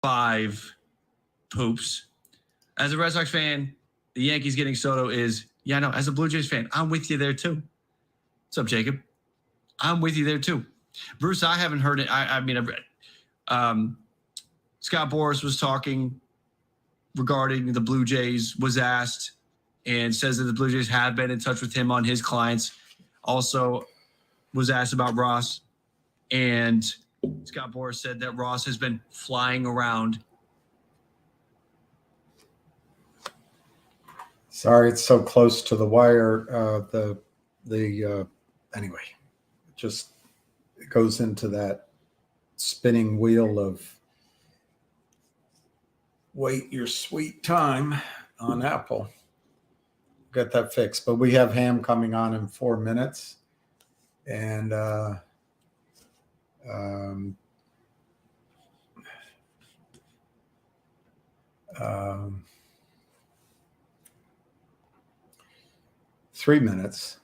5 poops. As a Red Sox fan, the Yankees getting Soto is, yeah, no, as a Blue Jays fan, I'm with you there too. What's up, Jacob? I'm with you there too. Bruce, I haven't heard it. I mean, Scott Boras was talking regarding the Blue Jays, was asked, and says that the Blue Jays have been in touch with him on his clients. Also was asked about Ross, and Scott Boras said that Ross has been flying around. Sorry, it's so close to the wire. Anyway, just it goes into that spinning wheel of wait your sweet time on Apple. Get that fixed. But we have Ham coming on in 4 minutes. And 3 minutes.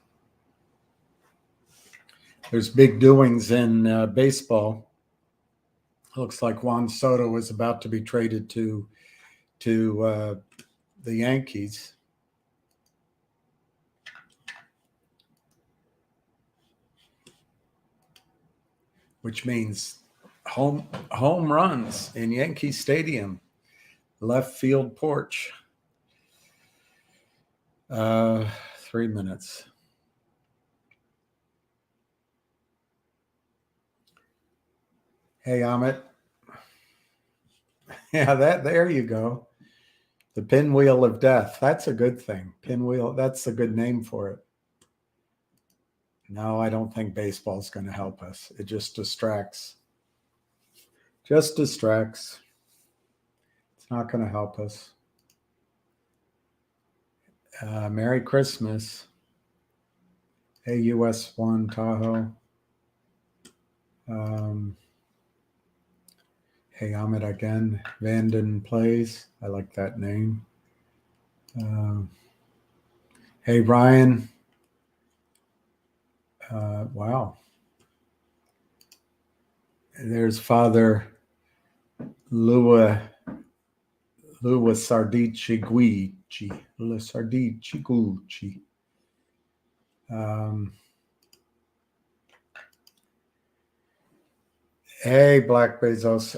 There's big doings in baseball. Looks like Juan Soto is about to be traded to the Yankees. Which means home runs in Yankee Stadium, left field porch. 3 minutes. Hey, Amit. Yeah, there you go. The pinwheel of death. That's a good thing. Pinwheel, that's a good name for it. No, I don't think baseball's going to help us. It just distracts. Just distracts. It's not going to help us. Merry Christmas. Hey, US 1 Tahoe. Hey, Ahmed again. Vanden plays. I like that name. Hey, Ryan. Wow. There's Father Lua Sardicigucci. Lua Sardicigucci. Hey, Black Bezos.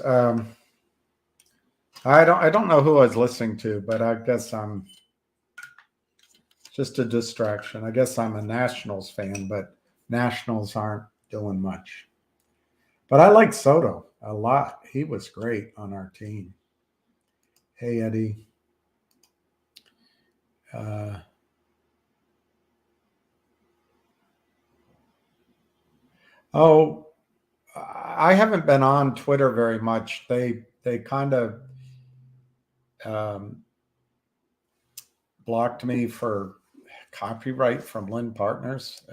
I don't know who I was listening to, but I guess I'm just a distraction. I guess I'm a Nationals fan, but Nationals aren't doing much. But I like Soto a lot. He was great on our team. Hey, Eddie. I haven't been on Twitter very much. They kind of blocked me for copyright from Lynn Partners.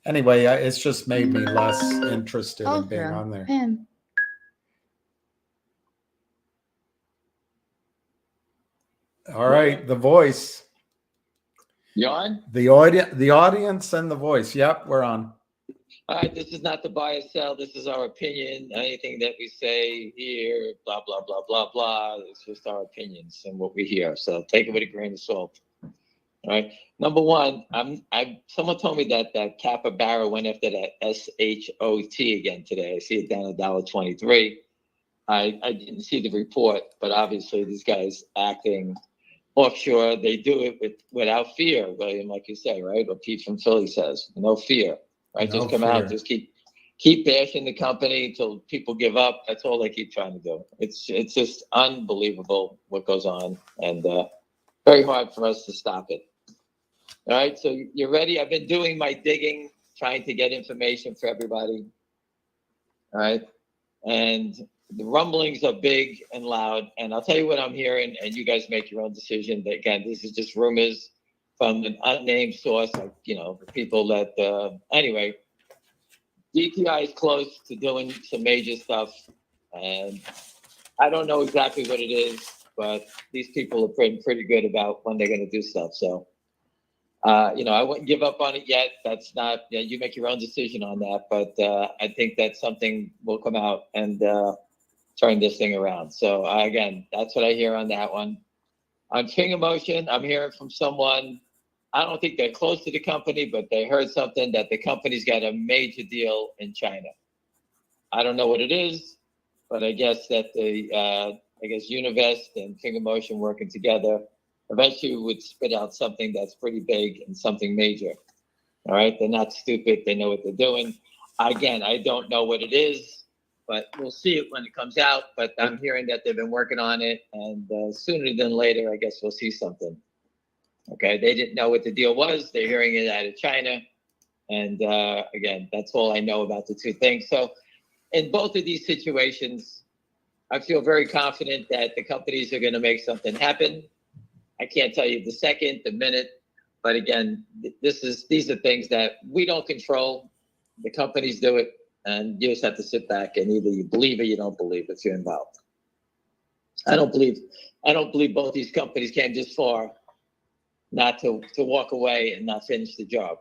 Anyway, it's just made me less interested in being on there. All right, the voice. You on? The audience and the voice. Yep, we're on. All right, this is not to buy or sell. This is our opinion. Anything that we say here, blah, blah, blah, blah, blah. It's just our opinions and what we hear. So take it with a grain of salt. All right. Number one, someone told me that capybara went after that SHOT again today. I see it down $1.23. I didn't see the report, but obviously these guys acting offshore. They do it without fear, William, like you say, right? What Pete from Philly says, no fear. Right, No just come fear. out, just keep bashing the company until people give up. That's all they keep trying to do. It's just unbelievable what goes on, and very hard for us to stop it. All right, so you're ready. I've been doing my digging, trying to get information for everybody. All right, and the rumblings are big and loud, and I'll tell you what I'm hearing, and you guys make your own decision. But again, this is just rumors from an unnamed source, like, the people that, anyway, GTI is close to doing some major stuff, and I don't know exactly what it is, but these people are pretty good about when they're going to do stuff. So, I wouldn't give up on it yet. That's not, you make your own decision on that, but I think that something will come out, and turn this thing around. So again, that's what I hear on that one. On Finger Motion, I'm hearing from someone, I don't think they're close to the company, but they heard something that the company's got a major deal in China. I don't know what it is, but I guess that Univest and Finger Motion working together eventually would spit out something that's pretty big and something major. All right, they're not stupid. They know what they're doing. Again, I don't know what it is, but we'll see it when it comes out. But I'm hearing that they've been working on it, and sooner than later, I guess we'll see something. Okay, they didn't know what the deal was. They're hearing it out of China. And again, that's all I know about the two things. So in both of these situations, I feel very confident that the companies are going to make something happen. I can't tell you the second, the minute, but again, these are things that we don't control. The companies do it, and you just have to sit back and either you believe or you don't believe if you're involved. I don't believe both these companies came this far not to walk away and not finish the job.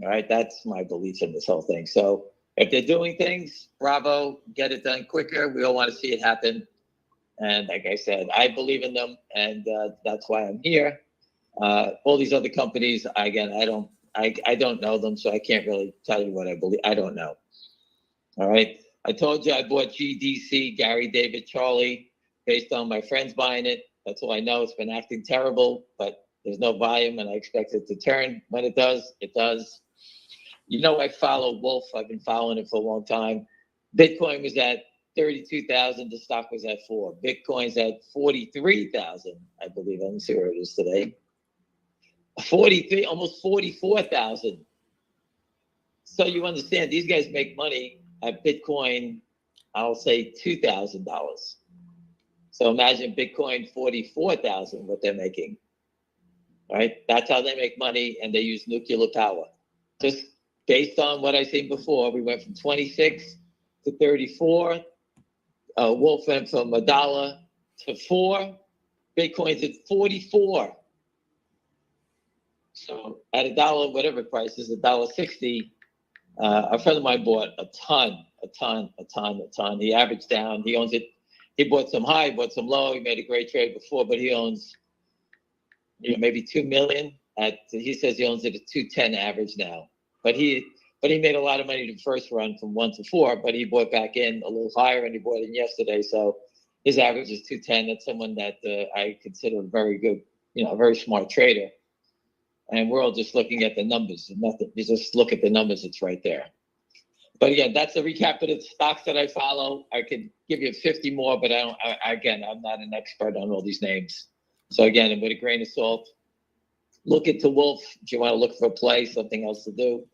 All right, that's my belief in this whole thing. So if they're doing things, bravo, get it done quicker. We all want to see it happen. And like I said, I believe in them, and that's why I'm here. All these other companies, again, I don't know them, so I can't really tell you what I believe. I don't know. All right, I told you I bought GDC, Gary, David, Charlie, based on my friends buying it. That's all I know. It's been acting terrible, but there's no volume, and I expect it to turn. When it does, it does. You know, I follow Wolf. I've been following it for a long time. Bitcoin was at 32,000. The stock was at 4. Bitcoin's at 43,000, I believe. Let me see where it is today. 43, almost 44,000. So you understand, these guys make money at Bitcoin, I'll say $2,000. So imagine Bitcoin 44,000, what they're making. All right, that's how they make money, and they use nuclear power. Just based on what I seen before, we went from 26 to 34. Wolf went from $1 to 4. Bitcoin's at 44. So at $1, whatever price is, $1.60. A friend of mine bought a ton. He averaged down. He owns it. He bought some high, bought some low. He made a great trade before, but he owns, maybe 2 million. He says he owns it at 210 average now. But he made a lot of money the first run from 1 to 4. But he bought back in a little higher, and he bought in yesterday. So his average is 210. That's someone that I consider a very good, a very smart trader. And we're all just looking at the numbers. Nothing. You just look at the numbers. It's right there. But again, that's a recap of the stocks that I follow. I could give you 50 more, but I'm not an expert on all these names. So again, with a grain of salt, look into Wolf. If you want to look for a play, something else to do,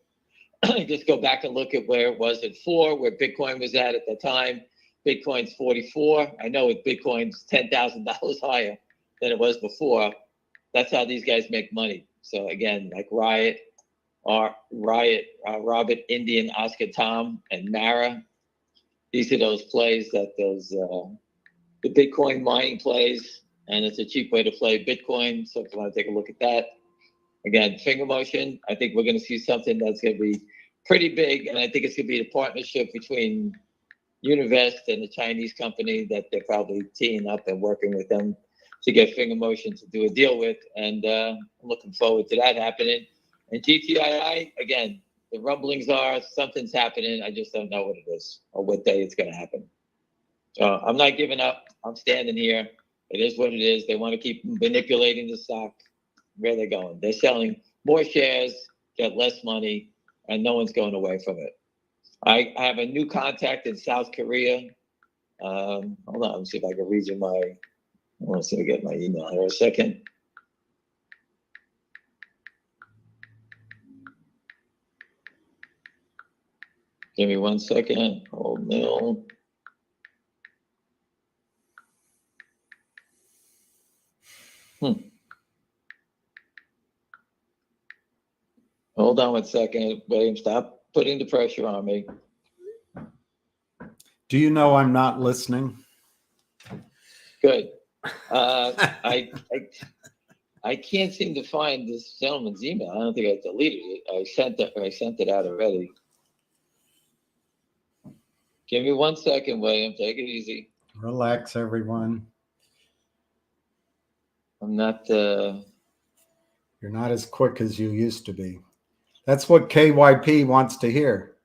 just go back and look at where it was at 4, where Bitcoin was at the time. Bitcoin's 44. I know Bitcoin's $10,000 higher than it was before. That's how these guys make money. So again, like Robert, Indian, Oscar, Tom, and Mara. These are those plays the Bitcoin mining plays, and it's a cheap way to play Bitcoin. So if you want to take a look at that, again, Finger Motion, I think we're going to see something that's going to be pretty big, and I think it's going to be the partnership between Univest and the Chinese company that they're probably teaming up and working with them to get Finger Motion to do a deal with, and I'm looking forward to that happening. And GTII, again, the rumblings are something's happening. I just don't know what it is or what day it's going to happen. So I'm not giving up. I'm standing here. It is what it is. They want to keep manipulating the stock. Where are they going? They're selling more shares, get less money, and no one's going away from it. I have a new contact in South Korea. Hold on, let me see if I can read you I want to see if I get my email here a second. Give me 1 second. Hold mill. Hold on 1 second, William. Stop putting the pressure on me. Do you know I'm not listening? Good. I can't seem to find this gentleman's email. I don't think I deleted it. I sent it out already. Give me 1 second, William. Take it easy. Relax, everyone. I'm not. You're not as quick as you used to be. That's what KYP wants to hear.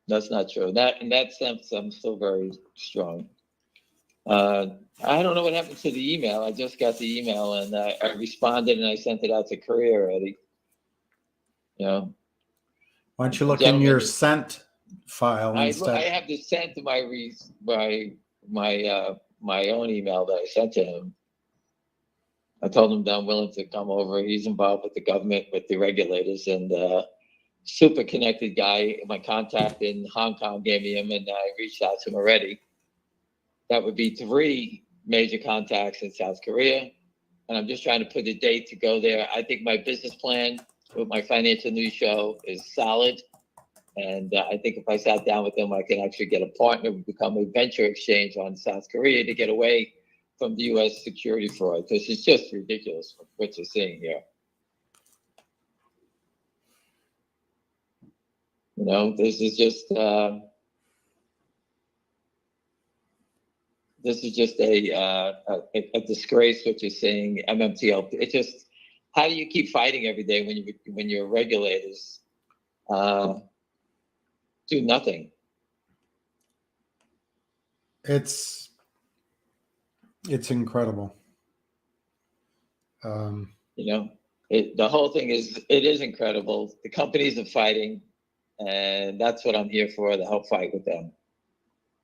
That's not true. In that sense, I'm still very strong. I don't know what happened to the email. I just got the email and I responded and I sent it out to Korea already. You know, Why don't you look in your sent file I instead? have to send to my own email that I sent to him. I told him that I'm willing to come over. He's involved with the government, with the regulators, and super connected guy. My contact in Hong Kong gave me him, and I reached out to him already. That would be 3 major contacts in South Korea. And I'm just trying to put a date to go there. I think my business plan with my financial news show is solid. And I think if I sat down with them, I can actually get a partner, become a venture exchange on South Korea to get away from the U.S. security fraud. Because it's just ridiculous what you're seeing here. You know, this is just a disgrace what you're seeing. MMTLP. It's just, how do you keep fighting every day when your regulators do nothing? It's incredible. You know, the whole thing is incredible. The companies are fighting, and that's what I'm here for, to help fight with them.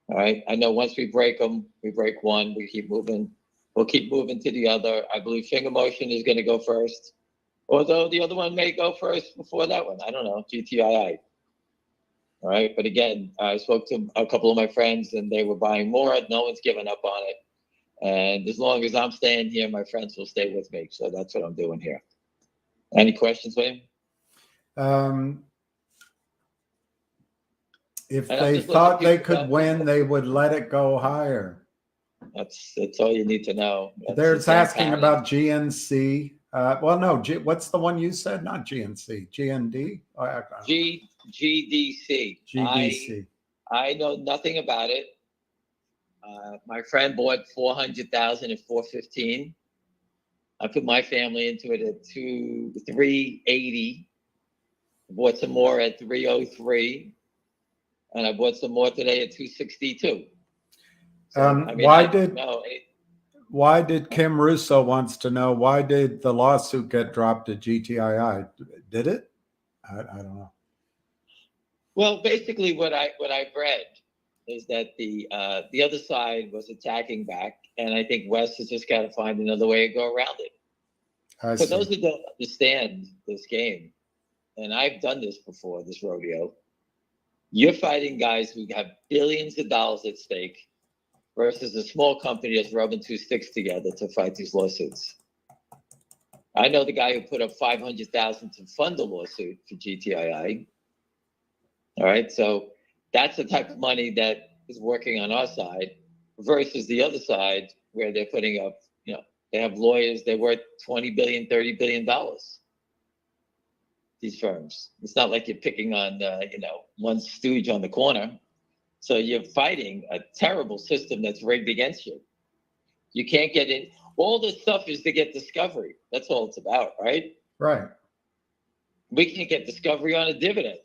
All right. I know once we break them, we break one, we keep moving. We'll keep moving to the other. I believe Finger Motion is going to go first, although the other one may go first before that one. I don't know. GTII. All right. But again, I spoke to a couple of my friends and they were buying more. No one's giving up on it. And as long as I'm staying here, my friends will stay with me. So that's what I'm doing here. Any questions, William? If they thought they could win, they would let it go higher. That's all you need to know. They're asking about GNC. Well, no, what's the one you said? Not GNC, GND? GDC. GDC. I know nothing about it. My friend bought 400,000 at 415. I put my family into it at 380. Bought some more at 303. And I bought some more today at 262. So, why did Kim Russo wants to know, why did the lawsuit get dropped at GTII? Did it? I don't know. Well, basically what I've read is that the other side was attacking back, and I think West has just got to find another way to go around it. For those who don't understand this game, and I've done this before, this rodeo, you're fighting guys who have billions of dollars at stake versus a small company that's rubbing 2 sticks together to fight these lawsuits. I know the guy who put up $500,000 to fund the lawsuit for GTII. All right, so that's the type of money that is working on our side versus the other side where they're putting up, they have lawyers, they're worth $20 billion, $30 billion. These firms. It's not like you're picking on, one stooge on the corner. So you're fighting a terrible system that's rigged against you. You can't get in. All this stuff is to get discovery. That's all it's about, right? Right. We can't get discovery on a dividend.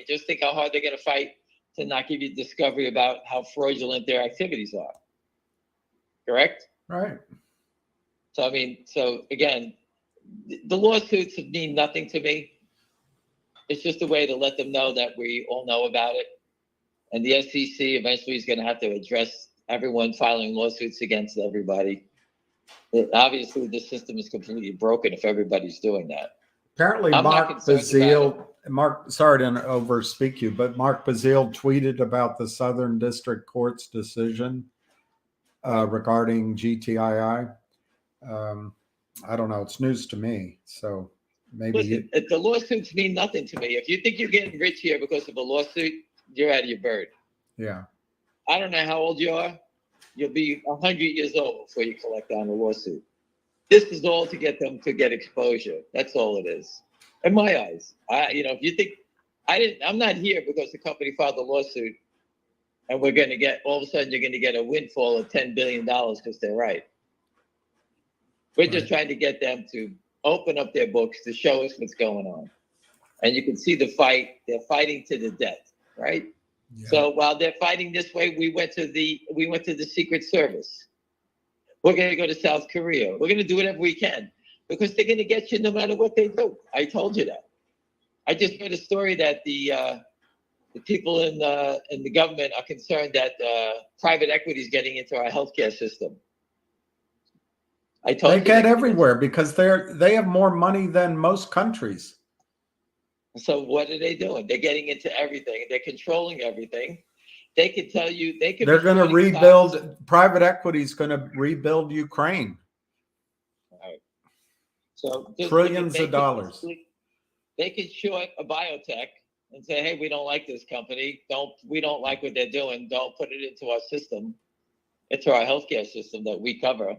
Just think how hard they're going to fight to not give you discovery about how fraudulent their activities are. Correct? Right. So, again, the lawsuits mean nothing to me. It's just a way to let them know that we all know about it. And the SEC eventually is going to have to address everyone filing lawsuits against everybody. Obviously, the system is completely broken if everybody's doing that. Apparently, Mark Bazile, sorry to overspeak you, but Mark Bazile tweeted about the Southern District Court's decision regarding GTII. I don't know. It's news to me. So maybe the lawsuits mean nothing to me. If you think you're getting rich here because of a lawsuit, you're out of your bird. Yeah. I don't know how old you are. You'll be 100 years old before you collect on a lawsuit. This is all to get them to get exposure. That's all it is. In my eyes, if you think I'm not here because the company filed a lawsuit And we're going to get, all of a sudden, you're going to get a windfall of $10 billion because they're right. We're just trying to get them to open up their books to show us what's going on. And you can see the fight. They're fighting to the death, right? Yeah. So while they're fighting this way, we went to the Secret Service. We're going to go to South Korea. We're going to do whatever we can because they're going to get you no matter what they do. I told you that. I just read a story that the people in the government are concerned that private equity is getting into our healthcare system. I told They you get everywhere because they have more money than most countries. So what are they doing? They're getting into everything. They're controlling everything. They can tell you they're going to rebuild. Private equity is going to rebuild Ukraine. Right. So trillions of dollars. They could short a biotech and say, "Hey, we don't like this company. We don't like what they're doing. Don't put it into our system, into our healthcare system that we cover."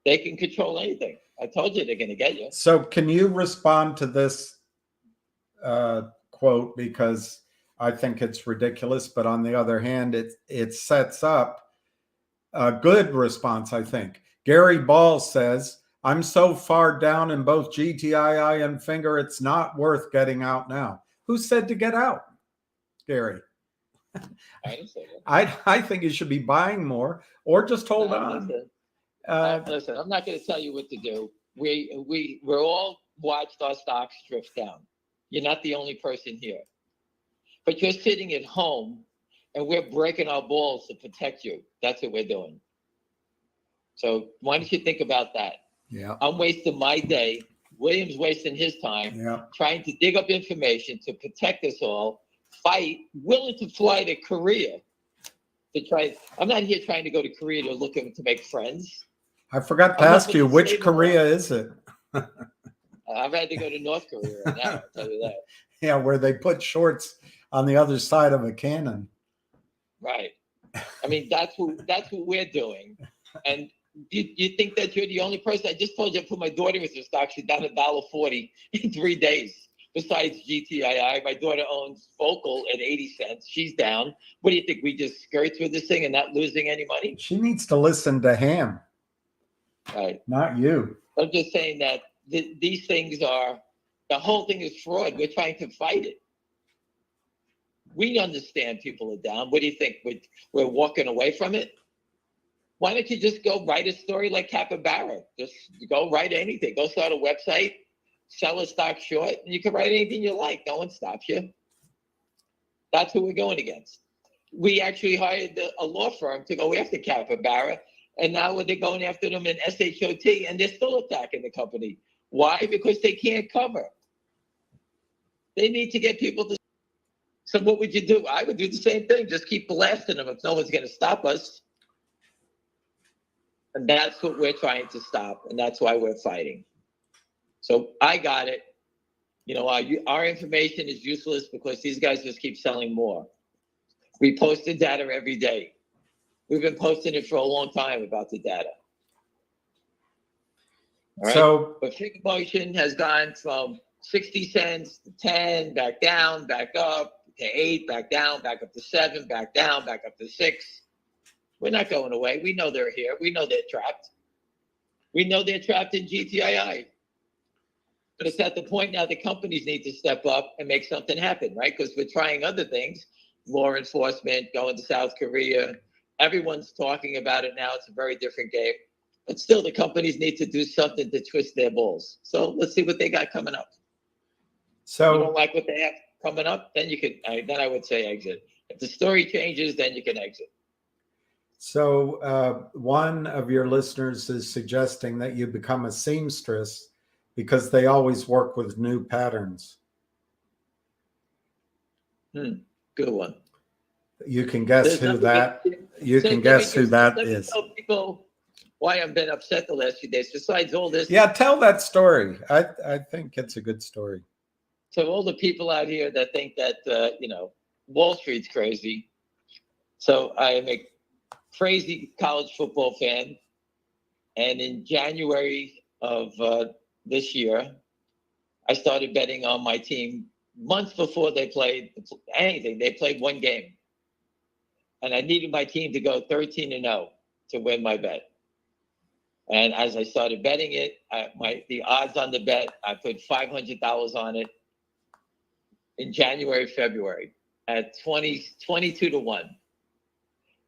They can control anything. I told you they're going to get you. So, can you respond to this quote, because I think it's ridiculous, but on the other hand, it sets up a good response, I think. Gary Ball says, "I'm so far down in both GTII and Finger, it's not worth getting out now." Who said to get out, Gary? I didn't say that. I think you should be buying more or just hold on. Listen, I'm not going to tell you what to do. We're all watched our stocks drift down. You're not the only person here. But you're sitting at home and we're breaking our balls to protect you. That's what we're doing. So why don't you think about that? Yeah. I'm wasting my day. William's wasting his time trying to dig up information to protect us all, fight, willing to fly to Korea to try. I'm not here trying to go to Korea to look to make friends. I forgot to ask you, which Korea is it? I've had to go to North Korea right now, I'll tell you that. Yeah, where they put shorts on the other side of a cannon. Right. I mean, that's what we're doing. And you think that you're the only person? I just told you I put my daughter into stock. She's down $1.40 in 3 days. Besides GTII, my daughter owns Focal at 80 cents. She's down. What do you think? We just skirt through this thing and not losing any money? She needs to listen to Ham. Right. Not you. I'm just saying that these things are, the whole thing is fraud. We're trying to fight it. We understand people are down. What do you think? We're walking away from it? Why don't you just go write a story like Capybara? Just go write anything. Go start a website, sell a stock short, and you can write anything you like. No one stops you. That's who we're going against. We actually hired a law firm to go after Capybara, and now they're going after them in SHOT, and they're still attacking the company. Why? Because they can't cover. They need to get people to. So what would you do? I would do the same thing. Just keep blasting them if no one's going to stop us. And that's what we're trying to stop, and that's why we're fighting. So I got it. You know, our information is useless because these guys just keep selling more. We post the data every day. We've been posting it for a long time about the data. All right. So, but Finger Motion has gone from 60 cents to 10, back down, back up to 8, back down, back up to 7, back down, back up to 6. We're not going away. We know they're here. We know they're trapped. We know they're trapped in GTII. But it's at the point now the companies need to step up and make something happen, right? Because we're trying other things, law enforcement, going to South Korea. Everyone's talking about it now. It's a very different game. But still, the companies need to do something to twist their balls. So let's see what they got coming up. So you don't like what they have coming up, then you could. Then I would say exit. If the story changes, then you can exit. So one of your listeners is suggesting that you become a seamstress because they always work with new patterns. Good one. You can guess who that. You can guess who that is. Tell people why I've been upset the last few days. Besides all this. Yeah, tell that story. I think it's a good story. So all the people out here that think that Wall Street's crazy. So I am a crazy college football fan, and in January of this year, I started betting on my team months before they played anything. They played one game. and I needed my team to go 13-0 to win my bet. And as I started betting it, the odds on the bet, I put $500 on it in January, February at 22-1.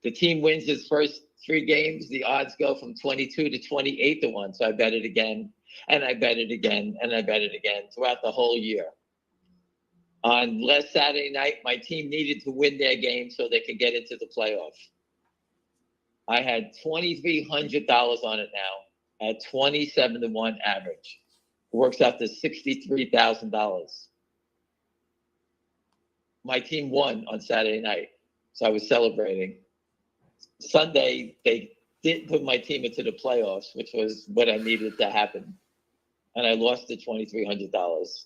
The team wins its first 3 games. The odds go from 22 to 28-1. So I bet it again, and I bet it again, and I bet it again throughout the whole year. On last Saturday night, my team needed to win their game so they could get into the playoff. I had $2,300 on it now at 27-1 average. It works out to $63,000. My team won on Saturday night, so I was celebrating. Sunday, they didn't put my team into the playoffs, which was what I needed to happen. And I lost the $2,300.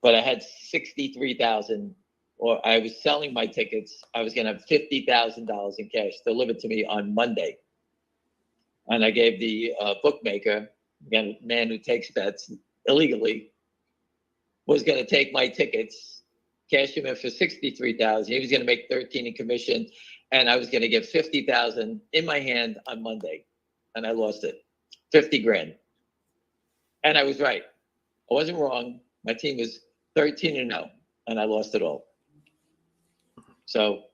But I had $63,000, or I was selling my tickets. I was going to have $50,000 in cash delivered to me on Monday. And I gave the bookmaker, again, man who takes bets illegally, was going to take my tickets, cash them in for $63,000. He was going to make $13,000 in commission, and I was going to get $50,000 in my hand on Monday, and I lost it, $50,000. And I was right. I wasn't wrong. My team was 13-0, and I lost it all. So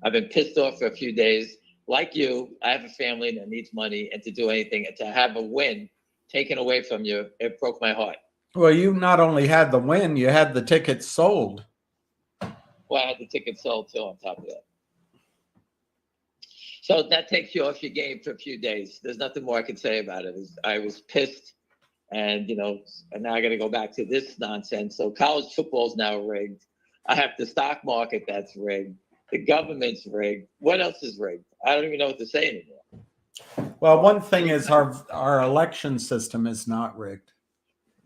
I've been pissed off for a few days. Like you, I have a family that needs money, and to do anything and to have a win taken away from you, it broke my heart. Well, you not only had the win, you had the tickets sold. Well, I had the ticket sold too on top of that. So that takes you off your game for a few days. There's nothing more I can say about it. I was pissed, and and now I got to go back to this nonsense. So college football is now rigged. I have the stock market that's rigged. The government's rigged. What else is rigged? I don't even know what to say anymore. Well, one thing is our election system is not rigged.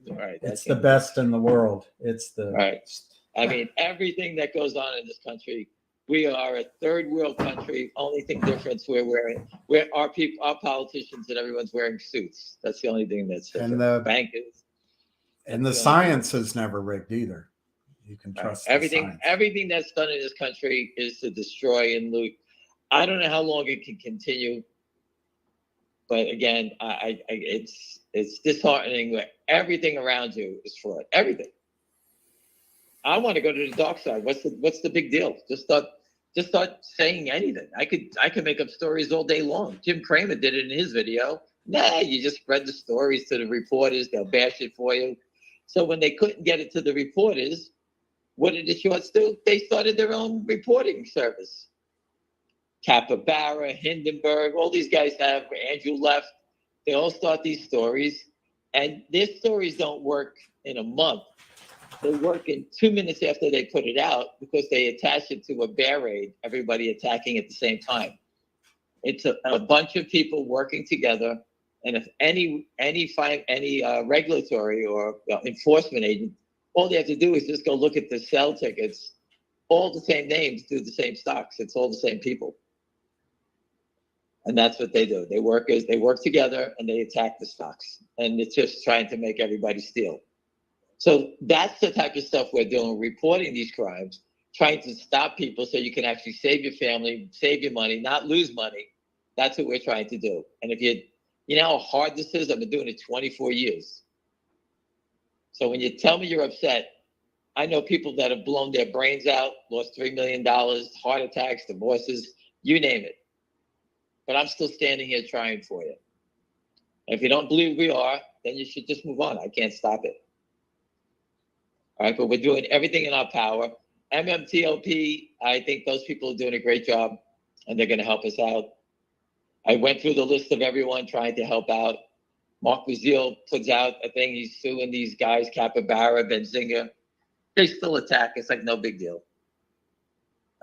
All right, it's the best in the world. It's the right. I mean, everything that goes on in this country, we are a third world country. Only thing difference where our politicians and everyone's wearing suits. That's the only thing that's different. And the bankers. And the science is never rigged either. You can trust everything. Everything that's done in this country is to destroy and loot. I don't know how long it can continue, but again, it's disheartening where everything around you is fraud. Everything. I want to go to the dark side. What's the big deal? Just start saying anything. I could make up stories all day long. Jim Cramer did it in his video. Nah, you just spread the stories to the reporters. They'll bash it for you. So when they couldn't get it to the reporters, what did the shorts do? They started their own reporting service. Capybara, Hindenburg, all these guys have, Andrew Left, they all start these stories, and their stories don't work in a month. They work in 2 minutes after they put it out because they attach it to a bear raid, everybody attacking at the same time. It's a bunch of people working together, and if any regulatory or enforcement agent, all they have to do is just go look at the sell tickets, all the same names do the same stocks. It's all the same people. And that's what they do. They work together and they attack the stocks. And it's just trying to make everybody steal. So that's the type of stuff we're doing, reporting these crimes, trying to stop people so you can actually save your family, save your money, not lose money. That's what we're trying to do. And if you know how hard this is? I've been doing it 24 years. So when you tell me you're upset, I know people that have blown their brains out, lost $3 million, heart attacks, divorces, you name it. But I'm still standing here trying for you. And if you don't believe we are, then you should just move on. I can't stop it. All right, but we're doing everything in our power. MMTLP, I think those people are doing a great job, and they're going to help us out. I went through the list of everyone trying to help out. Mark Bazile puts out a thing. He's suing these guys, Capybara, Benzinga. They still attack. It's like no big deal.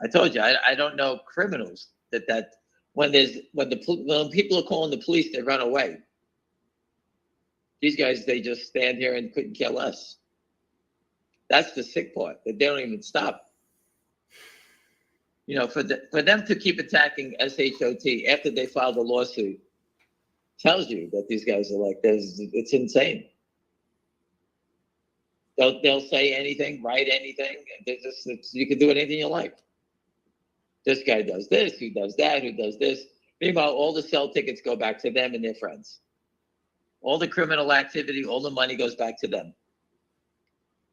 I told you, I don't know criminals that when people are calling the police, they run away. These guys, they just stand here and couldn't care less. That's the sick part, that they don't even stop. For them to keep attacking SHOT after they filed a lawsuit tells you that these guys are like this. It's insane. They'll say anything, write anything. You can do anything you like. This guy does this, who does that, who does this. Meanwhile, all the sell tickets go back to them and their friends. All the criminal activity, all the money goes back to them.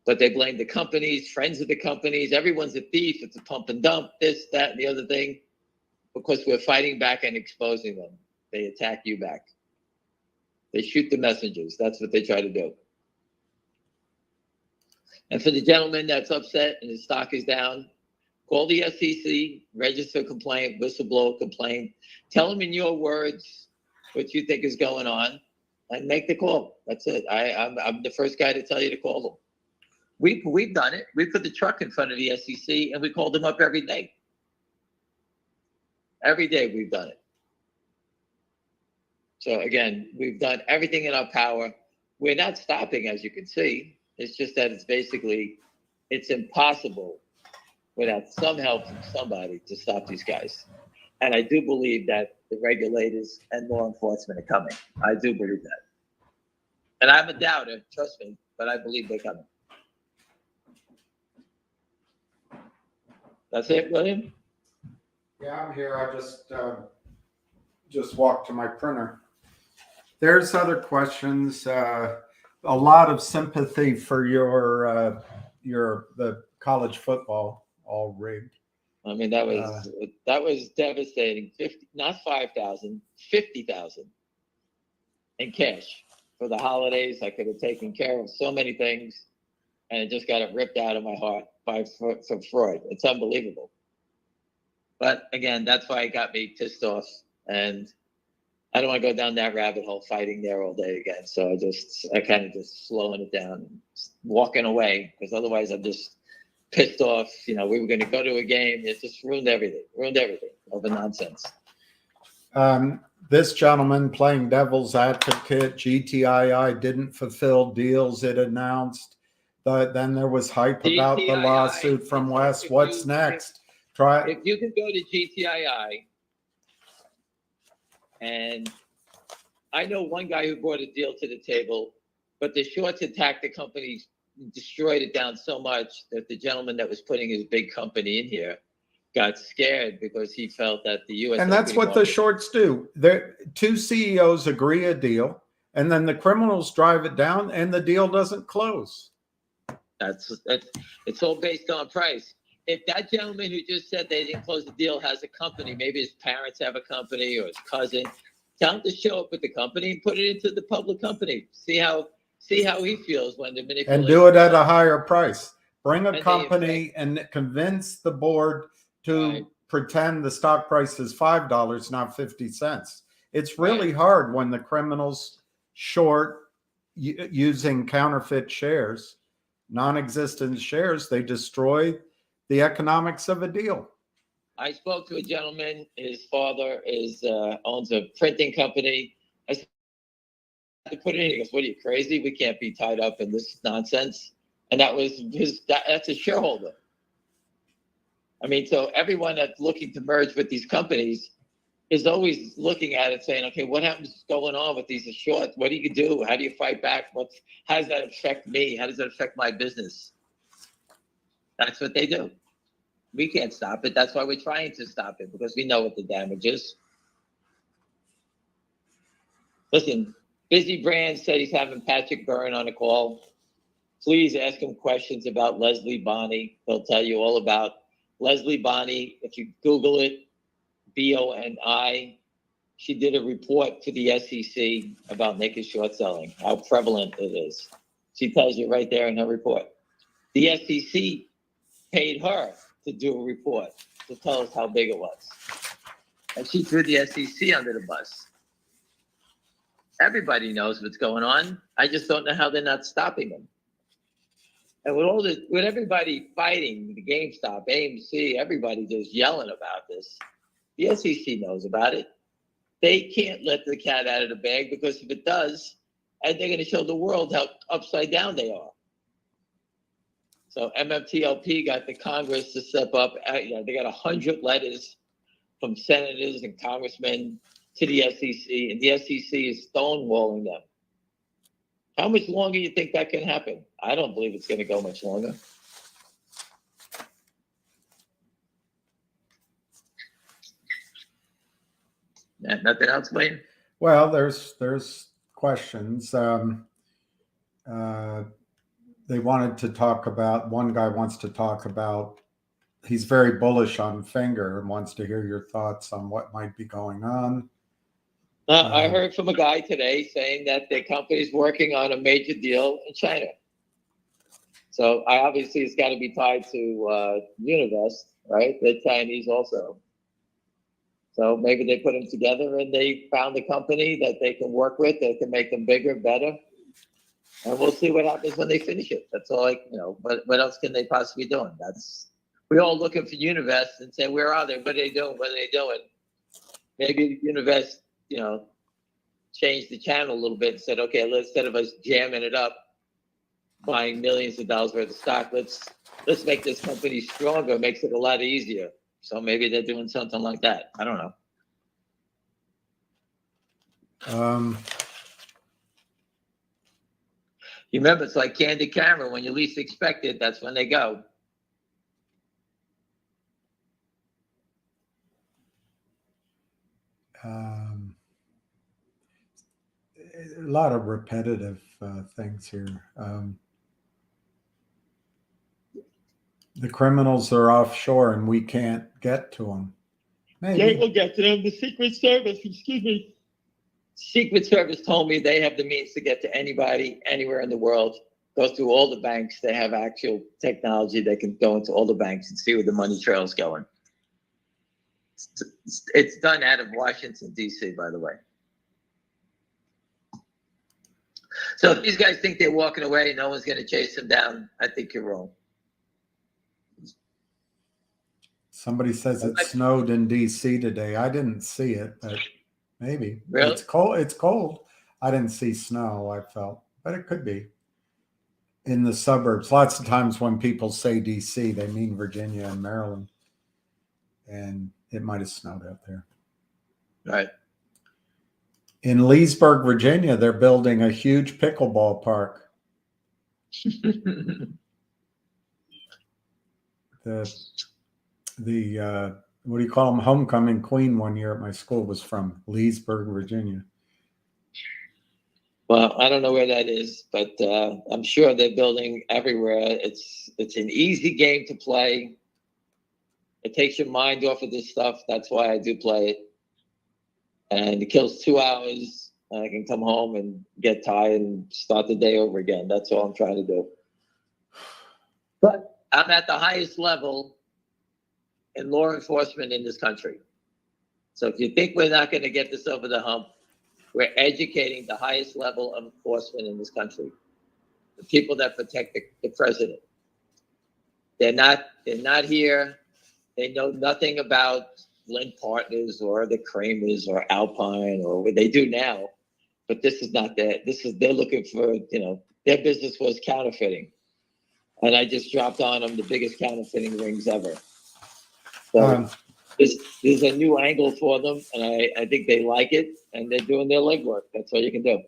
But they blame the companies, friends of the companies. Everyone's a thief. It's a pump and dump, this, that, and the other thing. Because we're fighting back and exposing them. They attack you back. They shoot the messengers. That's what they try to do. And for the gentleman that's upset and his stock is down, call the SEC, register a complaint, whistleblower complaint. Tell them in your words what you think is going on, and make the call. That's it. I'm the first guy to tell you to call them. We've done it. We put the truck in front of the SEC, and we called them up every day. Every day we've done it. So again, we've done everything in our power. We're not stopping, as you can see. It's just that it's impossible without some help from somebody to stop these guys. And I do believe that the regulators and law enforcement are coming. I do believe that. And I'm a doubter, trust me, but I believe they're coming. That's it, William? Yeah, I'm here. I just walked to my printer. There's other questions. A lot of sympathy for the college football all rigged. I mean, that was devastating. 50, not 5,000, 50,000 in cash for the holidays. I could have taken care of so many things, and it just got it ripped out of my heart for fraud. It's unbelievable. But again, that's why it got me pissed off, and I don't want to go down that rabbit hole fighting there all day again. So I kind of just slowing it down, walking away, because otherwise I'm just pissed off. You know, we were going to go to a game. It just ruined everything over nonsense. This gentleman playing devil's advocate, GTII didn't fulfill deals it announced. Then there was hype about the lawsuit from Wes. What's next? If you can go to GTII, and I know one guy who brought a deal to the table, but the shorts attacked the company, destroyed it down so much that the gentleman that was putting his big company in here got scared because he felt that the U.S. And that's what the shorts do. Two CEOs agree a deal, and then the criminals drive it down, and the deal doesn't close. It's all based on price. If that gentleman who just said they didn't close the deal has a company, maybe his parents have a company or his cousin, tell him to show up with the company and put it into the public company. See how he feels when the manipulation. And do it at a higher price. Bring a company and convince the board to pretend the stock price is $5, not 50 cents. It's really hard when the criminals short using counterfeit shares, non-existent shares. They destroy the economics of a deal. I spoke to a gentleman. His father owns a printing company. I said, to put it in. He goes, "What are you, crazy? We can't be tied up in this nonsense." And that was that's a shareholder. I mean, so everyone that's looking to merge with these companies is always looking at it saying, okay, what happens going on with these shorts? What do you do? How do you fight back? How does that affect me? How does that affect my business? That's what they do. We can't stop it. That's why we're trying to stop it, because we know what the damage is. Listen, Busy Brand said he's having Patrick Byrne on a call. Please ask him questions about Leslie Bonney. He'll tell you all about Leslie Bonney. If you Google it, B-O-N-I, she did a report to the SEC about naked short selling, how prevalent it is. She tells you right there in her report. The SEC paid her to do a report to tell us how big it was. And she threw the SEC under the bus. Everybody knows what's going on. I just don't know how they're not stopping them. And with everybody fighting, the GameStop, AMC, everybody just yelling about this, the SEC knows about it. They can't let the cat out of the bag, because if it does, and they're going to show the world how upside down they are. So MMTLP got the Congress to step up. They got 100 letters from senators and congressmen to the SEC, and the SEC is stonewalling them. How much longer do you think that can happen? I don't believe it's going to go much longer. Yeah, nothing else, Wayne? Well, there's questions. They wanted to talk about, one guy wants to talk about, he's very bullish on Finger and wants to hear your thoughts on what might be going on. I heard from a guy today saying that the company's working on a major deal in China. So obviously it's got to be tied to Univest, right? They're Chinese also. So maybe they put them together and they found a company that they can work with that can make them bigger, better. And we'll see what happens when they finish it. That's all what else can they possibly be doing? We're all looking for Univest and say, where are they? What are they doing? What are they doing? Maybe Univest, changed the channel a little bit and said, okay, instead of us jamming it up, buying millions of dollars worth of stock, let's make this company stronger. It makes it a lot easier. So maybe they're doing something like that. I don't know. You remember, it's like candid camera. When you least expect it, that's when they go. A lot of repetitive things here. The criminals are offshore and we can't get to them. Maybe we'll get to them. The Secret Service, Secret Service told me they have the means to get to anybody, anywhere in the world. Go through all the banks. They have actual technology. They can go into all the banks and see where the money trail is going. It's done out of Washington, D.C., by the way. So if these guys think they're walking away, no one's going to chase them down, I think you're wrong. Somebody says it snowed in D.C. today. I didn't see it, but maybe. Really? It's cold. It's cold. I didn't see snow, I felt, but it could be. In the suburbs, lots of times when people say D.C., they mean Virginia and Maryland. And it might have snowed out there. Right. In Leesburg, Virginia, they're building a huge pickleball park. The what do you call them? Homecoming queen one year at my school was from Leesburg, Virginia. Well, I don't know where that is, but I'm sure they're building everywhere. It's an easy game to play. It takes your mind off of this stuff. That's why I do play it. And it kills 2 hours. I can come home and get tired and start the day over again. That's all I'm trying to do. But I'm at the highest level in law enforcement in this country. So if you think we're not going to get this over the hump, we're educating the highest level of enforcement in this country. The people that protect the president. They're not here. They know nothing about Lynn Partners or the Kramers or Alpine or what they do now. But this is not that. They're looking for, their business was counterfeiting. And I just dropped on them the biggest counterfeiting rings ever. So there's a new angle for them, and I think they like it, and they're doing their legwork. That's all you can do.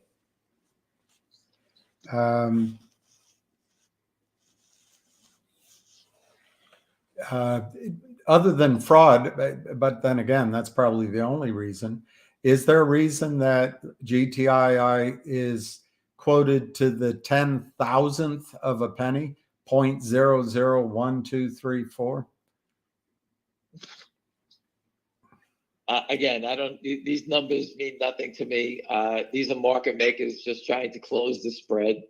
Other than fraud, but then again, that's probably the only reason. Is there a reason that GTII is quoted to the 10,000th of a penny, 0.001234? Again, these numbers mean nothing to me. These are market makers just trying to close the spread.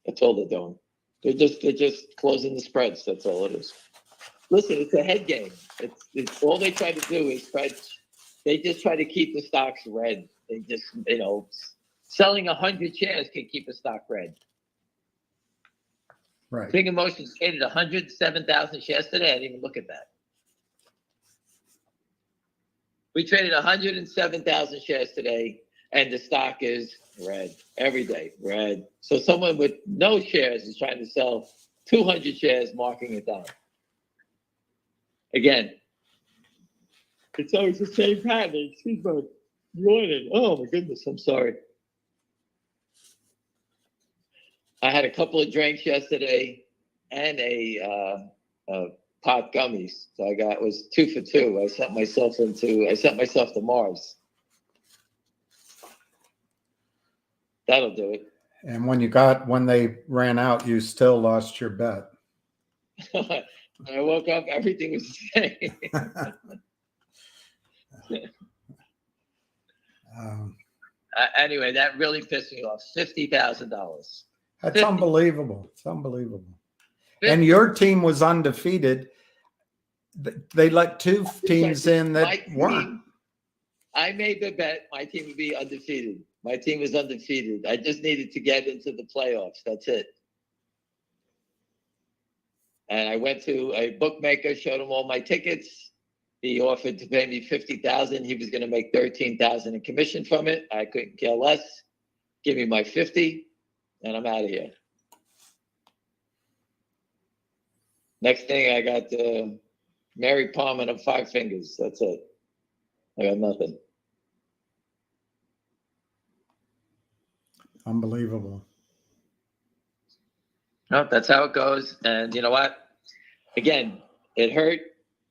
That's all they're doing. They're just closing the spreads. That's all it is. Listen, it's a head game. It's all they try to do is they just try to keep the stocks red. They just, selling 100 shares can keep a stock red. Right. Finger Motion traded 107,000 shares today. I didn't even look at that. We traded 107,000 shares today, and the stock is red every day, red. So someone with no shares is trying to sell 200 shares, marking it down. Again, it's always the same pattern. Excuse me, yawning. Oh my goodness, I'm sorry. I had a couple of drinks yesterday and a pot gummies. So it was 2 for 2. I sent myself to Mars. That'll do it. And when they ran out, you still lost your bet. When I woke up, everything was the same. Anyway, that really pissed me off. $50,000. That's unbelievable. It's unbelievable. And your team was undefeated. They let two teams in that weren't. I made the bet my team would be undefeated. My team was undefeated. I just needed to get into the playoffs. That's it. And I went to a bookmaker, showed him all my tickets. He offered to pay me $50,000. He was going to make $13,000 in commission from it. I couldn't care less. Give me my 50, and I'm out of here. Next thing, I got Mary Palm and 5 fingers. That's it. I got nothing. Unbelievable. No, that's how it goes. And you know what? Again, it hurt.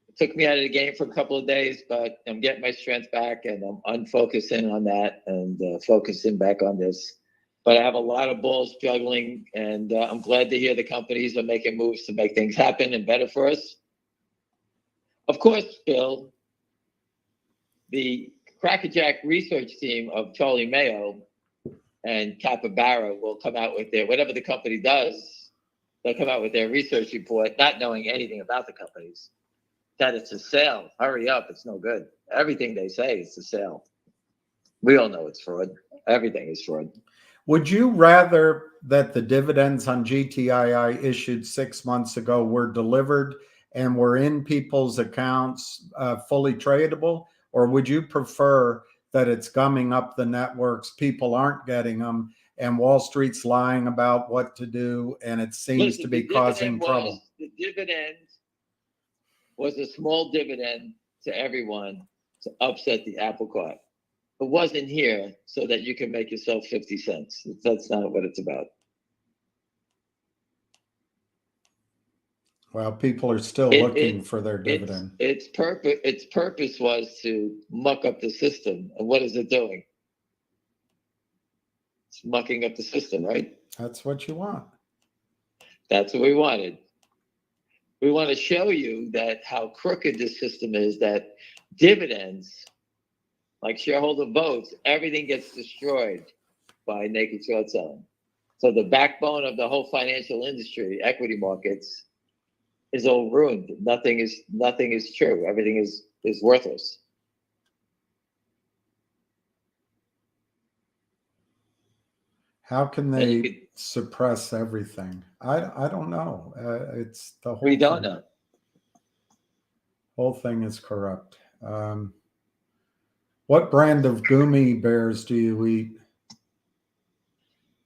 It took me out of the game for a couple of days, but I'm getting my strength back, and I'm unfocusing on that and focusing back on this. But I have a lot of balls juggling, and I'm glad to hear the companies are making moves to make things happen and better for us. Of course, Bill, the Crackerjack research team of Charlie Mayo and Capybara will come out with their, whatever the company does, they'll come out with their research report, not knowing anything about the companies, that it's a sale. Hurry up, it's no good. Everything they say is a sale. We all know it's fraud. Everything is fraud. Would you rather that the dividends on GTII issued 6 months ago were delivered and were in people's accounts fully tradable? Or would you prefer that it's gumming up the networks, people aren't getting them, and Wall Street's lying about what to do, and it seems to be causing trouble? The dividend was a small dividend to everyone to upset the apple cart. It wasn't here so that you can make yourself 50 cents. That's not what it's about. Well, people are still looking for their dividend. Its purpose was to muck up the system. And what is it doing? It's mucking up the system, right? That's what you want. That's what we wanted. We want to show you that how crooked this system is, that dividends, like shareholder votes, everything gets destroyed by naked short selling. So the backbone of the whole financial industry, equity markets, is all ruined. Nothing is true. Everything is worthless. How can they suppress everything? I don't know. It's the whole. We don't know. Whole thing is corrupt. What brand of gummy bears do you eat?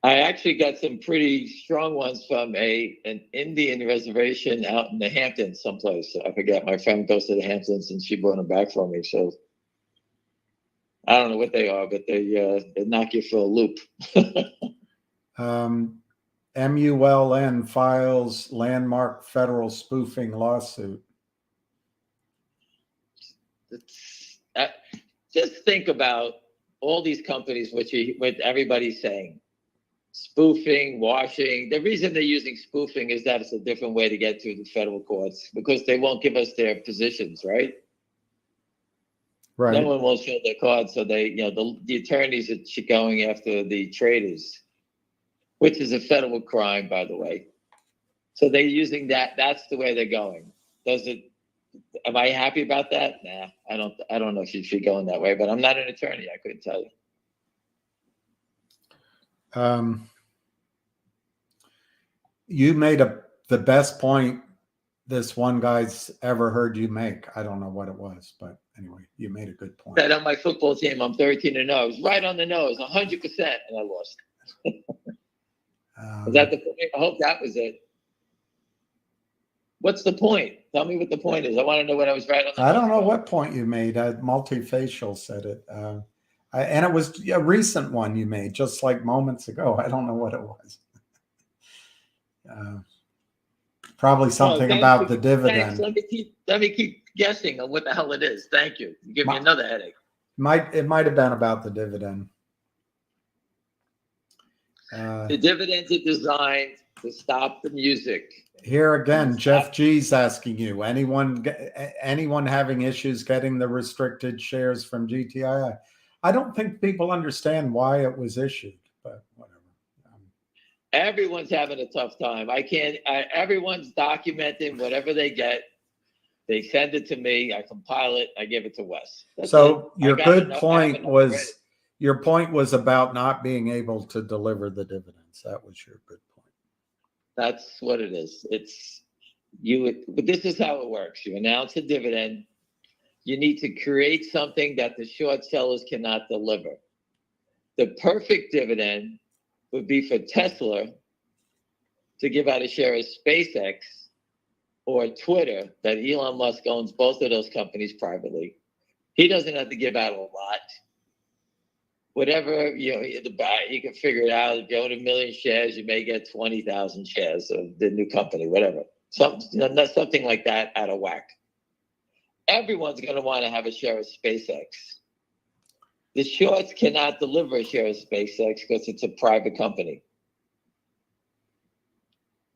I actually got some pretty strong ones from an Indian reservation out in the Hamptons someplace. I forget. My friend goes to the Hamptons and she brought them back for me. So I don't know what they are, but they knock you for a loop. MULN files landmark federal spoofing lawsuit. Just think about all these companies, what everybody's saying. Spoofing, washing. The reason they're using spoofing is that it's a different way to get through the federal courts because they won't give us their positions, right? Right. No one will show their cards, so they, the attorneys are going after the traders, which is a federal crime, by the way. So they're using that. That's the way they're going. Am I happy about that? Nah, I don't know if you should go in that way, but I'm not an attorney. I couldn't tell you. You made the best point this one guy's ever heard you make. I don't know what it was, but anyway, you made a good point. That on my football team, I'm 13-0. It was right on the nose, 100%, and I lost. Was that the point? I hope that was it. What's the point? Tell me what the point is. I want to know what I was right on. I don't know what point you made. Multifacial said it. And it was a recent one you made, just like moments ago. I don't know what it was. Probably something about the dividend. Thanks. Let me keep guessing on what the hell it is. Thank you. You give me another headache. It might have been about the dividend. The dividends are designed to stop the music. Here again, Jeff G's asking you, anyone having issues getting the restricted shares from GTII? I don't think people understand why it was issued, but whatever. Everyone's having a tough time. Everyone's documenting whatever they get. They send it to me. I compile it. I give it to Wes. So your point was about not being able to deliver the dividends. That was your good point. That's what it is. But this is how it works. You announce a dividend. You need to create something that the short sellers cannot deliver. The perfect dividend would be for Tesla to give out a share of SpaceX or Twitter, that Elon Musk owns both of those companies privately. He doesn't have to give out a lot. Whatever, you can figure it out. If you own 1 million shares, you may get 20,000 shares of the new company, whatever. Something like that out of whack. Everyone's going to want to have a share of SpaceX. The shorts cannot deliver a share of SpaceX because it's a private company.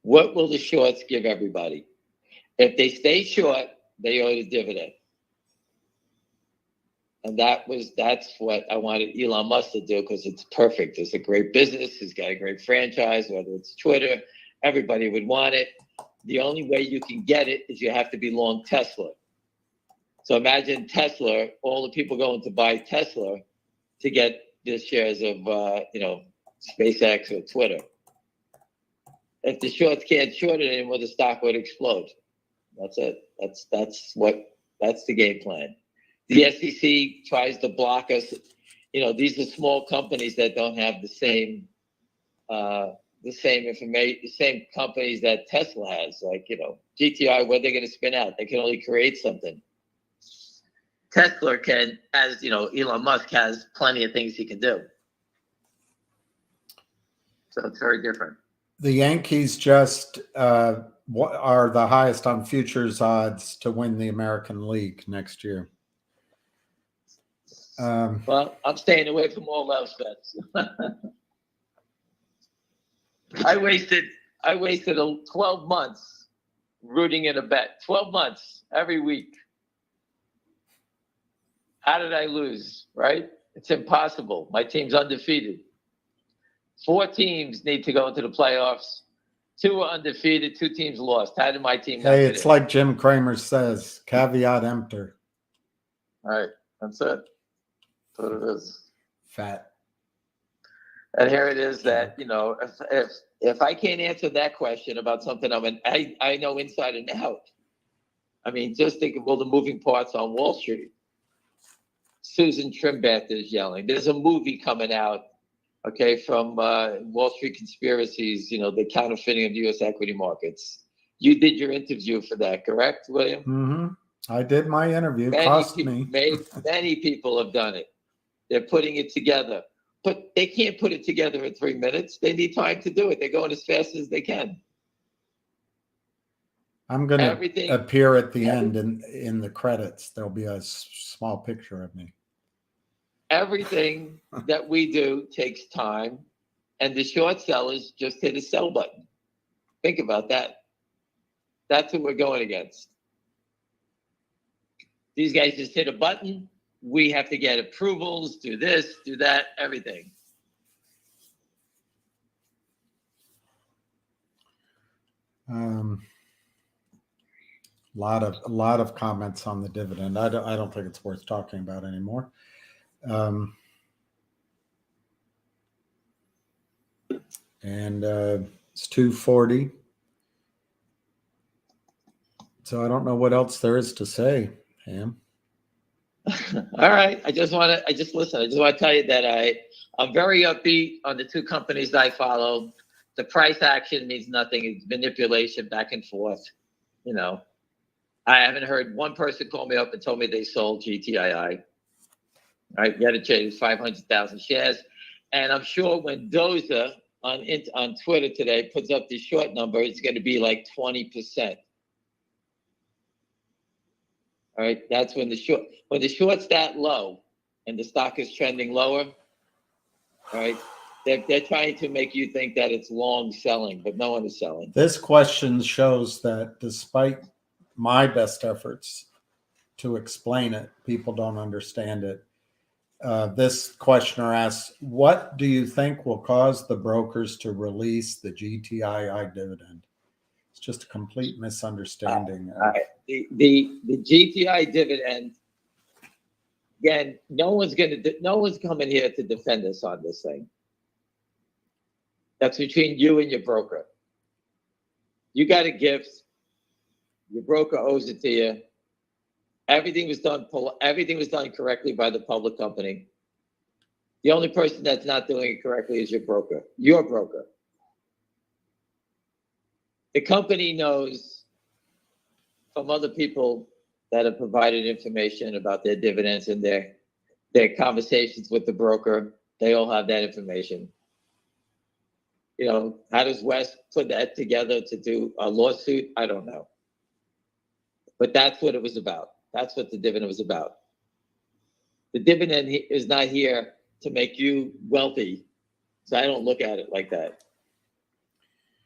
What will the shorts give everybody? If they stay short, they owe a dividend. And that's what I wanted Elon Musk to do, because it's perfect. It's a great business. He's got a great franchise, whether it's Twitter, everybody would want it. The only way you can get it is you have to be long Tesla. So imagine Tesla, all the people going to buy Tesla to get the shares of, SpaceX or Twitter. If the shorts can't short it anymore, the stock would explode. That's it. That's the game plan. The SEC tries to block us. These are small companies that don't have the same information, the same companies that Tesla has. Like, GTI, what they're going to spin out? They can only create something. Tesla can, as Elon Musk has plenty of things he can do. So it's very different. The Yankees just are the highest on futures odds to win the American League next year. Well, I'm staying away from all those bets. I wasted 12 months rooting in a bet. 12 months every week. How did I lose? Right? It's impossible. My team's undefeated. 4 teams need to go into the playoffs. 2 are undefeated. 2 teams lost. How did my team? Hey, it's like Jim Cramer says, caveat emptor. All right, that's it. That's what it is. Fat. And here it is that, if I can't answer that question about something I know inside and out. I mean, just think of all the moving parts on Wall Street. Susan Trimbath is yelling. There's a movie coming out, from Wall Street Conspiracies, the counterfeiting of the U.S. equity markets. You did your interview for that, correct, William? Mm-hmm. I did my interview. Many people have done it. They're putting it together. But they can't put it together in 3 minutes. They need time to do it. They're going as fast as they can. I'm going to appear at the end in the credits. There'll be a small picture of me. Everything that we do takes time, and the short sellers just hit a sell button. Think about that. That's what we're going against. These guys just hit a button. We have to get approvals, do this, do that, everything. A lot of comments on the dividend. I don't think it's worth talking about anymore. And it's 2:40. So I don't know what else there is to say, Ham. All right. I just want to tell you that I'm very upbeat on the 2 companies I follow. The price action means nothing. It's manipulation back and forth. I haven't heard one person call me up and told me they sold GTII. All right, you had to trade 500,000 shares. And I'm sure when Doza on Twitter today puts up the short number, it's going to be like 20%. All right, that's when the short's that low and the stock is trending lower. All right, They're trying to make you think that it's long selling, but no one is selling. This question shows that despite my best efforts to explain it, people don't understand it. This questioner asks, what do you think will cause the brokers to release the GTII dividend? It's just a complete misunderstanding. The GTI dividend, again, no one's coming here to defend us on this thing. That's between you and your broker. You got a gift. Your broker owes it to you. Everything was done correctly by the public company. The only person that's not doing it correctly is your broker. Your broker. The company knows from other people that have provided information about their dividends and their conversations with the broker. They all have that information. You know, how does Wes put that together to do a lawsuit? I don't know. But that's what it was about. That's what the dividend was about. The dividend is not here to make you wealthy. So I don't look at it like that.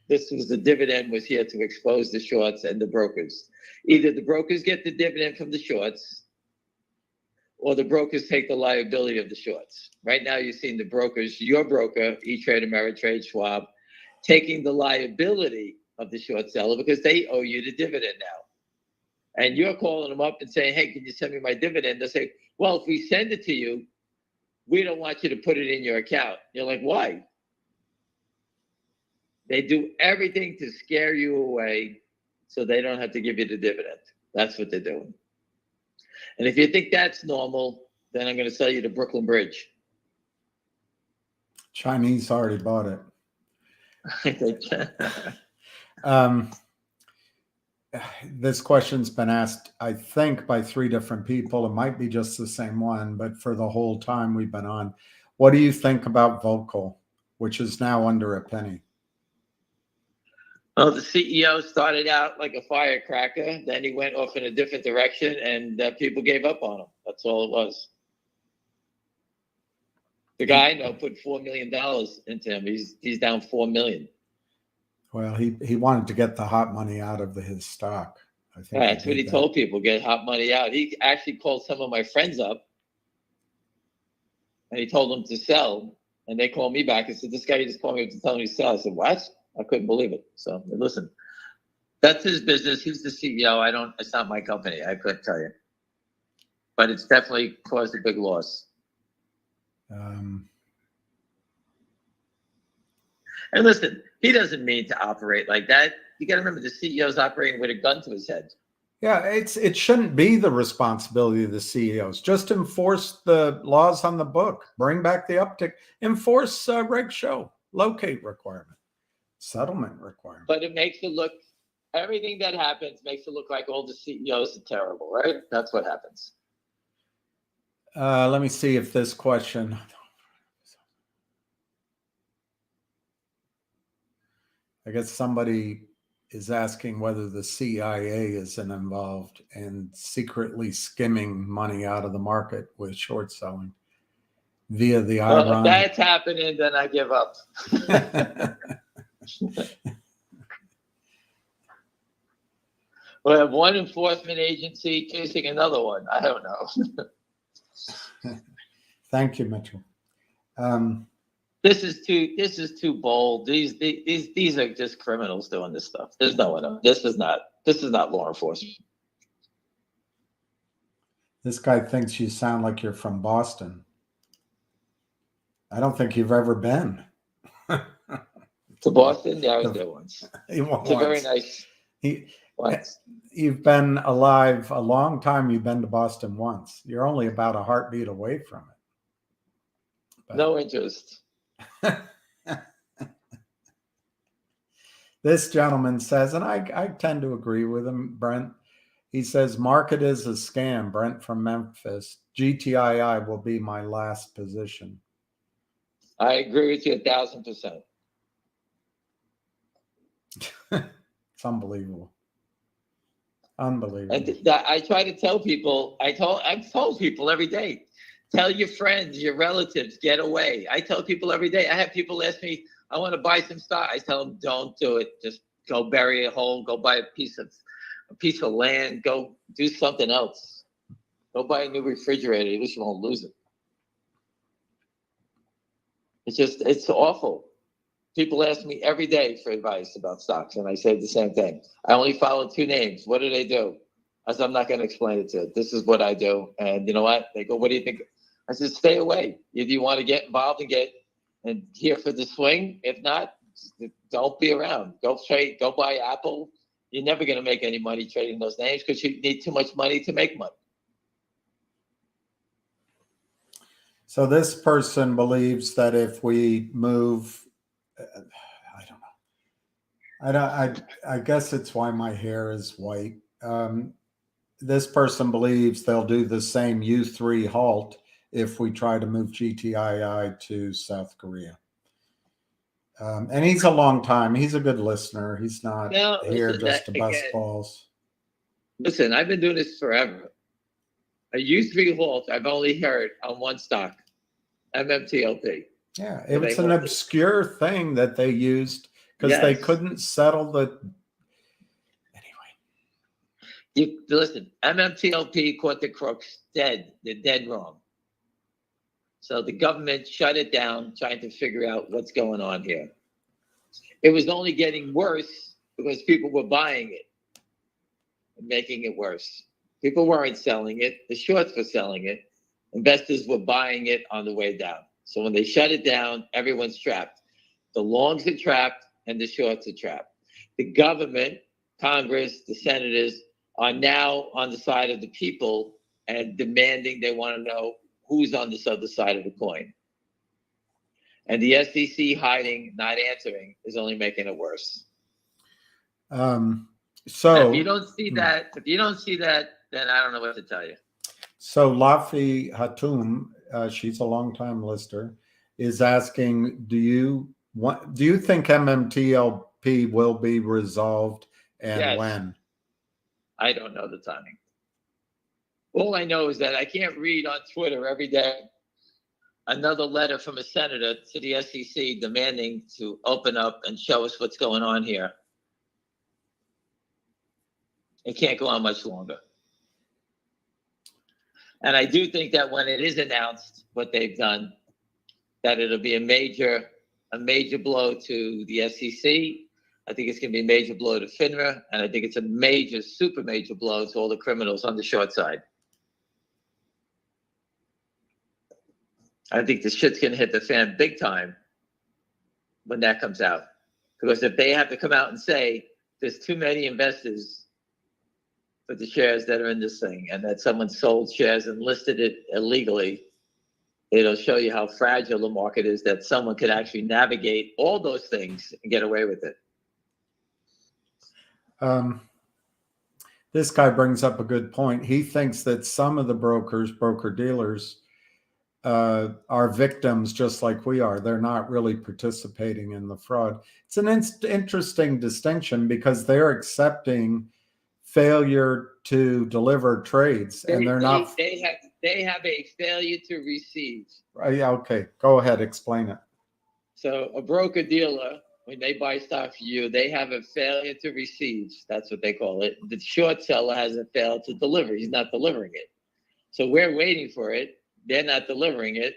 The dividend was here to expose the shorts and the brokers. Either the brokers get the dividend from the shorts, or the brokers take the liability of the shorts. Right now, you're seeing the brokers, your broker, E-Trade, Ameritrade, Schwab, taking the liability of the short seller because they owe you the dividend now. And you're calling them up and saying, hey, can you send me my dividend? They'll say, well, if we send it to you, we don't want you to put it in your account. You're like, why? They do everything to scare you away so they don't have to give you the dividend. That's what they're doing. And if you think that's normal, then I'm going to sell you the Brooklyn Bridge. Chinese already bought it. This question's been asked, I think, by 3 different people. It might be just the same one, but for the whole time we've been on, what do you think about Vocal, which is now under a penny? Well, the CEO started out like a firecracker. Then he went off in a different direction, and people gave up on him. That's all it was. The guy I know put $4 million into him. He's down $4 million. Well, he wanted to get the hot money out of his stock. I think that's what he told people: get hot money out. He actually called some of my friends up, and he told them to sell. And they called me back and said, "This guy just called me to tell me to sell." I said, "What?" I couldn't believe it. So listen, that's his business. He's the CEO. It's not my company. I couldn't tell you, but it's definitely caused a big loss. And listen, he doesn't mean to operate like that. You got to remember, the CEO's operating with a gun to his head. Yeah, it shouldn't be the responsibility of the CEOs. Just enforce the laws on the book. Bring back the uptick. Enforce reg show, locate requirement, settlement requirement. But it makes it look, everything that happens makes it look like all the CEOs are terrible, right? That's what happens. Let me see if this question. I guess somebody is asking whether the CIA is involved in secretly skimming money out of the market with short selling via the Well, Iran. if that's happening, then I give up. We'll have one enforcement agency chasing another one. I don't know. Thank you, Mitchell. This is too bold. These are just criminals doing this stuff. There's no one else. This is not law enforcement. This guy thinks you sound like you're from Boston. I don't think you've ever been. To Boston? Yeah, I was there once. It's a very nice once. You've been alive a long time. You've been to Boston once. You're only about a heartbeat away from it. But no interest. This gentleman says, and I tend to agree with him, Brent. He says, market is a scam. Brent from Memphis. GTII will be my last position. I agree with you 1,000%. It's unbelievable. Unbelievable. And I try to tell people, I've told people every day, Tell your friends, your relatives, get away. I tell people every day. I have people ask me, I want to buy some stock. I tell them, don't do it. Just go bury a hole. Go buy a piece of land. Go do something else. Go buy a new refrigerator. At least you won't lose it. It's awful. People ask me every day for advice about stocks, and I say the same thing. I only follow 2 names. What do they do? I said, I'm not going to explain it to you. This is what I do. And you know what? They go, what do you think? I said, stay away. If you want to get involved and here for the swing, if not, don't be around. Go trade, go buy Apple. You're never going to make any money trading those names because you need too much money to make money. So this person believes that if we move, I guess it's why my hair is white. This person believes they'll do the same U3 halt if we try to move GTII to South Korea. And he's a long time. He's a good listener. He's not here just to bust balls. Listen, I've been doing this forever. A U3 halt, I've only heard on one stock, MMTLP. Yeah, it was an obscure thing that they used because they couldn't settle the... Anyway. Listen, MMTLP caught the crooks dead. They're dead wrong. So the government shut it down, trying to figure out what's going on here. It was only getting worse because people were buying it and making it worse. People weren't selling it. The shorts were selling it. Investors were buying it on the way down. So when they shut it down, everyone's trapped. The longs are trapped and the shorts are trapped. The government, Congress, the senators are now on the side of the people and demanding, they want to know who's on this other side of the coin. And the SEC hiding, not answering, is only making it worse. So if you don't see that, then I don't know what to tell you. So Lafi Hatum, she's a longtime listener, is asking, do you think MMTLP will be resolved and when? I don't know the timing. All I know is that I can't read on Twitter every day another letter from a senator to the SEC demanding to open up and show us what's going on here. It can't go on much longer. And I do think that when it is announced what they've done, that it'll be a major blow to the SEC. I think it's going to be a major blow to FINRA, and I think it's a super major blow to all the criminals on the short side. I think the shit's going to hit the fan big time when that comes out. Because if they have to come out and say there's too many investors for the shares that are in this thing and that someone sold shares and listed it illegally, it'll show you how fragile the market is, that someone could actually navigate all those things and get away with it. This guy brings up a good point. He thinks that some of the broker-dealers, are victims just like we are. They're not really participating in the fraud. It's an interesting distinction because they're accepting failure to deliver trades, and they're not. They have a failure to receive. Yeah, okay, go ahead, explain it. So a broker dealer, when they buy stock for you, they have a failure to receive. That's what they call it. The short seller hasn't failed to deliver. He's not delivering it. So we're waiting for it. They're not delivering it.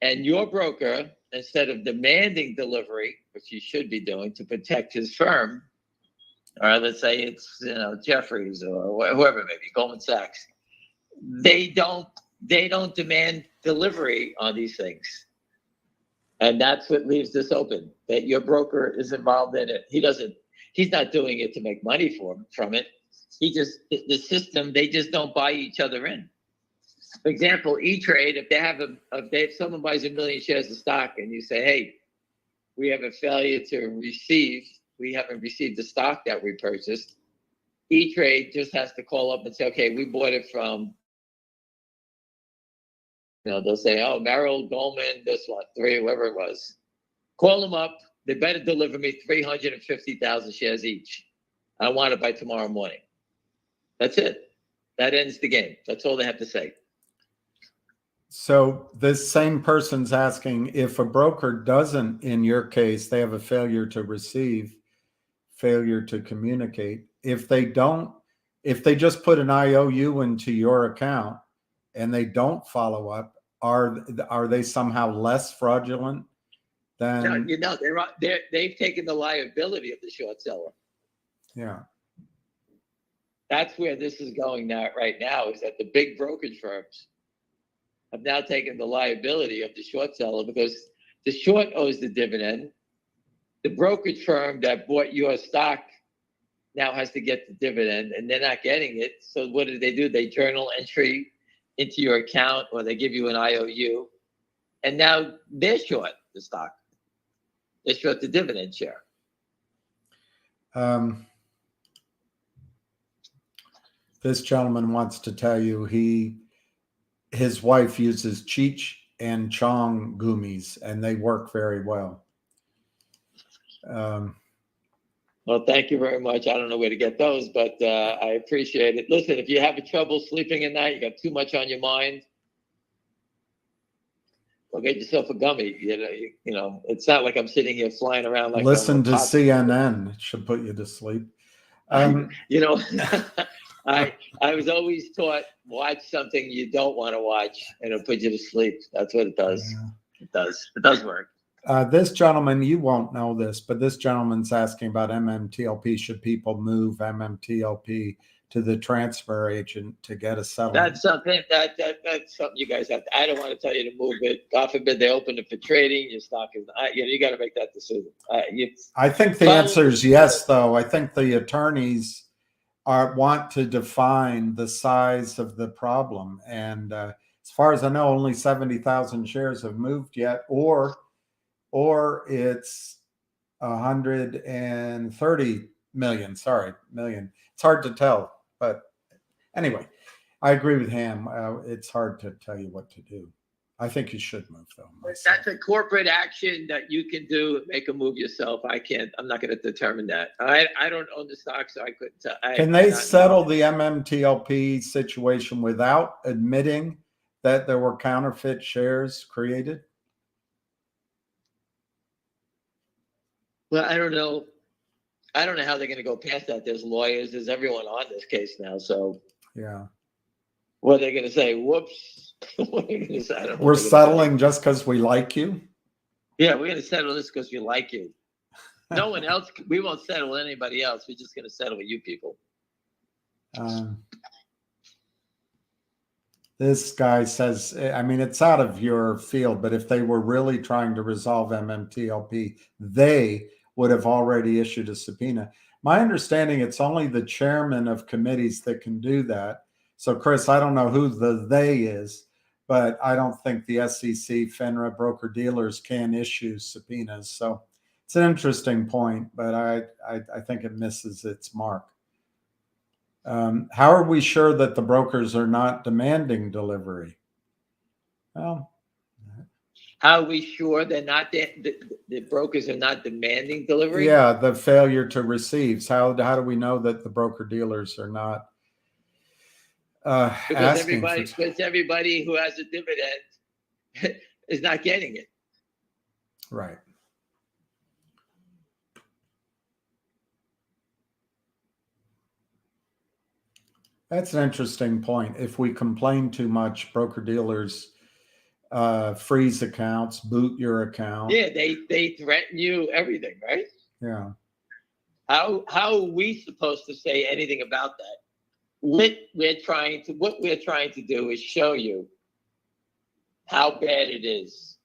And your broker, instead of demanding delivery, which he should be doing to protect his firm, or let's say it's Jefferies or whoever it may be, Goldman Sachs, they don't demand delivery on these things. And that's what leaves this open, that your broker is involved in it. He's not doing it to make money from it. The system, they just don't buy each other in. For example, E-Trade, if someone buys 1 million shares of stock and you say, hey, we have a failure to receive, we haven't received the stock that we purchased, E-Trade just has to call up and say, okay, we bought it from, they'll say, oh, Merrill, Goldman, this one, whoever it was. Call them up. They better deliver me 350,000 shares each. I want it by tomorrow morning. That's it. That ends the game. That's all they have to say. So this same person's asking if a broker doesn't, in your case, they have a failure to receive, failure to communicate. If they don't, if they just put an IOU into your account and they don't follow up, are they somehow less fraudulent than? No, they've taken the liability of the short seller. Yeah. That's where this is going now, right now, is that the big brokerage firms have now taken the liability of the short seller because the short owes the dividend. The brokerage firm that bought your stock now has to get the dividend, and they're not getting it. So what do? They journal entry into your account, or they give you an IOU, and now they're short the stock. They're short the dividend share. This gentleman wants to tell you his wife uses Cheech and Chong gummies, and they work very well. Well, thank you very much. I don't know where to get those, but I appreciate it. Listen, if you have trouble sleeping at night, you got too much on your mind, well, get yourself a gummy. You know, it's not like I'm sitting here flying around like. Listen to CNN. It should put you to sleep. You know, I was always taught, watch something you don't want to watch, and it'll put you to sleep. That's what it does. Yeah. It does work. This gentleman, you won't know this, but this gentleman's asking about MMTLP. Should people move MMTLP to the transfer agent to get a settlement? That's something that's something you guys have to. I don't want to tell you to move it. God forbid they open it for trading. Your stock is, you got to make that decision. I think the answer is yes, though. I think the attorneys want to define the size of the problem, and as far as I know, only 70,000 shares have moved yet, or it's 130 million. Sorry, million. It's hard to tell, but anyway, I agree with Ham. It's hard to tell you what to do. I think you should move, though. Myself. That's a corporate action that you can do. Make a move yourself. I can't. I'm not going to determine that. I don't own the stock, so I couldn't tell. Can they settle the MMTLP situation without admitting that there were counterfeit shares created? Well, I don't know. I don't know how they're going to go past that. There's lawyers. There's everyone on this case now. So yeah, what are they going to say? Whoops. What are they going to say? I don't know. We're settling just because we like you. Yeah, we're going to settle this because we like you. No one else. We won't settle with anybody else. We're just going to settle with you people. This guy says, I mean, it's out of your field, but if they were really trying to resolve MMTLP, they would have already issued a subpoena. My understanding, it's only the chairman of committees that can do that. So, Chris, I don't know who the they is, but I don't think the SEC, FINRA, broker-dealers can issue subpoenas. So it's an interesting point, but I think it misses its mark. How are we sure that the brokers are not demanding delivery? Well, how are we sure they're not the brokers are not demanding delivery? Yeah, the failure to receive. How do we know that the broker dealers are not because everybody who has a dividend is not getting it. Right. That's an interesting point. If we complain too much, broker dealers freeze accounts, boot your account. Yeah, they threaten you, everything, right? Yeah. How are we supposed to say anything about that? What we're trying to do is show you how bad it is.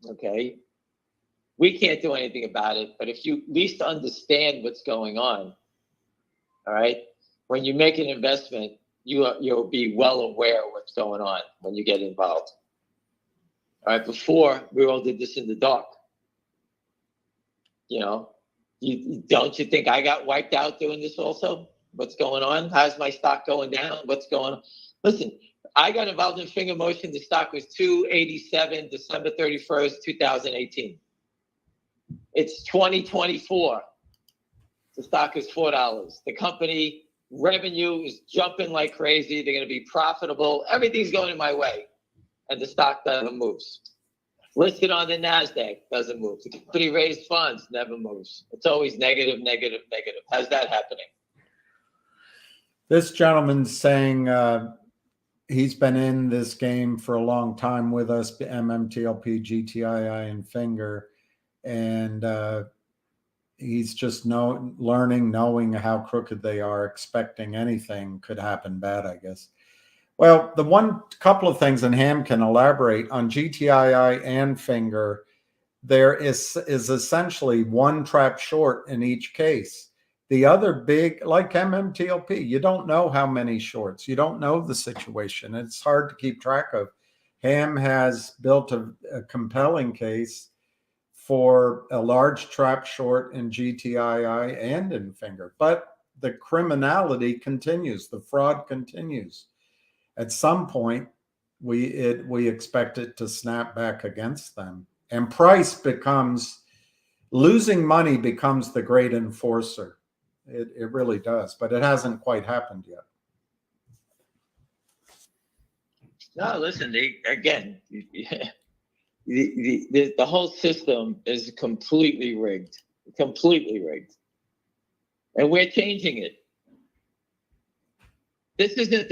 Okay? We can't do anything about it, but if you at least understand what's going on, all right? When you make an investment, you'll be well aware of what's going on when you get involved. All right, before we all did this in the dark. You know, don't you think I got wiped out doing this also? What's going on? How's my stock going down? What's going on? Listen, I got involved in Finger Motion. The stock was $287, December 31st, 2018. It's 2024. The stock is $4. The company revenue is jumping like crazy. They're going to be profitable. Everything's going in my way. and the stock never moves. Listed on the NASDAQ, doesn't move. The company raised funds, never moves. It's always negative, negative, negative. How's that happening? This gentleman's saying he's been in this game for a long time with us, MMTLP, GTII, and Finger, and he's just learning, knowing how crooked they are, expecting anything could happen bad, I guess. Well, the one couple of things, and Ham can elaborate on GTII and Finger, there is essentially one trap short in each case. The other big, like MMTLP, you don't know how many shorts. You don't know the situation. It's hard to keep track of. Ham has built a compelling case for a large trap short in GTII and in Finger. But the criminality continues. The fraud continues. At some point, we expect it to snap back against them. And price becomes, losing money becomes the great enforcer. It really does, but it hasn't quite happened yet. No, listen, the whole system is completely rigged, and we're changing it. This isn't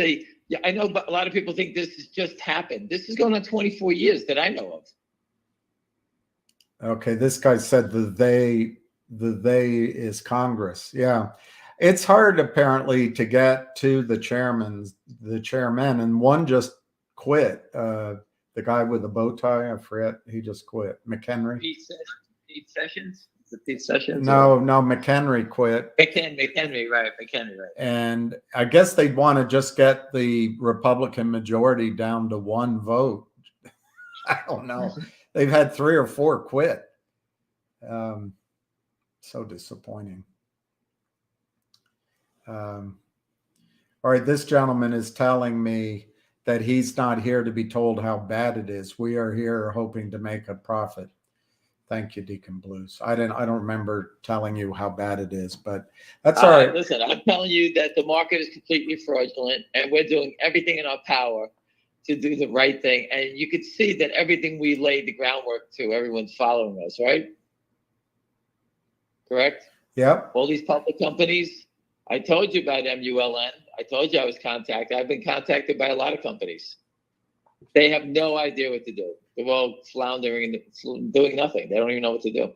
I know a lot of people think this has just happened. This is going on 24 years that I know of. Okay, this guy said the they is Congress. Yeah. It's hard apparently to get to the chairmen, and one just quit. The guy with the bow tie, I forget, he just quit. McHenry. Pete Sessions? Is it Pete Sessions? No, McHenry quit. McHenry, right. And I guess they'd want to just get the Republican majority down to one vote. I don't know. They've had 3 or 4 quit. So disappointing. All right, this gentleman is telling me that he's not here to be told how bad it is. We are here hoping to make a profit. Thank you, Deacon Blues. I don't remember telling you how bad it is, but that's all right. Listen, I'm telling you that the market is completely fraudulent, and we're doing everything in our power to do the right thing. And you could see that everything we laid the groundwork to, everyone's following us, right? Correct? Yep. All these public companies. I told you about MULN. I told you I was contacted. I've been contacted by a lot of companies. They have no idea what to do. They're all floundering and doing nothing. They don't even know what to do.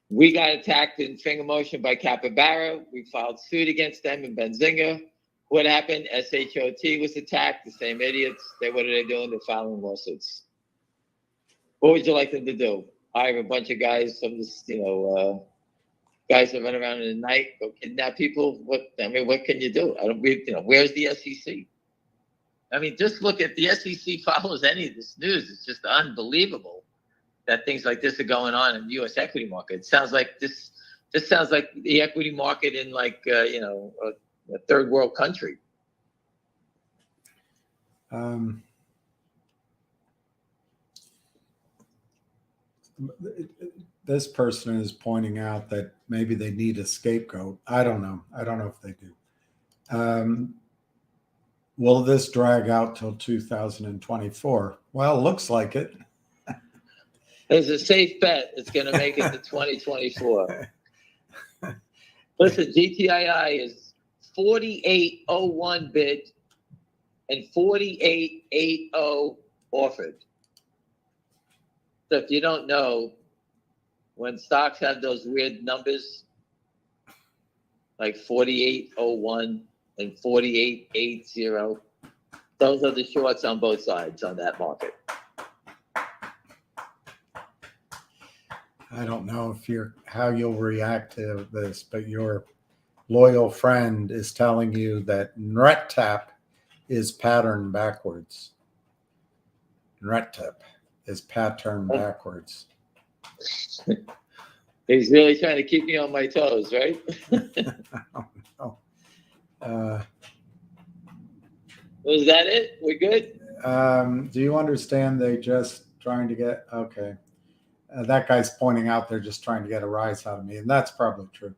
We got attacked in Finger Motion by Capybara. We filed suit against them in Benzinga. What happened? SHOT was attacked. The same idiots. What are they doing? They're filing lawsuits. What would you like them to do? Hire a bunch of guys, guys that run around in the night, go kidnap people? What can you do? Where's the SEC? I mean, just look at the SEC follows any of this news. It's just unbelievable that things like this are going on in the U.S. equity market. It sounds like this sounds like the equity market in a third world country. This person is pointing out that maybe they need a scapegoat. I don't know if they do. Will this drag out till 2024? Well, looks like it. There's a safe bet it's going to make it to 2024. Listen, GTII is 48.01 bid and 48.80 offered. So if you don't know, when stocks have those weird numbers, like 48.01 and 48.80, those are the shorts on both sides on that market. I don't know how you'll react to this, but your loyal friend is telling you that NRETAP is patterned backwards. NRETAP is patterned backwards. He's really trying to keep me on my toes, right? Oh. Was that it? We're good? Do you understand they just trying to get, okay. That guy's pointing out they're just trying to get a rise out of me, and that's probably true.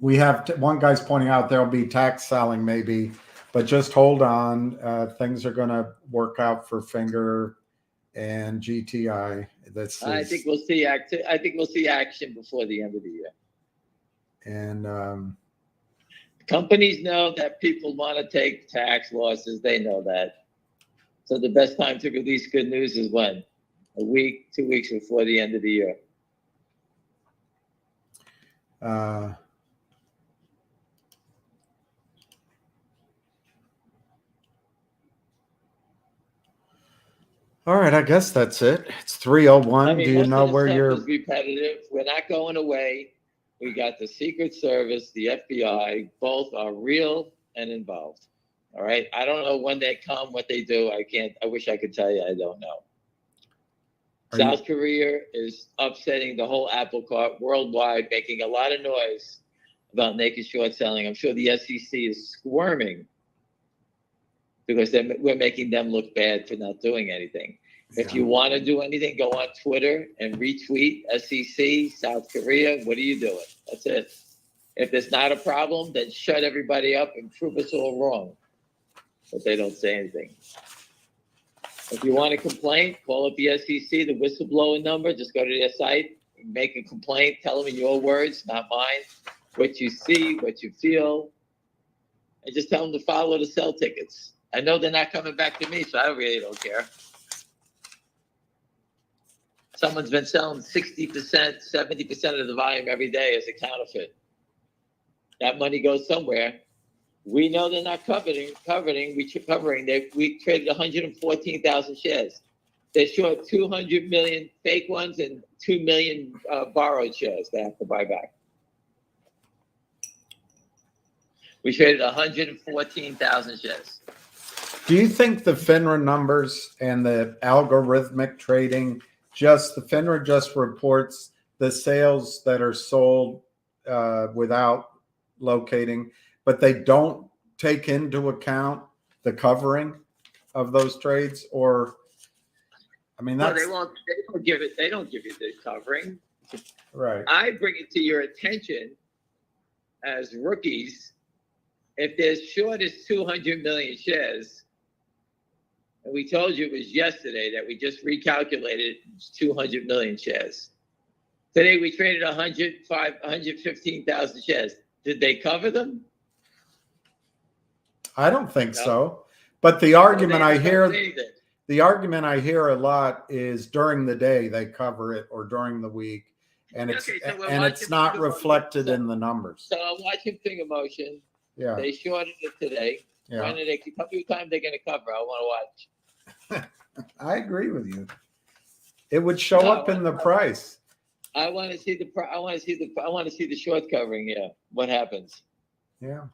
we have one guy's pointing out there'll be tax selling maybe, but just hold on. Things are going to work out for Finger and GTI. I think we'll see I think we'll see action before the end of the year. And companies know that people want to take tax losses. They know that. So the best time to release good news is when? A week, 2 weeks before the end of the year. All right, I guess that's it. It's 3:01. I mean, Do you know where you're? is repetitive. We're not going away. We got the Secret Service, the FBI, both are real and involved. All right. I don't know when they come, what they do. I wish I could tell you. I don't know. South Korea is upsetting the whole apple cart worldwide, making a lot of noise about naked short selling. I'm sure the SEC is squirming because we're making them look bad for not doing anything. Yeah. If you want to do anything, go on Twitter and retweet SEC, South Korea. What are you doing? That's it. If there's not a problem, then shut everybody up and prove us all wrong. But they don't say anything. If you want a complaint, call up the SEC, the whistleblower number. Just go to their site, make a complaint, tell them in your words, not mine, what you see, what you feel, and just tell them to follow the sell tickets. I know they're not coming back to me, so I really don't care. Someone's been selling 60%, 70% of the volume every day as a counterfeit. That money goes somewhere. We know they're not covering. We traded 114,000 shares. They're short 200 million fake ones and 2 million borrowed shares they have to buy back. We traded 114,000 shares. Do you think the FINRA numbers and the algorithmic trading, the FINRA just reports the sales that are sold without locating, but they don't take into account the covering of those trades? Or, I mean, that's... Well, they don't give you the covering. Right. I bring it to your attention as rookies. If there's short as 200 million shares, and we told you it was yesterday that we just recalculated 200 million shares. Today we traded 115,000 shares. Did they cover them? I don't think so. But the argument I hear a lot is during the day they cover it, or during the week, and it's not reflected in the numbers. So I'm watching Finger Motion. Yeah. They shorted it today. Yeah. When they tell me what time they're going to cover, I want to watch. I agree with you. It would show up in the price. I want to see the short covering. Yeah, what happens? Yeah.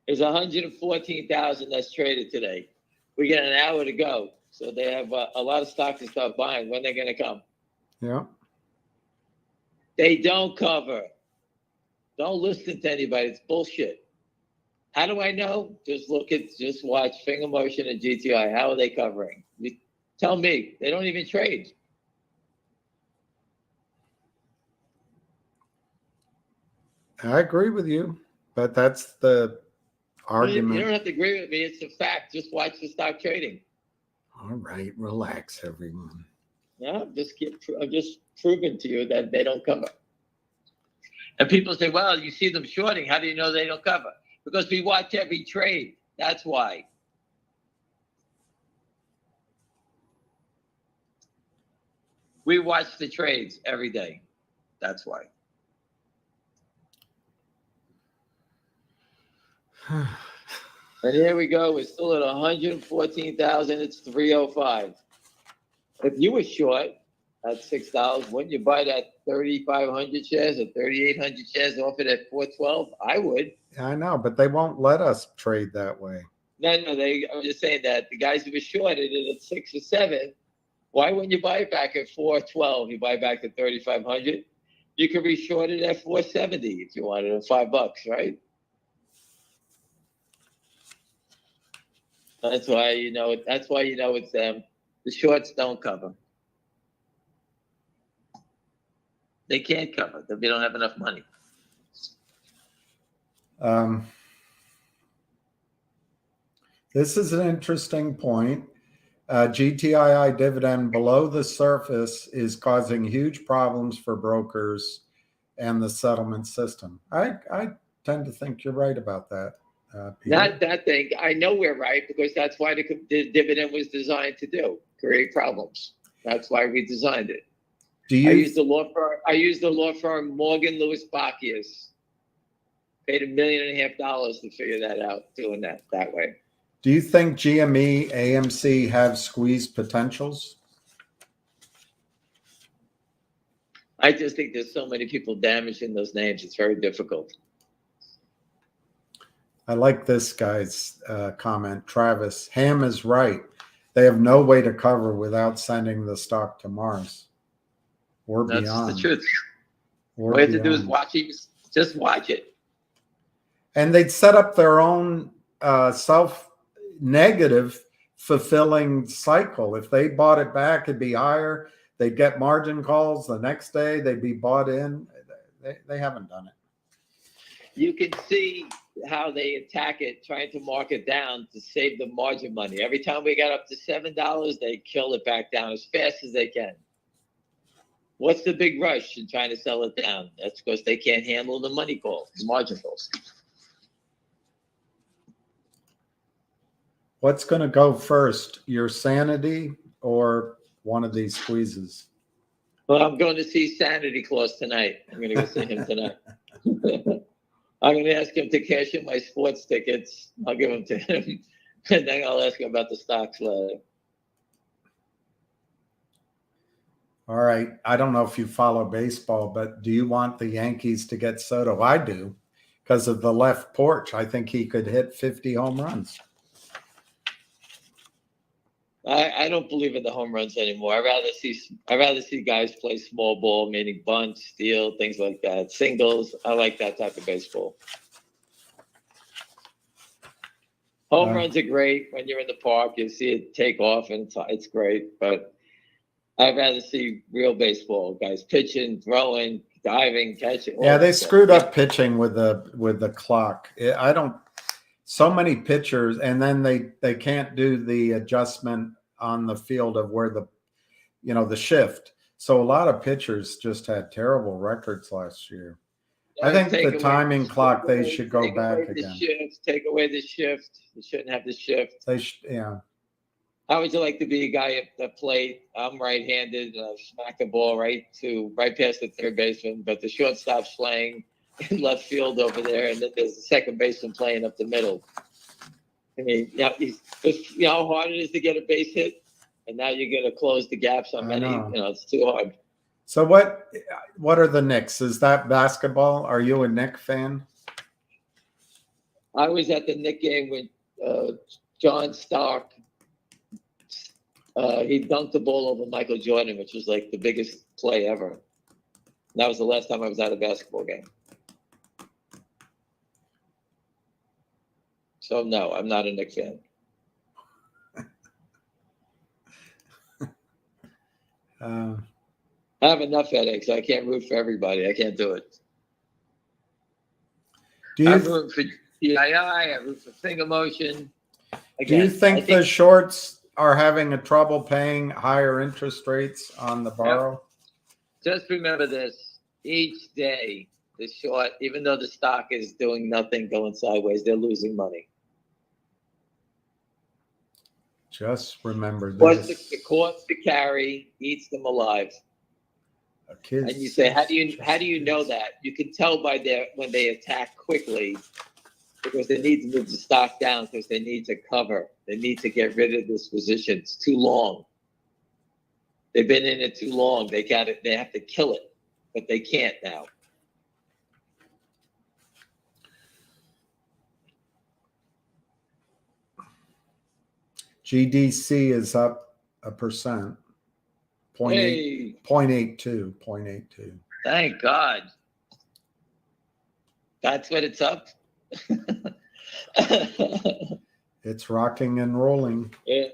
There's 114,000 that's traded today. We got an hour to go, so they have a lot of stock to start buying. When they're going to come? Yeah. They don't cover. Don't listen to anybody. It's bullshit. How do I know? Just watch Finger Motion and GTI. How are they covering? Tell me. They don't even trade. I agree with you, but that's the argument. You don't have to agree with me. It's a fact. Just watch the stock trading. All right, relax, everyone. No, I'm just proving to you that they don't cover. And people say, well, you see them shorting. How do you know they don't cover? Because we watch every trade. That's why. We watch the trades every day. That's why. And here we go. We're still at 114,000. It's 305. If you were short at $6, wouldn't you buy that 3,500 shares or 3,800 shares off it at 412? I would. I know, but they won't let us trade that way. No. I'm just saying that the guys who were shorted it at 6 or 7, why wouldn't you buy it back at 412? You buy back at 3,500. You could re-short it at 470 if you wanted it, $5, right? That's why you know it's them. The shorts don't cover. They can't cover. They don't have enough money. This is an interesting point. GTII dividend below the surface is causing huge problems for brokers and the settlement system. I tend to think you're right about that. Peter. Not that thing. I know we're right because that's why the dividend was designed to do, create problems. That's why we designed it. Do you? I used the law firm Morgan Lewis Bacchius. Paid $1.5 million to figure that out, doing that way. Do you think GME, AMC have squeeze potentials? I just think there's so many people damaging those names. It's very difficult. I like this guy's comment. Travis, Ham is right. They have no way to cover without sending the stock to Mars or That's beyond. the truth. Or All you have to do is beyond. watch it. Just watch it. And they'd set up their own self-negative fulfilling cycle. If they bought it back, it'd be higher. They'd get margin calls the next day. They'd be bought in. They haven't done it. You can see how they attack it, trying to mark it down to save the margin money. Every time we got up to $7, they kill it back down as fast as they can. What's the big rush in trying to sell it down? That's because they can't handle the money calls, the margin calls. What's going to go first, your sanity or one of these squeezes? Well, I'm going to see Sanity Claus tonight. I'm going to go see him tonight. I'm going to ask him to cash in my sports tickets. I'll give them to him. And then I'll ask him about the stocks later. All right. I don't know if you follow baseball, but do you want the Yankees to get Soto? I do, because of the left porch. I think he could hit 50 home runs. I don't believe in the home runs anymore. I'd rather see guys play small ball, meaning bunt, steal, things like that. Singles. I like that type of baseball. Home runs are great when you're in the park. You see it take off, and it's great. But I'd rather see real baseball, guys pitching, throwing, diving, catching. Yeah, they screwed up pitching with the clock. I don't. So many pitchers, and then they can't do the adjustment on the field of where the shift. So a lot of pitchers just had terrible records last year. I think the timing clock, they should go back again. Take away the shift. You shouldn't have the shift. Yeah. How would you like to be a guy at the plate? I'm right-handed. Smack the ball right past the third baseman, but the shortstop's playing in left field over there, and then there's the second baseman playing up the middle. I mean, you know how hard it is to get a base hit, and now you're going to close the gaps on many. It's too hard. So what are the Knicks? Is that basketball? Are you a Knicks fan? I was at the Knicks game with John Stark. He dunked the ball over Michael Jordan, which was like the biggest play ever. And that was the last time I was at a basketball game. So no, I'm not a Knicks fan. I have enough headaches. I can't root for everybody. I can't do it. I'm rooting for GTII. I root for Finger Motion. Again, do you think the shorts are having a trouble paying higher interest rates on the borrow? Just remember this: each day, the short, even though the stock is doing nothing, going sideways, they're losing money. Just remember this. The cost to carry eats them alive. And you say, how do you know that? You can tell by when they attack quickly, because they need to move the stock down, because they need to cover. They need to get rid of this position. It's too long. They've been in it too long. They have to kill it, but they can't now. GDC is up 1%. 0.82. Thank God. That's what it's up. It's rocking and rolling. Yeah,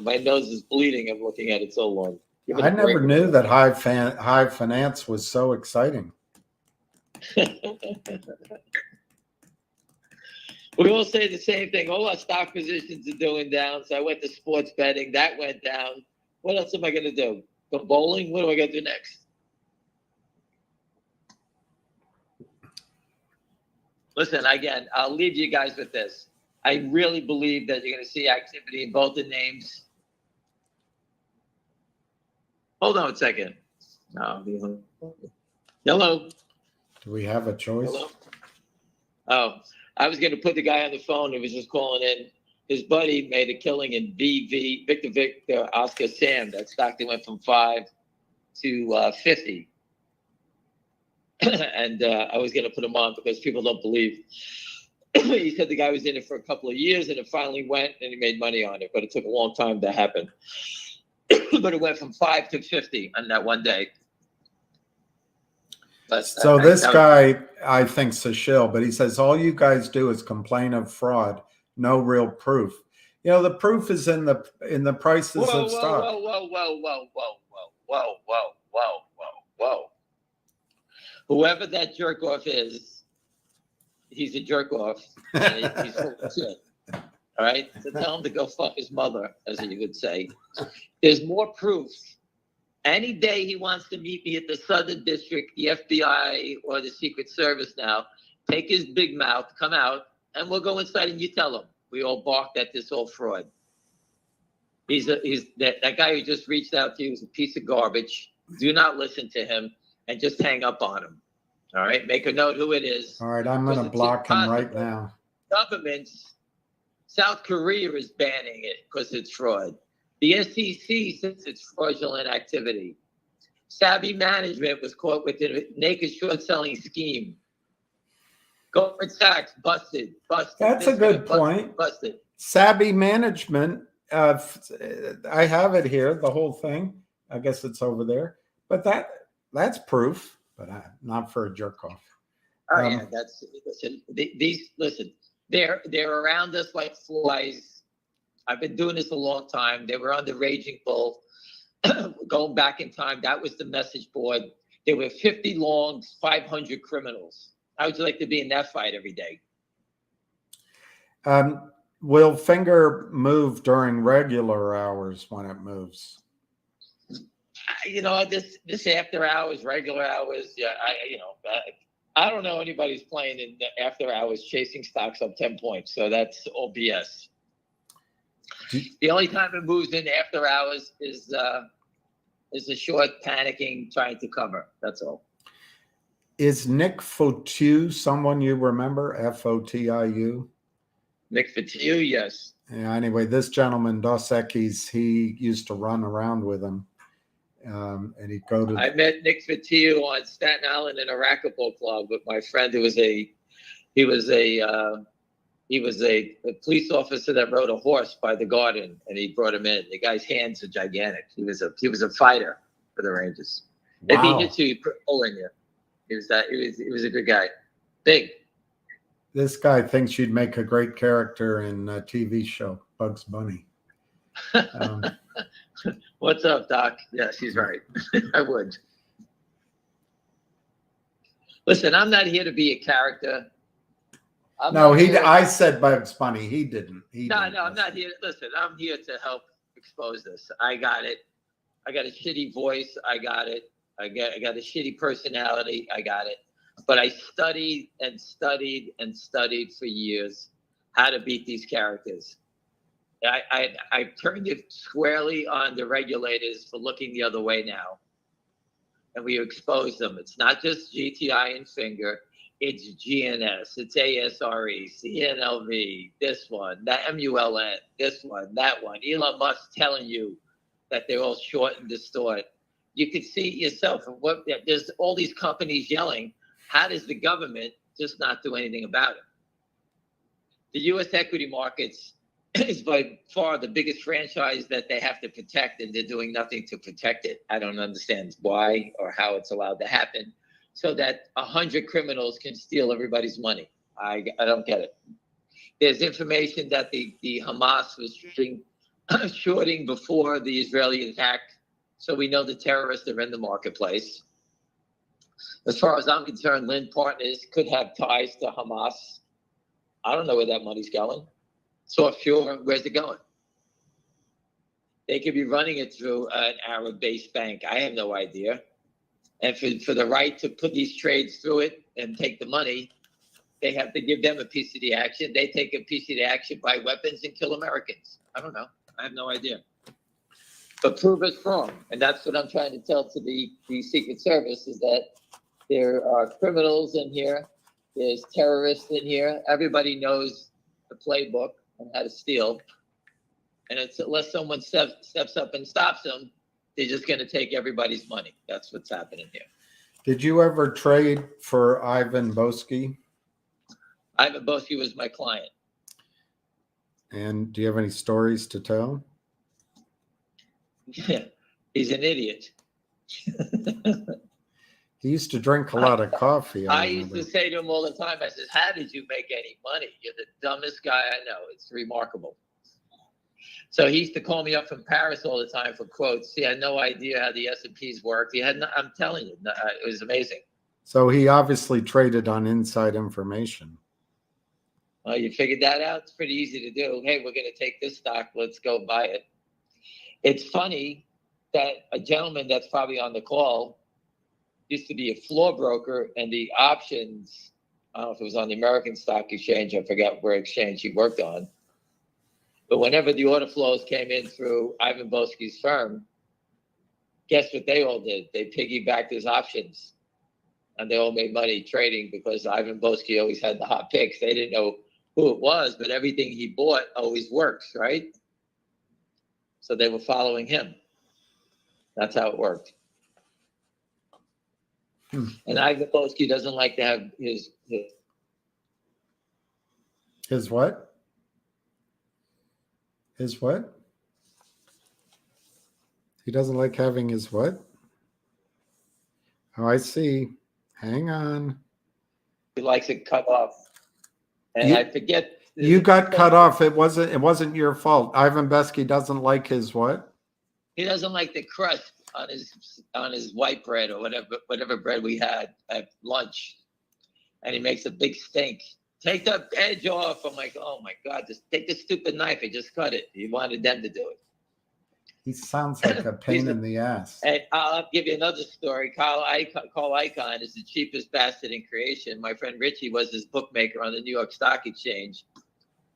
my nose is bleeding. I'm looking at it so long. I never knew that high finance was so exciting. We all say the same thing. All our stock positions are doing down. So I went to sports betting. That went down. What else am I going to do? Go bowling? What do I got to do next? Listen, again, I'll leave you guys with this. I really believe that you're going to see activity in both the names. Hold on a second. Hello. Do we have a choice? Hello. Oh, I was going to put the guy on the phone who was just calling in. His buddy made a killing in Victor Oscar Sam. That stock that went from 5 to 50. And I was going to put him on because people don't believe. He said the guy was in it for a couple of years and it finally went and he made money on it, but it took a long time to happen. But it went from 5 to 50 on that one day. But so this guy, I think, is a shill, but he says all you guys do is complain of fraud, no real proof. You know, the proof is in the prices of stock. Whoa. Whoever that jerk off is, he's a jerk off. And he's full of shit. All right? So tell him to go fuck his mother, as you would say. There's more proof. Any day he wants to meet me at the Southern District, the FBI, or the Secret Service now, take his big mouth, come out, and we'll go inside and you tell him. We all barked at this whole fraud. That guy who just reached out to you is a piece of garbage. Do not listen to him and just hang up on him. All right? Make a note who it is. All right, I'm going to block him right now. Governments, South Korea is banning it because it's fraud. The SEC says it's fraudulent activity. Savvy Management was caught with a naked short selling scheme. Goldman Sachs busted. That's a good point. Busted. Savvy Management. I have it here, the whole thing. I guess it's over there. But that's proof, but not for a jerk off. Oh yeah, listen. They're around us like flies. I've been doing this a long time. They were on the Raging Bull. Going back in time, that was the message board. There were 50 longs, 500 criminals. How would you like to be in that fight every day? Will Finger move during regular hours when it moves? You know, this after hours, regular hours, yeah, I don't know anybody's playing in the after hours chasing stocks up 10 points. So that's all BS. The only time it moves in after hours is a short panicking, trying to cover. That's all. Is Nick Fotiu someone you remember? Fotiu? Nick Fotiu, yes. Yeah, anyway, this gentleman, Dos Equis, he used to run around with him. And he'd go to... I met Nick Fotiu on Staten Island in a racquetball club with my friend who was he was a police officer that rode a horse by the garden, and he brought him in. The guy's hands are gigantic. He was a fighter for the Rangers. Wow. If he hit you, he put a hole in you. He was a good guy. Big. This guy thinks you'd make a great character in a TV show, Bugs Bunny. What's up, Doc? Yeah, she's right. I would. Listen, I'm not here to be a character. I said Bugs Bunny. He didn't. No, I'm not here. Listen, I'm here to help expose this. I got it. I got a shitty voice. I got it. I got a shitty personality. I got it. But I studied and studied and studied for years how to beat these characters. I turned it squarely on the regulators for looking the other way now. And we expose them. It's not just GTI and Finger. It's GNS, it's ASRE, CNLV, this one, that MULN, this one, that one. Elon Musk telling you that they're all short and distort. You can see yourself, and there's all these companies yelling. How does the government just not do anything about it? The U.S. equity markets is by far the biggest franchise that they have to protect, and they're doing nothing to protect it. I don't understand why or how it's allowed to happen, so that 100 criminals can steal everybody's money. I don't get it. There's information that the Hamas was shorting before the Israeli attack, so we know the terrorists are in the marketplace. As far as I'm concerned, Lynn Partners could have ties to Hamas. I don't know where that money's going. It's offshore. Where's it going? They could be running it through an Arab-based bank. I have no idea. And for the right to put these trades through it and take the money, they have to give them a piece of the action. They take a piece of the action, buy weapons, and kill Americans. I don't know. I have no idea. But prove us wrong. And that's what I'm trying to tell to the Secret Service, is that there are criminals in here. There's terrorists in here. Everybody knows the playbook on how to steal. And it's, unless someone steps up and stops them, they're just going to take everybody's money. That's what's happening here. Did you ever trade for Ivan Boesky? Ivan Boesky was my client. And do you have any stories to tell? Yeah, he's an idiot. He used to drink a lot of coffee. I used to say to him all the time, I said, how did you make any money? You're the dumbest guy I know. It's remarkable. So he used to call me up from Paris all the time for quotes. He had no idea how the S&Ps worked. He had no, I'm telling you, it was amazing. So he obviously traded on inside information. Oh, you figured that out? It's pretty easy to do. Hey, we're going to take this stock. Let's go buy it. It's funny that a gentleman that's probably on the call used to be a floor broker, and the options, I don't know if it was on the American Stock Exchange, I forgot where exchange he worked on. But whenever the order flows came in through Ivan Boesky's firm, guess what they all did? They piggybacked his options, and they all made money trading because Ivan Boesky always had the hot picks. They didn't know who it was, but everything he bought always works, right? So they were following him. That's how it worked. And Ivan Boesky doesn't like to have his what? His what? He doesn't like having his what? Oh, I see. Hang on. He likes it cut off. And I forget. You got cut off. It wasn't your fault. Ivan Boesky doesn't like his what? He doesn't like the crust on his white bread or whatever bread we had at lunch. And he makes a big stink. Take the edge off. I'm like, oh my God, just take the stupid knife and just cut it. He wanted them to do it. He sounds like a pain in the ass. And I'll give you another story. Carl Icahn is the cheapest bastard in creation. My friend Richie was his bookmaker on the New York Stock Exchange.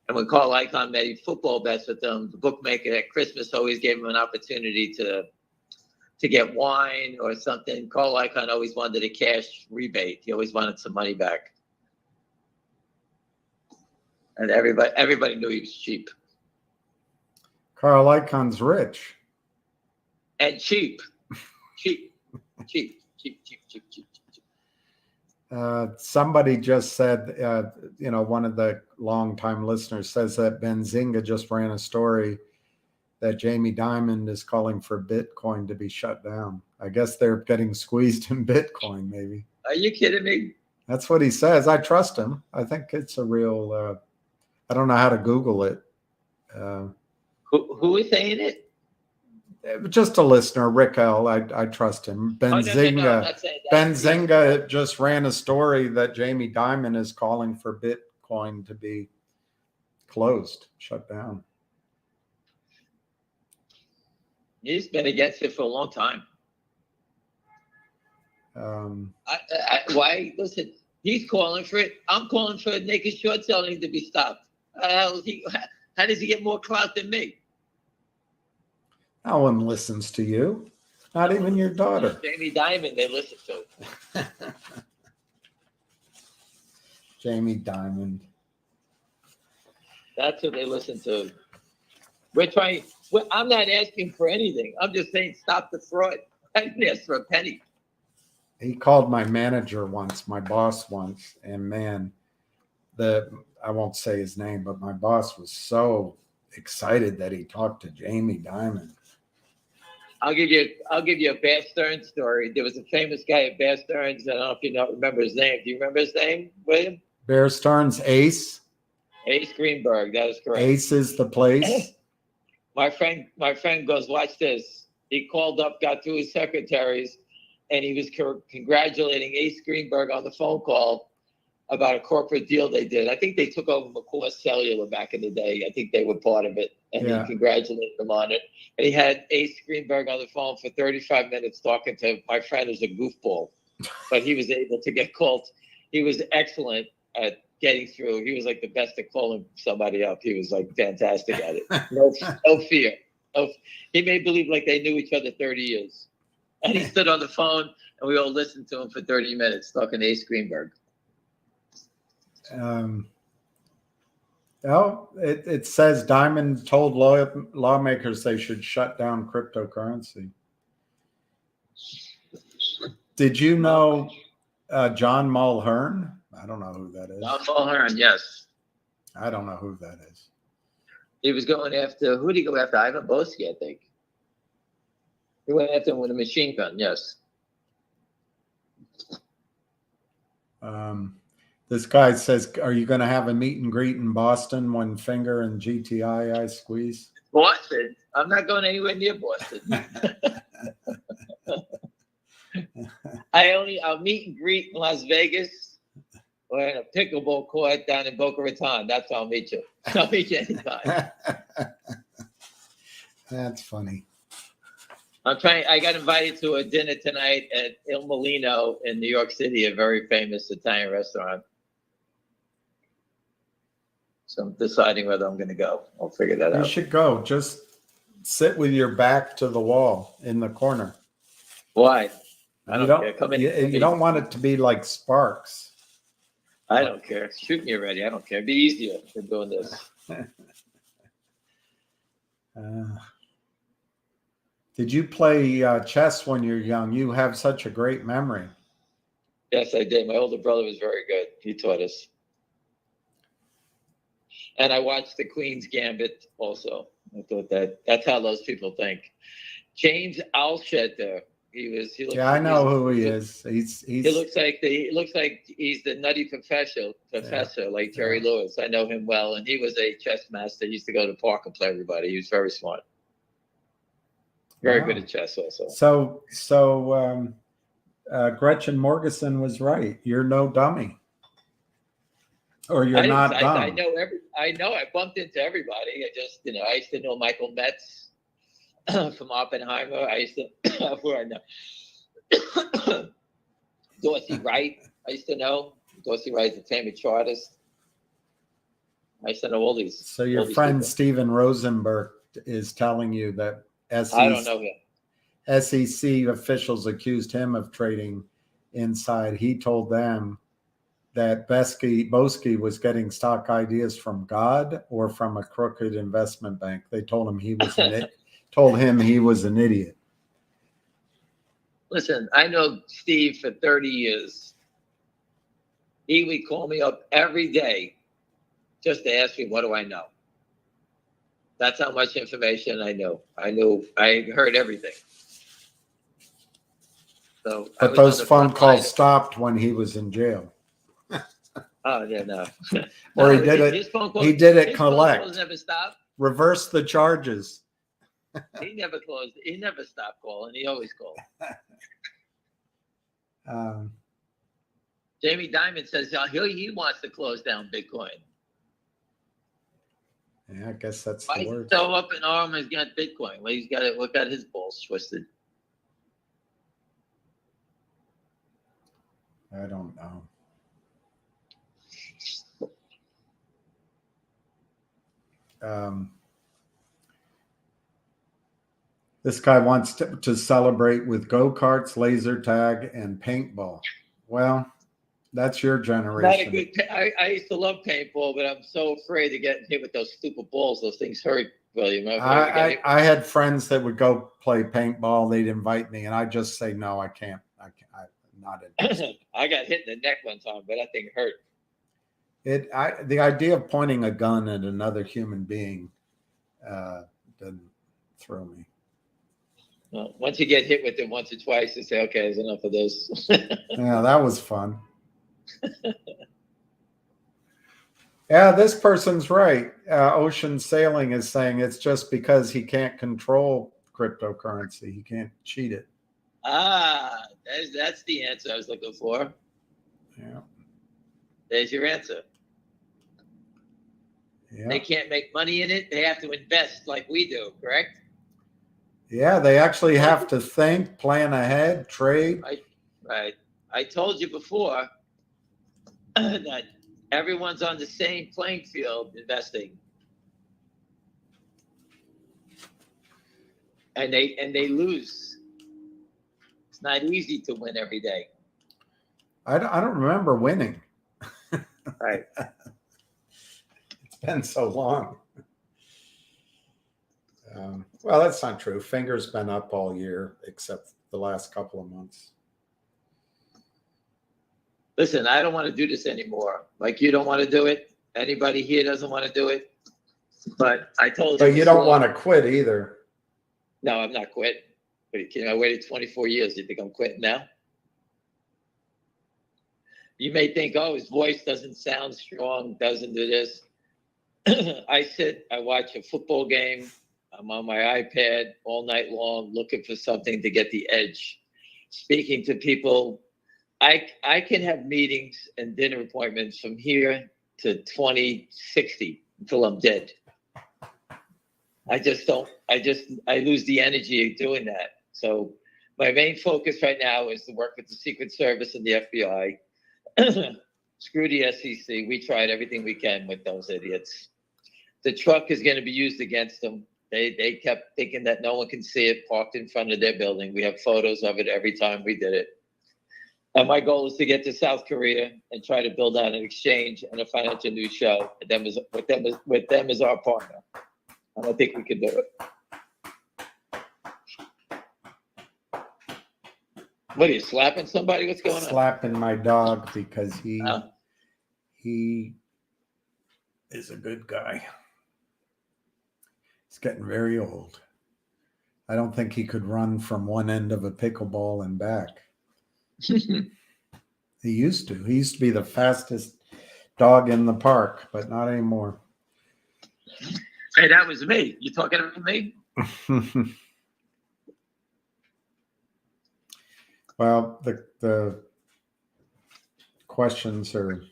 And when Carl Icahn made football bets with them, the bookmaker at Christmas always gave him an opportunity to get wine or something. Carl Icahn always wanted a cash rebate. He always wanted some money back. And everybody knew he was cheap. Carl Icahn's rich. And cheap. Somebody just said, one of the longtime listeners says that Benzinga just ran a story that Jamie Dimon is calling for Bitcoin to be shut down. I guess they're getting squeezed in Bitcoin, maybe. Are you kidding me? That's what he says. I trust him. I think it's a real, I don't know how to Google it. Who is saying it? Just a listener, Rick L. I trust him. Benzinga. Benzinga just ran a story that Jamie Dimon is calling for Bitcoin to be closed, shut down. He's been against it for a long time. Why? Listen, he's calling for it. I'm calling for naked short selling to be stopped. How does he get more clout than me? No one listens to you. Not even your daughter. Jamie Dimon, they listen to. Jamie Dimon. That's who they listen to. I'm not asking for anything. I'm just saying stop the fraud. I didn't ask for a penny. He called my manager once, my boss once, and man, I won't say his name, but my boss was so excited that he talked to Jamie Dimon. I'll give you a Bear Stearns story. There was a famous guy at Bear Stearns. I don't know if you remember his name. Do you remember his name, William? Bear Stearns, Ace. Ace Greenberg. That is correct. Ace is the place. My friend goes, watch this. He called up, got through his secretaries, and he was congratulating Ace Greenberg on the phone call about a corporate deal they did. I think they took over McCaw Cellular back in the day. I think they were part of it, and Yeah. he congratulated them on it. And he had Ace Greenberg on the phone for 35 minutes talking to my friend who's a goofball, but he was able to get called. He was excellent at getting through. He was like the best at calling somebody up. He was like fantastic at it. No fear. He made believe like they knew each other 30 years. And he stood on the phone, and we all listened to him for 30 minutes talking to Ace Greenberg. It says Diamond told lawmakers they should shut down cryptocurrency. Did you know John Mulhern? I don't know who that is. John Mulhern, yes. I don't know who that is. He was going after, who did he go after? Ivan Boesky, I think. He went after him with a machine gun, yes. This guy says, are you going to have a meet and greet in Boston when Finger and GTII squeeze? Boston? I'm not going anywhere near Boston. I'll meet and greet in Las Vegas or in a pickleball court down in Boca Raton. That's how I'll meet you. I'll meet you anytime. That's funny. I got invited to a dinner tonight at Il Molino in New York City, a very famous Italian restaurant. So I'm deciding whether I'm going to go. I'll figure that out. You should go. Just sit with your back to the wall in the corner. Why? I You don't care. Come in. You don't want it to be like Sparks. I don't care. Shoot me already. I don't care. It'd be easier than doing this. Did you play chess when you're young? You have such a great memory. Yes, I did. My older brother was very good. He taught us. And I watched the Queen's Gambit also. I thought that's how those people think. James Alshetter. I know who he is. He looks like he's the nutty professor like Jerry Lewis. I know him well, and he was a chess master. He used to go to the park and play everybody. He was very smart. Very good at chess also. So Gretchen Morgeson was right. You're no dummy. Or you're not dumb. I know I bumped into everybody. I used to know Michael Metz from Oppenheimer. I used to who I know. Dorsey Wright, I used to know. Dorsey Wright's a famous chartist. I used to know all these. So your friend Steven Rosenberg is telling you that I don't know him. SEC officials accused him of trading inside. He told them that Boesky was getting stock ideas from God or from a crooked investment bank. They told him he was an idiot. Listen, I know Steve for 30 years. He would call me up every day just to ask me, what do I know? That's how much information I know. I heard everything. So, but those phone calls stopped when he was in jail. Oh yeah, no. Or he did it collect. Never stopped. Reverse the charges. He never closed. He never stopped calling. He always called. Jamie Dimon says he wants to close down Bitcoin. Yeah, I guess that's the word. So up in arm has got Bitcoin. Well, he's got it. What got his balls twisted? I don't know. This guy wants to celebrate with go-karts, laser tag, and paintball. Well, that's your generation. Not a good. I used to love paintball, but I'm so afraid of getting hit with those stupid balls. Those things hurt, William. I had friends that would go play paintball. They'd invite me, and I just say no. I can't. I'm not interested. I got hit in the neck one time, but that thing hurt. The idea of pointing a gun at another human being doesn't throw me. Well, once you get hit with it once or twice, you say, okay, there's enough of this. Yeah, that was fun. Yeah, this person's right. Ocean Sailing is saying it's just because he can't control cryptocurrency. He can't cheat it. Ah, that's the answer I was looking for. Yeah. There's your answer. Yeah. They can't make money in it. They have to invest like we do, correct? Yeah, they actually have to think, plan ahead, trade. Right. I told you before that everyone's on the same playing field investing. And they lose. It's not easy to win every day. I don't remember winning. Right. It's been so long. Well, that's not true. Finger's been up all year, except the last couple of months. Listen, I don't want to do this anymore. Like, you don't want to do it. Anybody here doesn't want to do it. But I told you. But you don't want to quit either. No, I'm not quitting. But I waited 24 years. You think I'm quitting now? You may think, oh, his voice doesn't sound strong, doesn't do this. I watch a football game. I'm on my iPad all night long looking for something to get the edge. Speaking to people. I can have meetings and dinner appointments from here to 2060 until I'm dead. I lose the energy doing that. So my main focus right now is to work with the Secret Service and the FBI. Screw the SEC. We tried everything we can with those idiots. The truck is going to be used against them. They kept thinking that no one can see it parked in front of their building. We have photos of it every time we did it. And my goal is to get to South Korea and try to build out an exchange and a financial news show with them as our partner. And I think we can do it. What are you, slapping somebody? What's going on? Slapping my dog because he is a good guy. He's getting very old. I don't think he could run from one end of a pickleball and back. He used to. He used to be the fastest dog in the park, but not anymore. Hey, that was me. You talking about me? Well, the questions are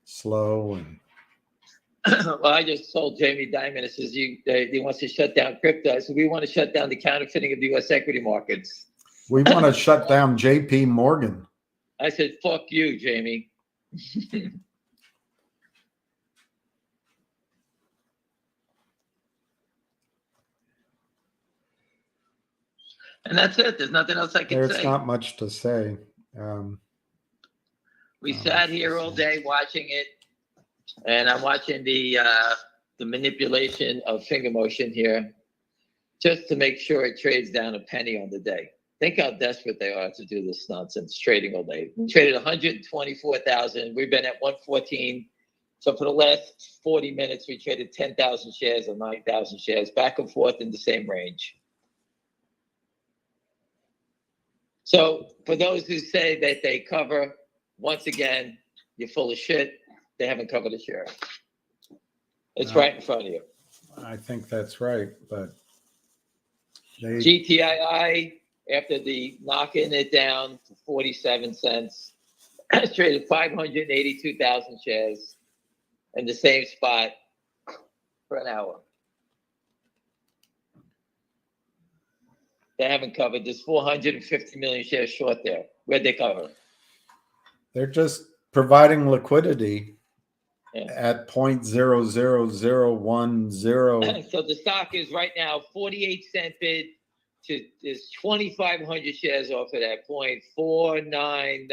slow and. Well, I just told Jamie Dimon. It says he wants to shut down crypto. I said we want to shut down the counterfeiting of the U.S. equity markets. We want to shut down J.P. Morgan. I said, fuck you, Jamie. And that's it. There's nothing else I can say. There's not much to say. We sat here all day watching it, and I'm watching the manipulation of finger motion here just to make sure it trades down a penny on the day. Think how desperate they are to do this nonsense trading all day. We traded 124,000. We've been at 114. So for the last 40 minutes, we traded 10,000 shares or 9,000 shares back and forth in the same range. So for those who say that they cover, once again, you're full of shit. They haven't covered a share. It's right in front of you. I think that's right, but GTII, after the knocking it down to 47 cents, traded 582,000 shares in the same spot for an hour. They haven't covered. There's 450 million shares short there. Where'd they cover? They're just providing liquidity at 0.00010. So the stock is right now 48-cent bid to there's 2,500 shares off of that 0.4999.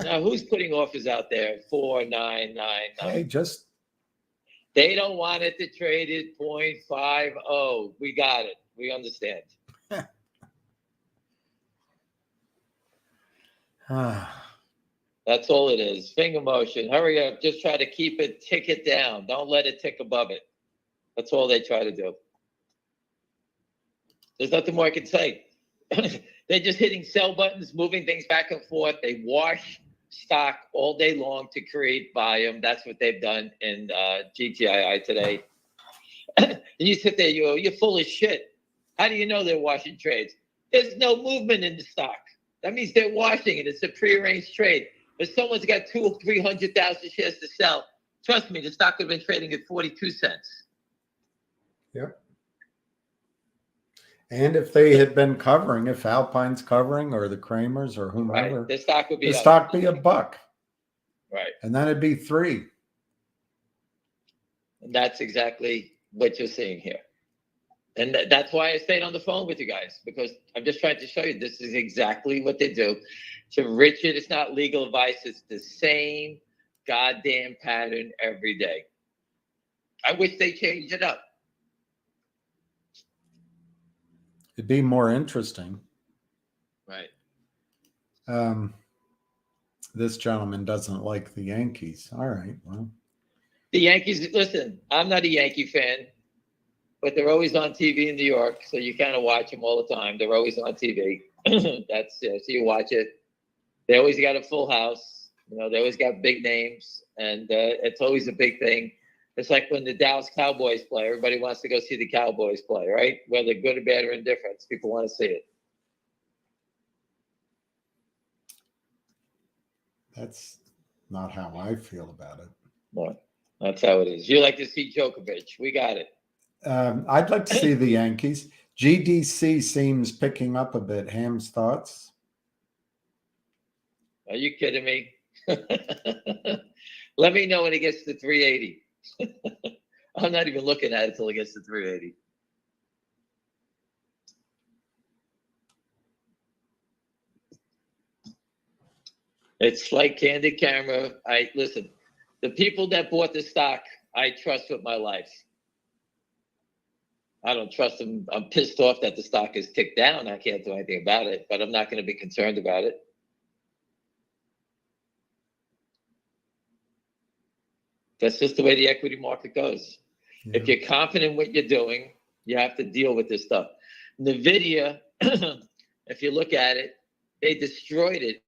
Now who's putting offers out there? 4,999. Hey, They don't want it to trade at 0.50. We got it. We understand. That's all it is. Finger motion. Hurry up. Just try to keep it, tick it down. Don't let it tick above it. That's all they try to do. There's nothing more I can say. They're just hitting sell buttons, moving things back and forth. They wash stock all day long to create volume. That's what they've done in GTII today. And you sit there, you're full of shit. How do you know they're washing trades? There's no movement in the stock. That means they're washing it. It's a prearranged trade. If someone's got 200,000 or 300,000 shares to sell, trust me, the stock would have been trading at 42 cents. Yep. And if they had been covering, if Alpine's covering or the Kramers or whomever, Right. The stock would be the stock be $1. Right. And then it'd be 3. And that's exactly what you're seeing here. And that's why I stayed on the phone with you guys, because I'm just trying to show you this is exactly what they do. To Richard, it's not legal advice. It's the same goddamn pattern every day. I wish they changed it up. It'd be more interesting. Right. This gentleman doesn't like the Yankees. All right. Well, The Yankees, listen, I'm not a Yankee fan, but they're always on TV in New York, so you kind of watch them all the time. They're always on TV. That's so you watch it. They always got a full house. You know, they always got big names, and it's always a big thing. It's like when the Dallas Cowboys play. Everybody wants to go see the Cowboys play, right? Whether good or bad or indifferent, people want to see it. that's not how I feel about it. No, that's how it is. You like to see Djokovic. We got it. I'd like to see the Yankees. GDC seems picking up a bit. Ham's thoughts? Are you kidding me? Let me know when it gets to 380. I'm not even looking at it until it gets to 380. It's like candid camera. Listen, the people that bought the stock, I trust with my life. I don't trust them. I'm pissed off that the stock is ticked down. I can't do anything about it, but I'm not going to be concerned about it. That's just the way the equity market goes. Yeah. If you're confident in what you're doing, you have to deal with this stuff. NVIDIA, if you look at it, they destroyed it.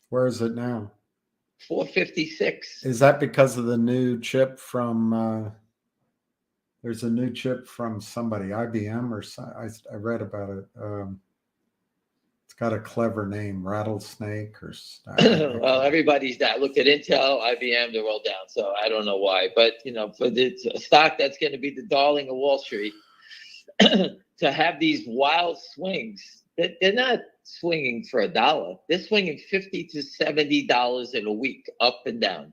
Where is it now? 456. Is that because of the new chip from? There's a new chip from somebody, IBM or I read about it. It's got a clever name, Rattlesnake or. Well, everybody's down. Look at Intel, IBM, they're all down. So I don't know why, but you know, for the stock that's going to be the darling of Wall Street, to have these wild swings, they're not swinging for $1. They're swinging $50 to $70 in a week, up and down.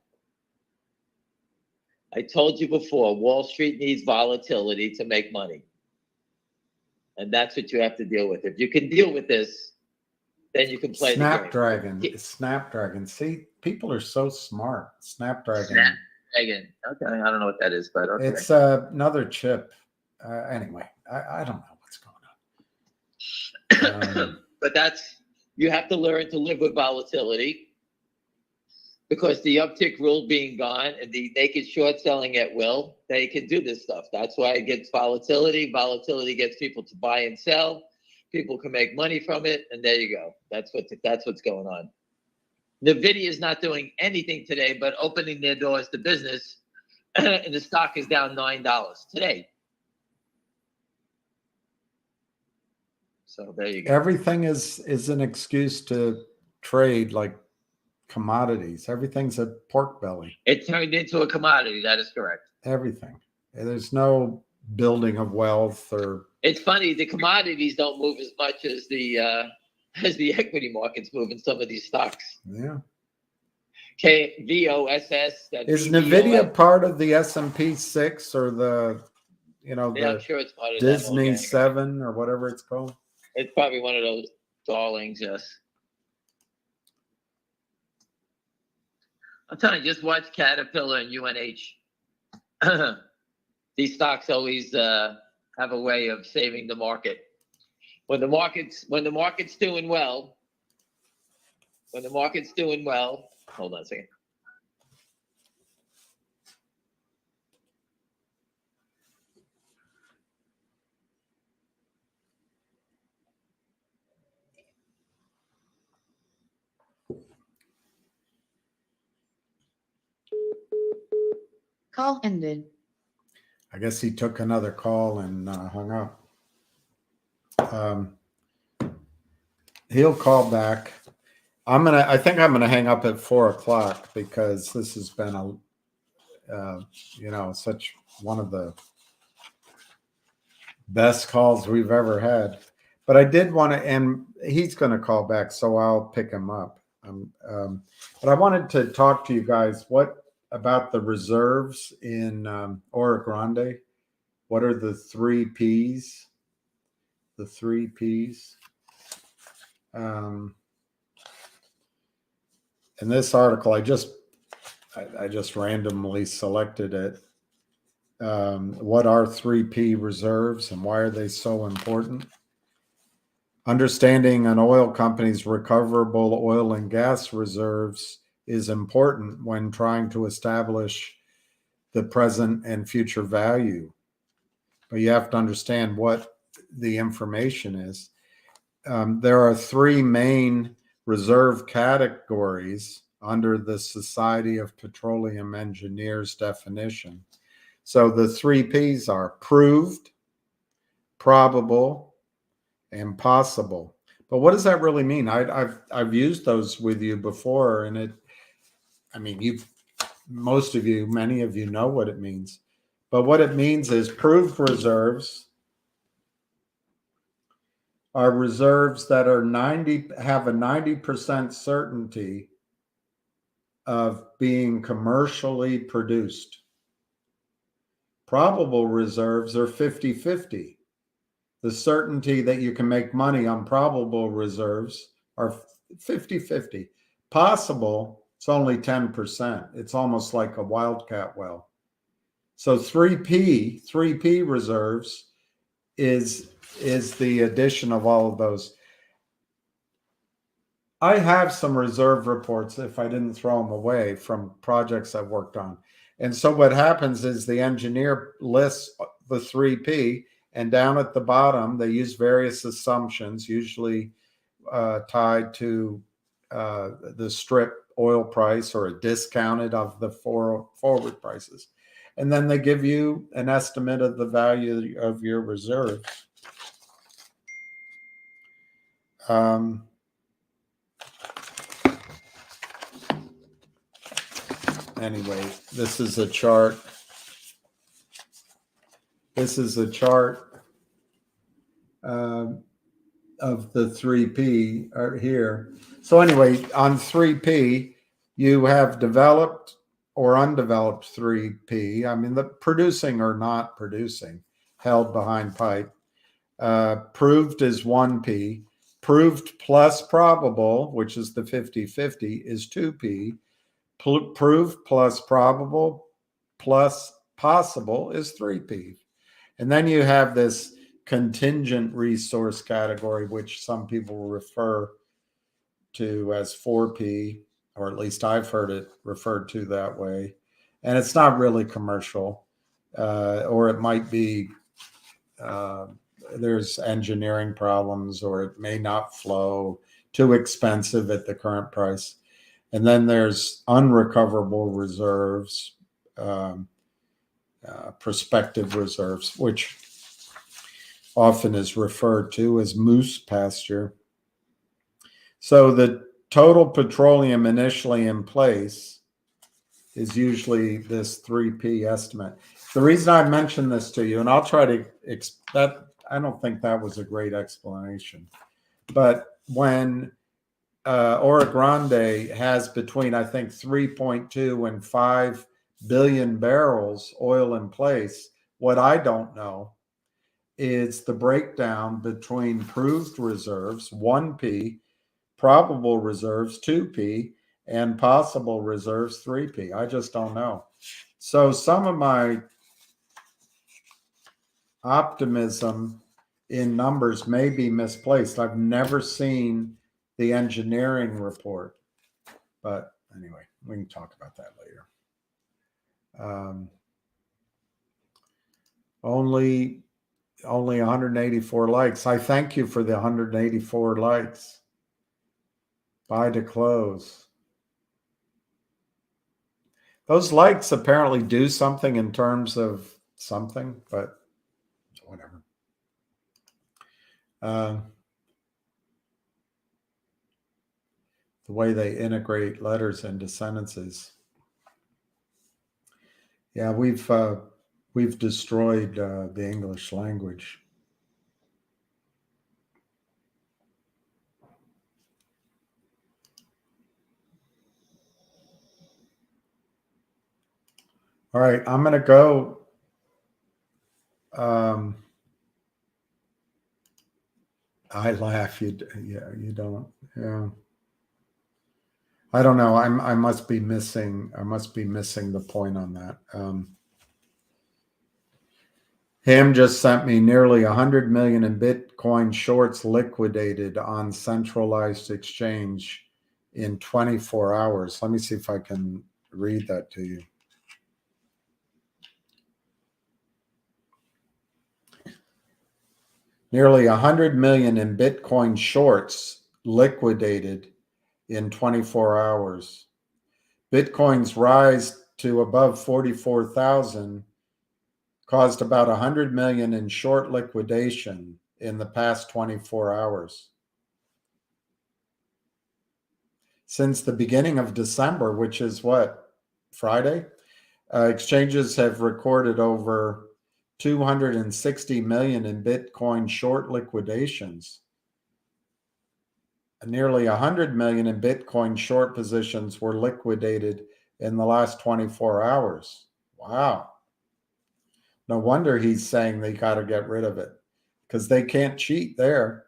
I told you before, Wall Street needs volatility to make money. And that's what you have to deal with. If you can deal with this, then you can play Snapdragon. the game. Snapdragon. See, people are so smart. Snapdragon. Snapdragon. Okay, I don't know what that is, but okay. It's another chip. Anyway, I don't know what's going on. But you have to learn to live with volatility, because the uptick rule being gone and the naked short selling at will, they can do this stuff. That's why it gets volatility. Volatility gets people to buy and sell. People can make money from it, and there you go. That's what's going on. NVIDIA is not doing anything today but opening their doors to business, and the stock is down $9 today. So there you go. Everything is an excuse to trade like commodities. Everything's a pork belly. It turned into a commodity. That is correct. Everything. There's no building of wealth or. It's funny, the commodities don't move as much as the equity markets move in some of these stocks. Yeah. VOSS. Is NVIDIA part of the S&P 6 or the, Yeah, I'm sure it's part of Disney that 7 or whatever it's called? It's probably one of those darlings, yes. I'm telling you, just watch Caterpillar and UNH. These stocks always have a way of saving the market. When the market's doing well, hold on a second. Call ended. I guess he took another call and hung up. He'll call back. I think I'm gonna hang up at 4 o'clock because this has been such one of the best calls we've ever had. But I did want to, and he's going to call back, so I'll pick him up. But I wanted to talk to you guys. What about the reserves in Ora Grande? What are the 3 Ps? The 3 Ps. In this article, I just randomly selected it. What are 3P reserves and why are they so important? Understanding an oil company's recoverable oil and gas reserves is important when trying to establish the present and future value. But you have to understand what the information is. There are 3 main reserve categories under the Society of Petroleum Engineers definition. So the 3 Ps are proved, probable, and possible. But what does that really mean? I've used those with you before, and many of you know what it means. But what it means is proved reserves are reserves that have a 90% certainty of being commercially produced. Probable reserves are 50-50. The certainty that you can make money on probable reserves are 50-50. Possible, it's only 10%. It's almost like a wildcat well. So 3P reserves is the addition of all of those. I have some reserve reports, if I didn't throw them away, from projects I've worked on. And so what happens is the engineer lists the 3P, and down at the bottom, they use various assumptions, usually tied to the strip oil price or a discounted of the forward prices. And then they give you an estimate of the value of your reserves. Anyway, this is a chart. This is a chart of the 3P here. So anyway, on 3P, you have developed or undeveloped 3P. I mean, the producing or not producing, held behind pipe. Proved is 1P. Proved plus probable, which is the 50-50, is 2P. Proved plus probable plus possible is 3P. And then you have this contingent resource category, which some people refer to as 4P, or at least I've heard it referred to that way. And it's not really commercial, or it might be there's engineering problems, or it may not flow, too expensive at the current price. And then there's unrecoverable reserves, prospective reserves, which often is referred to as moose pasture. So the total petroleum initially in place is usually this 3P estimate. The reason I mentioned this to you, and I'll try to I don't think that was a great explanation, but when Ora Grande has between, I think, 3.2 and 5 billion barrels oil in place, what I don't know is the breakdown between proved reserves, 1P, probable reserves, 2P, and possible reserves, 3P. I just don't know. So some of my optimism in numbers may be misplaced. I've never seen the engineering report, but anyway, we can talk about that later. Only 184 likes. I thank you for the 184 likes. Buy to close. Those likes apparently do something in terms of something, but whatever. the way they integrate letters into sentences. Yeah, we've destroyed the English language. All right, I'm going to go. I laugh. You don't. Yeah. I don't know. I must be missing. I must be missing the point on that. Ham just sent me nearly 100 million in Bitcoin shorts liquidated on centralized exchange in 24 hours. Let me see if I can read that to you. Nearly 100 million in Bitcoin shorts liquidated in 24 hours. Bitcoin's rise to above 44,000 caused about 100 million in short liquidation in the past 24 hours. Since the beginning of December, which is what, Friday? Exchanges have recorded over 260 million in Bitcoin short liquidations. Nearly 100 million in Bitcoin short positions were liquidated in the last 24 hours. Wow. No wonder he's saying they got to get rid of it, because they can't cheat there.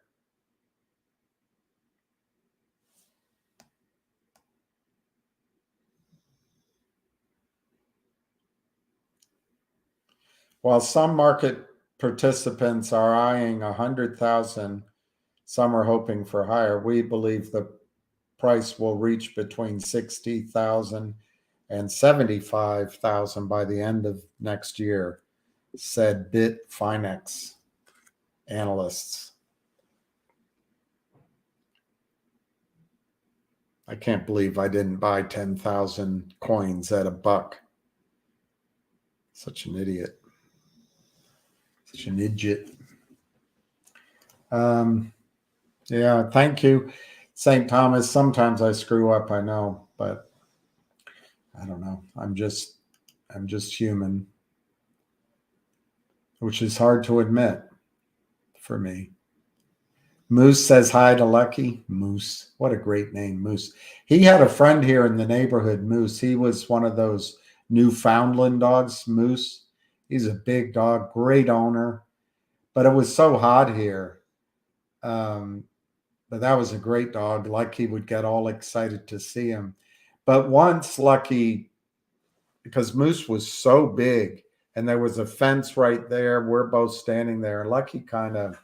While some market participants are eyeing 100,000, some are hoping for higher. We believe the price will reach between 60,000 and 75,000 by the end of next year, said Bitfinex analysts. I can't believe I didn't buy 10,000 coins at $1. Such an idiot. Such an idiot. Yeah, thank you, St. Thomas. Sometimes I screw up, I know, but I don't know. I'm just human, which is hard to admit for me. Moose says hi to Lucky. Moose, what a great name, Moose. He had a friend here in the neighborhood, Moose. He was one of those Newfoundland dogs, Moose. He's a big dog, great owner, but it was so hot here. But that was a great dog. Lucky would get all excited to see him. But once Lucky, because Moose was so big and there was a fence right there, we're both standing there. Lucky kind of,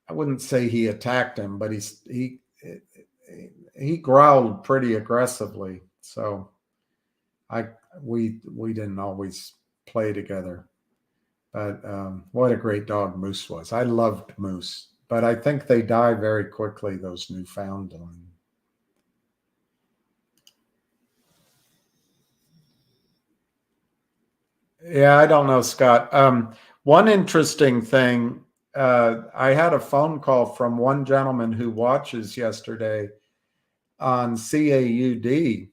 I wouldn't say he attacked him, but he growled pretty aggressively. So we didn't always play together. But what a great dog Moose was. I loved Moose. But I think they die very quickly, those Newfoundland. Yeah, I don't know, Scott. One interesting thing, I had a phone call from one gentleman who watches yesterday on CAUD,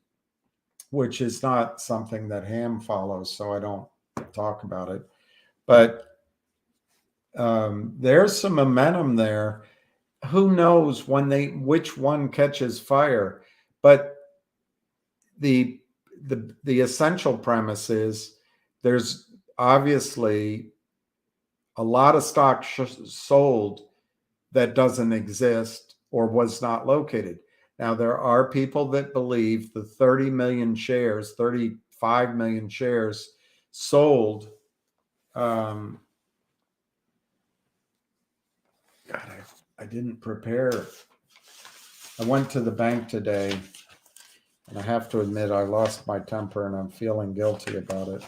which is not something that Ham follows, so I don't talk about it. But there's some momentum there. Who knows which one catches fire? But the essential premise is there's obviously a lot of stock sold that doesn't exist or was not located. Now, there are people that believe the 30 million shares, 35 million shares sold. God, I didn't prepare. I went to the bank today, and I have to admit I lost my temper, and I'm feeling guilty about it.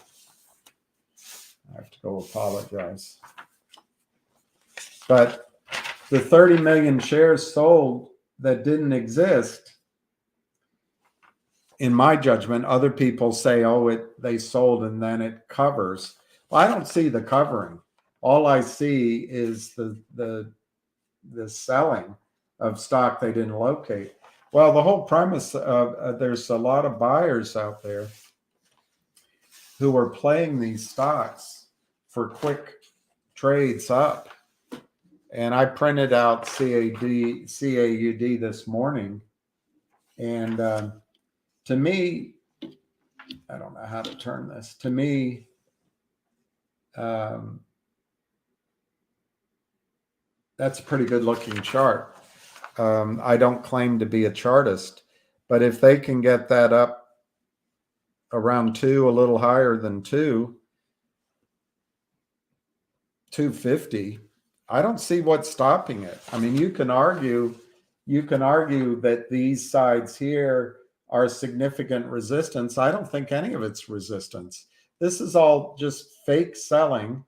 I have to go apologize. But the 30 million shares sold that didn't exist, in my judgment, other people say, oh, they sold and then it covers. Well, I don't see the covering. All I see is the selling of stock they didn't locate. Well, the whole premise of there's a lot of buyers out there who are playing these stocks for quick trades up. And I printed out CAUD this morning. And to me, I don't know how to turn this. To me, that's a pretty good looking chart. I don't claim to be a chartist, but if they can get that up around 2, a little higher than 250, I don't see what's stopping it. I mean, you can argue that these sides here are significant resistance. I don't think any of it's resistance. This is all just fake selling,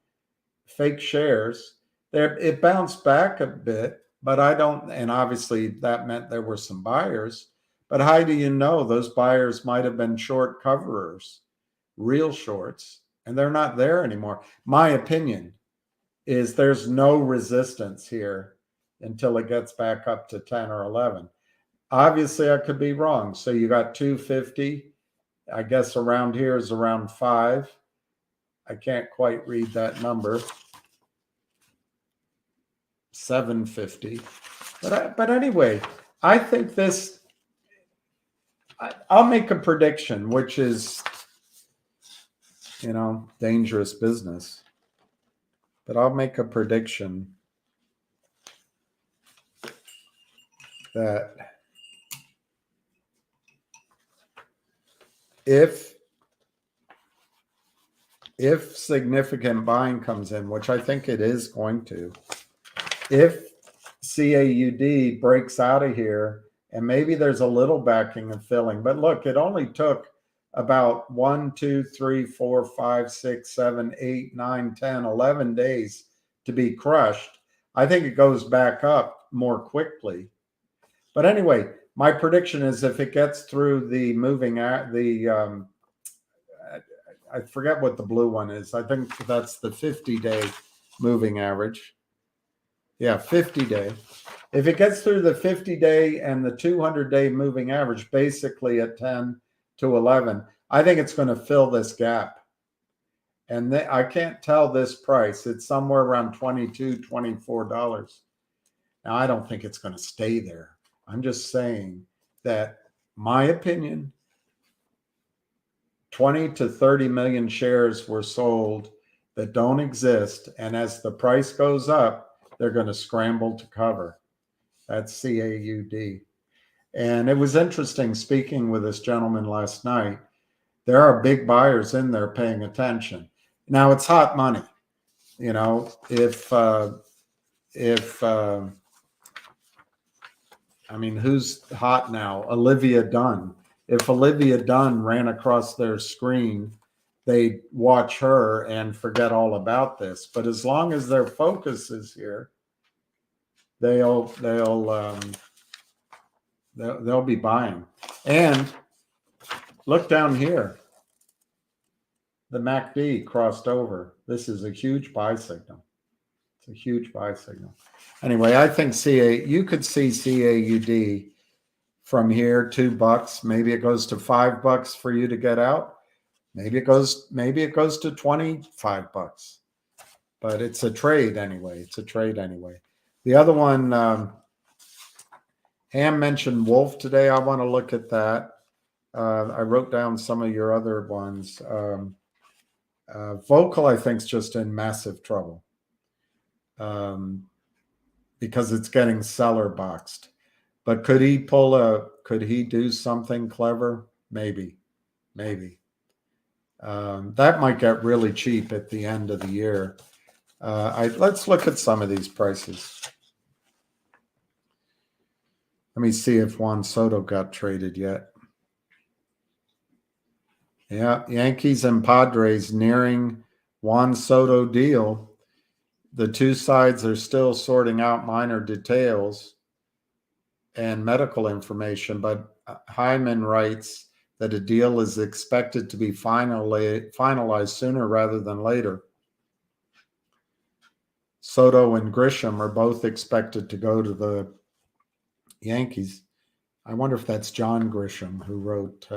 fake shares. There, it bounced back a bit, but I don't, and obviously that meant there were some buyers. But how do you know? Those buyers might have been short coverers, real shorts, and they're not there anymore. My opinion is there's no resistance here until it gets back up to 10 or 11. Obviously, I could be wrong. So you got 250. I guess around here is around 5. I can't quite read that number. 750. But anyway, I think this, I'll make a prediction, which is, dangerous business. But I'll make a prediction that if significant buying comes in, which I think it is going to, if CAUD breaks out of here, and maybe there's a little backing and filling, but look, it only took about 1, 2, 3, 4, 5, 6, 7, 8, 9, 10, 11 days to be crushed. I think it goes back up more quickly. But anyway, my prediction is if it gets through the moving, I forget what the blue one is. I think that's the 50-day moving average. Yeah, 50-day. If it gets through the 50-day and the 200-day moving average, basically at 10 to 11, I think it's going to fill this gap. And I can't tell this price. It's somewhere around $22, $24. Now, I don't think it's going to stay there. I'm just saying that my opinion, 20 to 30 million shares were sold that don't exist. And as the price goes up, they're going to scramble to cover. That's CAUD. And it was interesting speaking with this gentleman last night. There are big buyers in there paying attention. Now it's hot money. Who's hot now? Olivia Dunn. If Olivia Dunn ran across their screen, they'd watch her and forget all about this. But as long as their focus is here, they'll be buying. And look down here. The MACD crossed over. This is a huge buy signal. It's a huge buy signal. Anyway, I think you could see CAUD from here, $2. Maybe it goes to $5 for you to get out. Maybe it goes to $25. But it's a trade anyway. The other one, Ham mentioned Wolf today. I want to look at that. I wrote down some of your other ones. Vocal, I think, is just in massive trouble because it's getting seller boxed. But could he do something clever? Maybe. That might get really cheap at the end of the year. Let's look at some of these prices. Let me see if Juan Soto got traded yet. Yeah, Yankees and Padres nearing Juan Soto deal. The two sides are still sorting out minor details and medical information, but Hyman writes that a deal is expected to be finalized sooner rather than later. Soto and Grisham are both expected to go to the Yankees. I wonder if that's John Grisham who wrote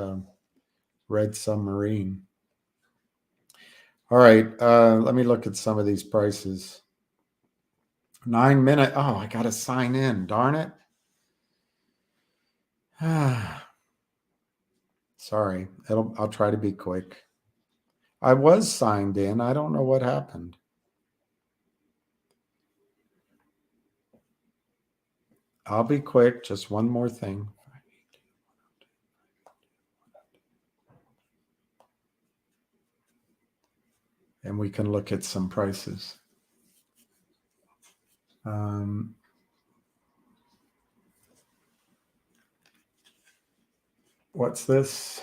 Red Submarine. All right, let me look at some of these prices. 9 minute. Oh, I got to sign in. Darn it. Sorry, I'll try to be quick. I was signed in. I don't know what happened. I'll be quick. Just one more thing. And we can look at some prices. What's this?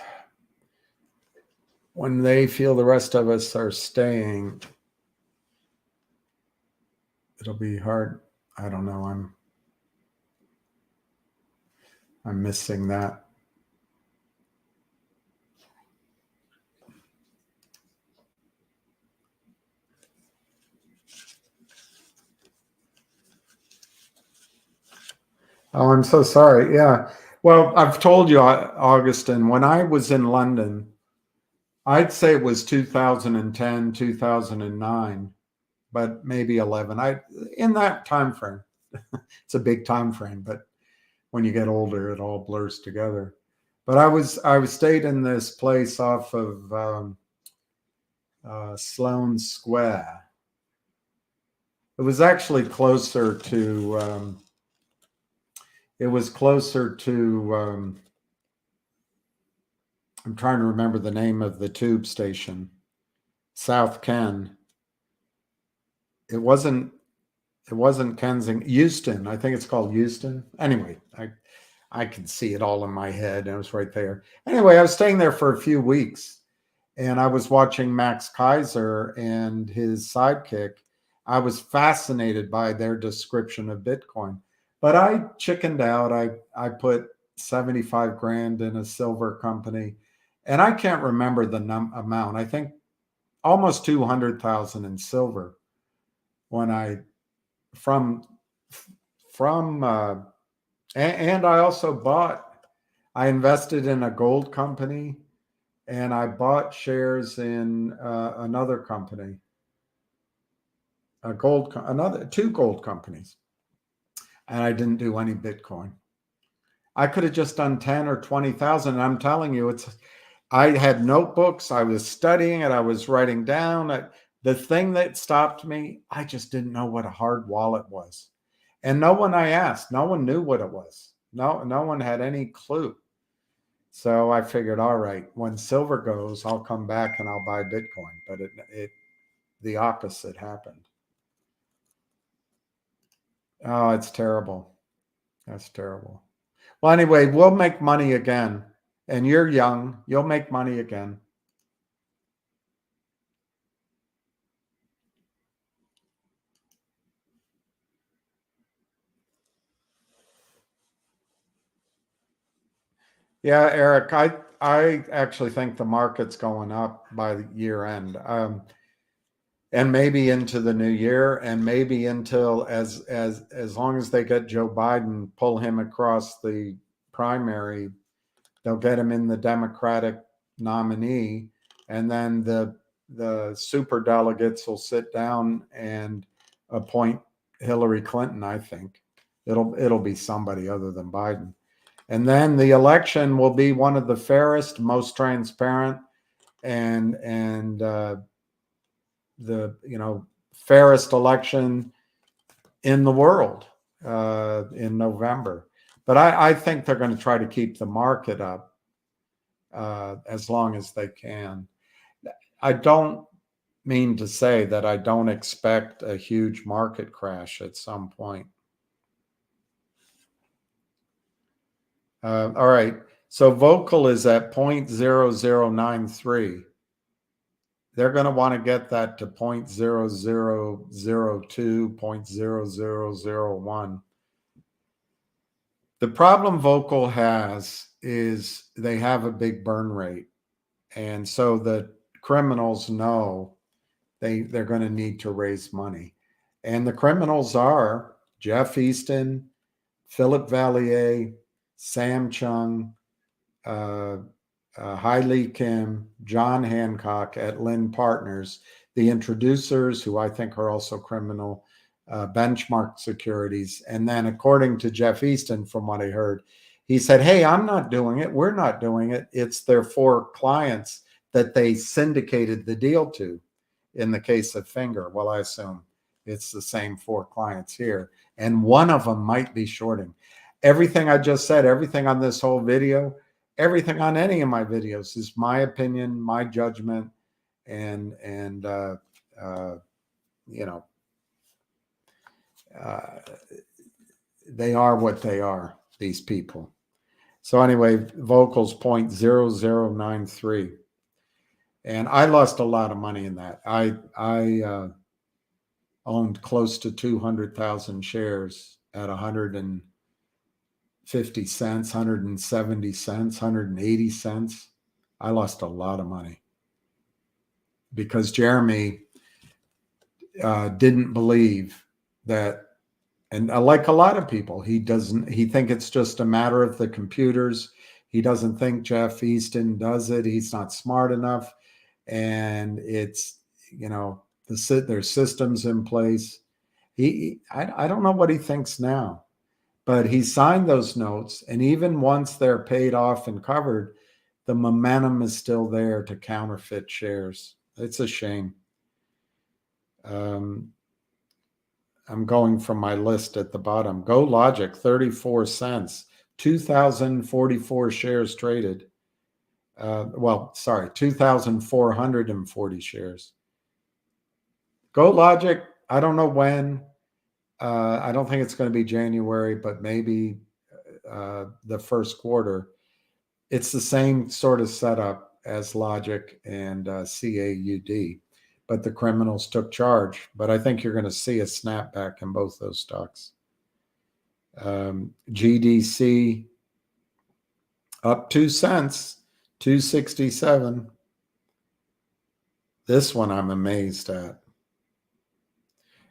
When they feel the rest of us are staying, it'll be hard. I don't know. I'm missing that. Oh, I'm so sorry. Yeah. Well, I've told you, Augustin, when I was in London, I'd say it was 2010, 2009, but maybe 11. In that time frame. It's a big time frame, but when you get older, it all blurs together. But I stayed in this place off of Sloane Square. It was actually closer to. It was closer to. I'm trying to remember the name of the tube station, South Ken. It wasn't Kensington, Euston. I think it's called Euston. Anyway, I can see it all in my head. And it was right there. Anyway, I was staying there for a few weeks, and I was watching Max Kaiser and his sidekick. I was fascinated by their description of Bitcoin, but I chickened out. I put 75 grand in a silver company, and I can't remember the amount. I think almost 200,000 in silver when I and I also I invested in a gold company, and I bought shares in another company, two gold companies, and I didn't do any Bitcoin. I could have just done 10 or 20,000. And I'm telling you, I had notebooks. I was studying it. I was writing down. The thing that stopped me, I just didn't know what a hard wallet was. And no one I asked, no one knew what it was. No one had any clue. So I figured, all right, when silver goes, I'll come back and I'll buy Bitcoin. But the opposite happened. Oh, it's terrible. That's terrible. Well, anyway, we'll make money again. And you're young. You'll make money again. Yeah, Eric, I actually think the market's going up by the year end. And maybe into the new year, and maybe until as long as they get Joe Biden, pull him across the primary, they'll get him in the Democratic nominee, and then the super delegates will sit down and appoint Hillary Clinton. I think it'll be somebody other than Biden, and then the election will be one of the fairest, most transparent, and the fairest election in the world in November. But I think they're going to try to keep the market up as long as they can. I don't mean to say that I don't expect a huge market crash at some point. All right. So Vocal is at 0.0093. They're going to want to get that to 0.0002, 0.0001. The problem Vocal has is they have a big burn rate. And so the criminals know they're going to need to raise money. And the criminals are Jeff Easton, Philip Valier, Sam Chung, Hailey Kim, John Hancock at Lynn Partners, the introducers, who I think are also criminal, Benchmark Securities. And then according to Jeff Easton, from what I heard, he said, hey, I'm not doing it. We're not doing it. It's their 4 clients that they syndicated the deal to in the case of Finger. Well, I assume it's the same 4 clients here. And one of them might be shorting. Everything I just said, everything on this whole video, everything on any of my videos is my opinion, my judgment, and they are what they are, these people. So anyway, Vocal's 0.0093. And I lost a lot of money in that. I owned close to 200,000 shares at 150 cents, 170 cents, 180 cents. I lost a lot of money because Jeremy didn't believe that. And like a lot of people, he think it's just a matter of the computers. He doesn't think Jeff Easton does it. He's not smart enough. And it's, there's systems in place. I don't know what he thinks now, but he signed those notes. And even once they're paid off and covered, the momentum is still there to counterfeit shares. It's a shame. I'm going from my list at the bottom. Go Logic, 34 cents, 2,044 shares traded. 2,440 shares. Go Logic, I don't know when. I don't think it's going to be January, but maybe the first quarter. It's the same sort of setup as Logic and CAUD. But the criminals took charge. But I think you're going to see a snapback in both those stocks. GDC up 2 cents, 267. This one I'm amazed at.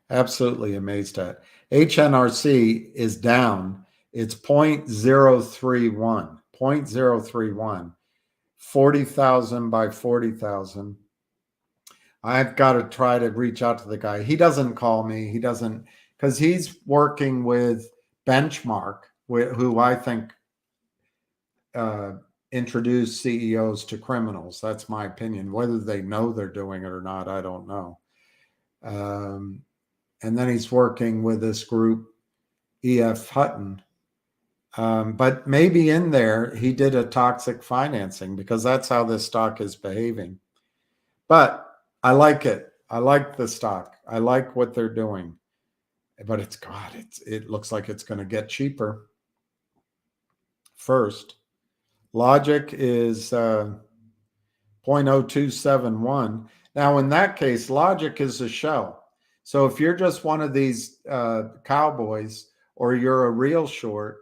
Absolutely amazed at. HNRC is down. It's 0.031. 0.031. 40,000 by 40,000. I've got to try to reach out to the guy. He doesn't call me. He doesn't, because he's working with Benchmark, who I think introduced CEOs to criminals. That's my opinion. Whether they know they're doing it or not, I don't know. And then he's working with this group, EF Hutton. But maybe in there, he did a toxic financing because that's how this stock is behaving. But I like it. I like the stock. I like what they're doing. But it looks like it's going to get cheaper first. Logic is 0.0271. Now, in that case, Logic is a shell. So if you're just one of these cowboys or you're a real short,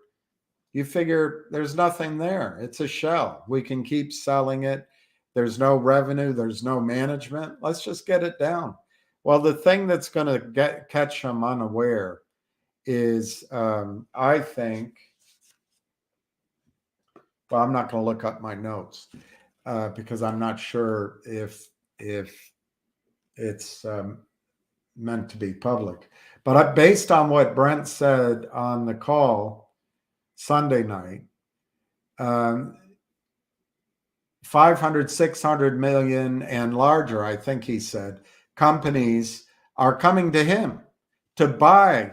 you figure there's nothing there. It's a shell. We can keep selling it. There's no revenue. There's no management. Let's just get it down. Well, the thing that's going to catch them unaware is, I think, well, I'm not going to look up my notes because I'm not sure if it's meant to be public. But based on what Brent said on the call Sunday night, 500, 600 million and larger, I think he said, companies are coming to him to buy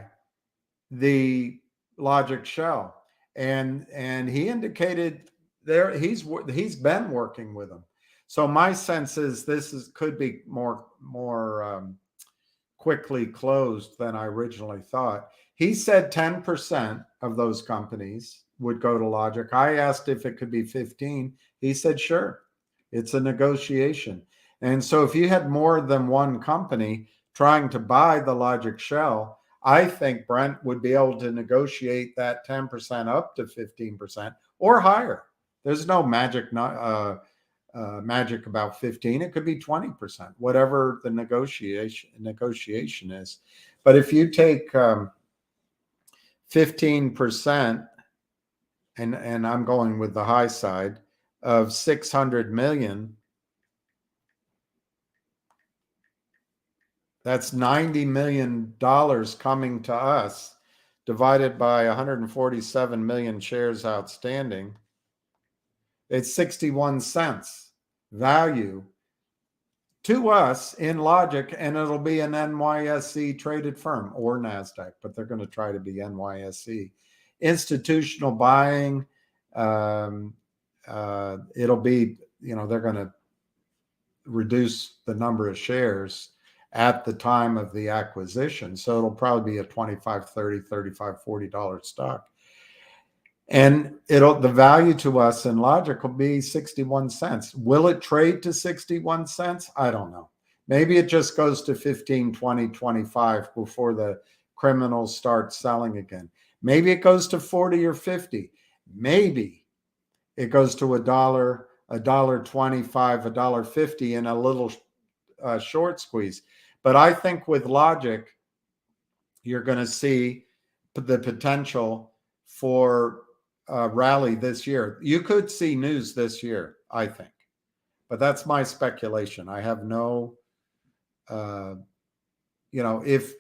the Logic shell. And he indicated there he's been working with them. So my sense is could be more quickly closed than I originally thought. He said 10% of those companies would go to Logic. I asked if it could be 15. He said, sure, it's a negotiation. And so if you had more than one company trying to buy the Logic shell, I think Brent would be able to negotiate that 10% up to 15% or higher. There's no magic about 15. It could be 20%, whatever the negotiation is. But if you take 15%, and I'm going with the high side of 600 million. That's $90 million coming to us, divided by 147 million shares outstanding. It's 61 cents value to us in logic, and it'll be an NYSE traded firm or NASDAQ, but they're going to try to be NYSE. Institutional buying, it'll be, they're going to reduce the number of shares at the time of the acquisition. So it'll probably be a $25, $30, $35, $40 stock. And the value to us in logic will be 61 cents. Will it trade to 61 cents? I don't know. Maybe it just goes to 15, 20, 25 before the criminals start selling again. Maybe it goes to 40 or 50. Maybe it goes to $1, $1.25, $1.50 in a little short squeeze. But I think with logic, you're going to see the potential for rally this year. You could see news this year, I think, but that's my speculation. I have no, if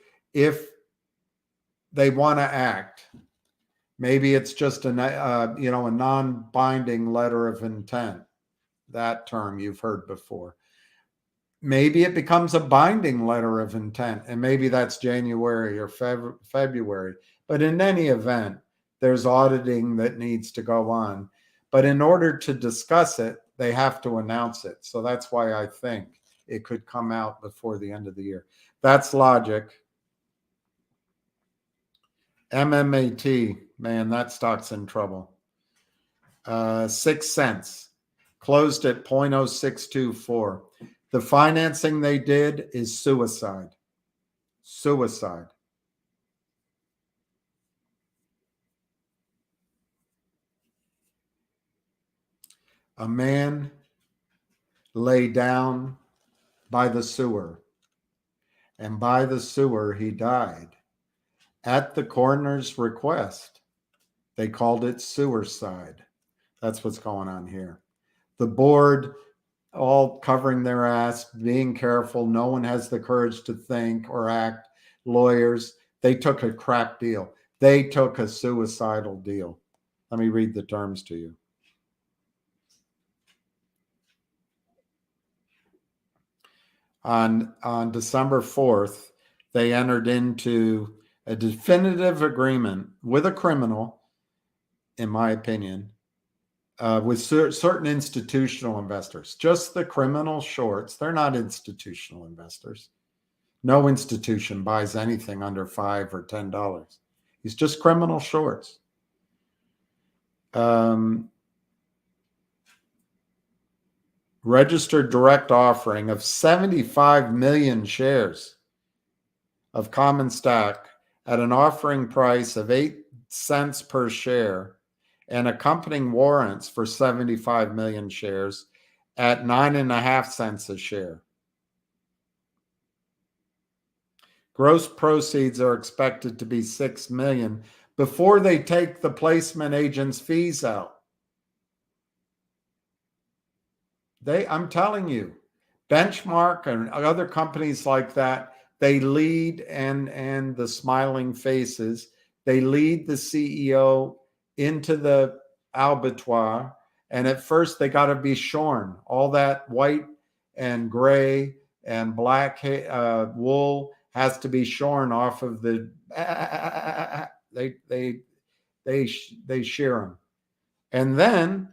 they want to act, maybe it's just a non-binding letter of intent. That term you've heard before. Maybe it becomes a binding letter of intent, and maybe that's January or February. But in any event, there's auditing that needs to go on. But in order to discuss it, they have to announce it. So that's why I think it could come out before the end of the year. That's logic. MMAT, man, that stock's in trouble. 6 cents. Closed at 0.0624. The financing they did is suicide. Suicide. A man lay down by the sewer, and by the sewer he died. At the coroner's request, they called it suicide. That's what's going on here. The board all covering their ass, being careful. No one has the courage to think or act. Lawyers, they took a crap deal. They took a suicidal deal. Let me read the terms to you. On December 4th, they entered into a definitive agreement with a criminal, in my opinion, with certain institutional investors. Just the criminal shorts. They're not institutional investors. No institution buys anything under $5 or $10. It's just criminal shorts. Registered direct offering of 75 million shares of common stock at an offering price of 8 cents per share, and accompanying warrants for 75 million shares at 9.5 cents a share. Gross proceeds are expected to be 6 million before they take the placement agent's fees out. I'm telling you, Benchmark and other companies like that, they lead, and the smiling faces, they lead the CEO into the abattoir. And at first they got to be shorn. All that white and gray and black wool has to be shorn off of the, they shear them. And then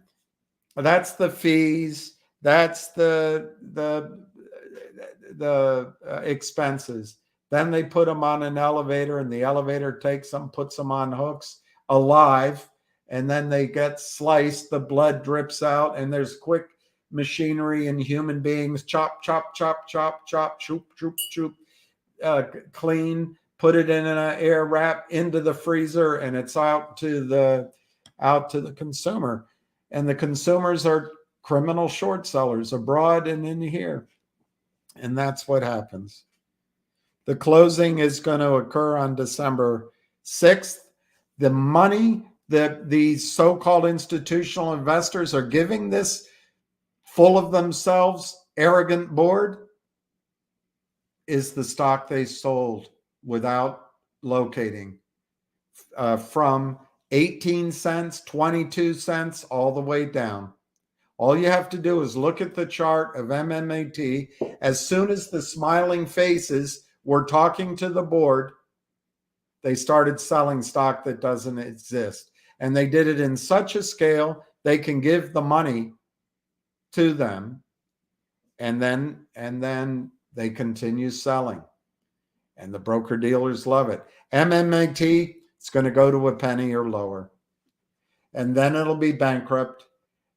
that's the fees. That's the expenses. Then they put them on an elevator, and the elevator takes them, puts them on hooks alive, and then they get sliced. The blood drips out, and there's quick machinery and human beings chop, chop, chop, chop, chop, choop, choop, choop, clean, put it in an air wrap into the freezer, and it's out to the consumer. And the consumers are criminal short sellers abroad and in here. And that's what happens. The closing is going to occur on December 6th. the money that these so-called institutional investors are giving this full of themselves arrogant board is the stock they sold without locating from 18 cents, 22 cents, all the way down. All you have to do is look at the chart of MMAT. As soon as the smiling faces were talking to the board, they started selling stock that doesn't exist. And they did it in such a scale, they can give the money to them. And then they continue selling. And the broker dealers love it. MMAT, it's going to go to a penny or lower. And then it'll be bankrupt.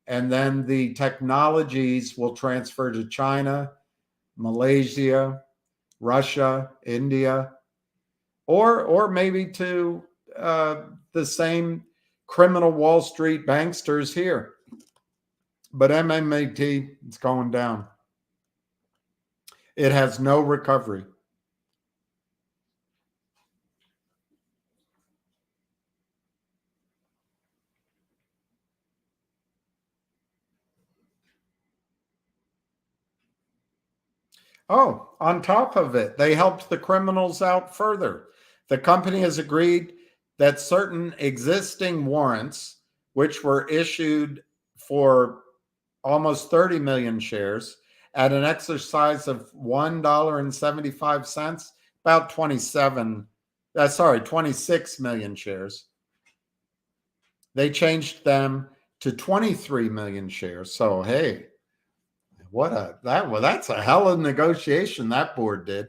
And then the technologies will transfer to China, Malaysia, Russia, India, or maybe to the same criminal Wall Street banksters here. But MMAT, it's going down. It has no recovery. Oh, on top of it, they helped the criminals out further. The company has agreed that certain existing warrants, which were issued for almost 30 million shares at an exercise of $1.75, about 26 million shares. They changed them to 23 million shares. So, hey, that's a hell of a negotiation that board did.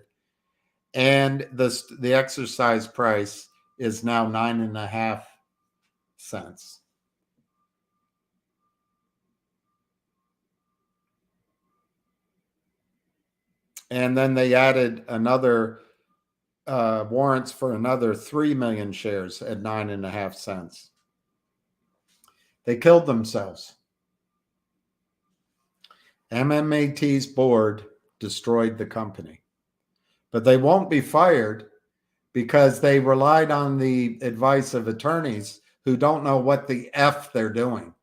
And the exercise price is now 9.5 cents. And then they added another warrants for another 3 million shares at 9.5 cents. They killed themselves. MMAT's board destroyed the company. But they won't be fired because they relied on the advice of attorneys who don't know what the F they're doing.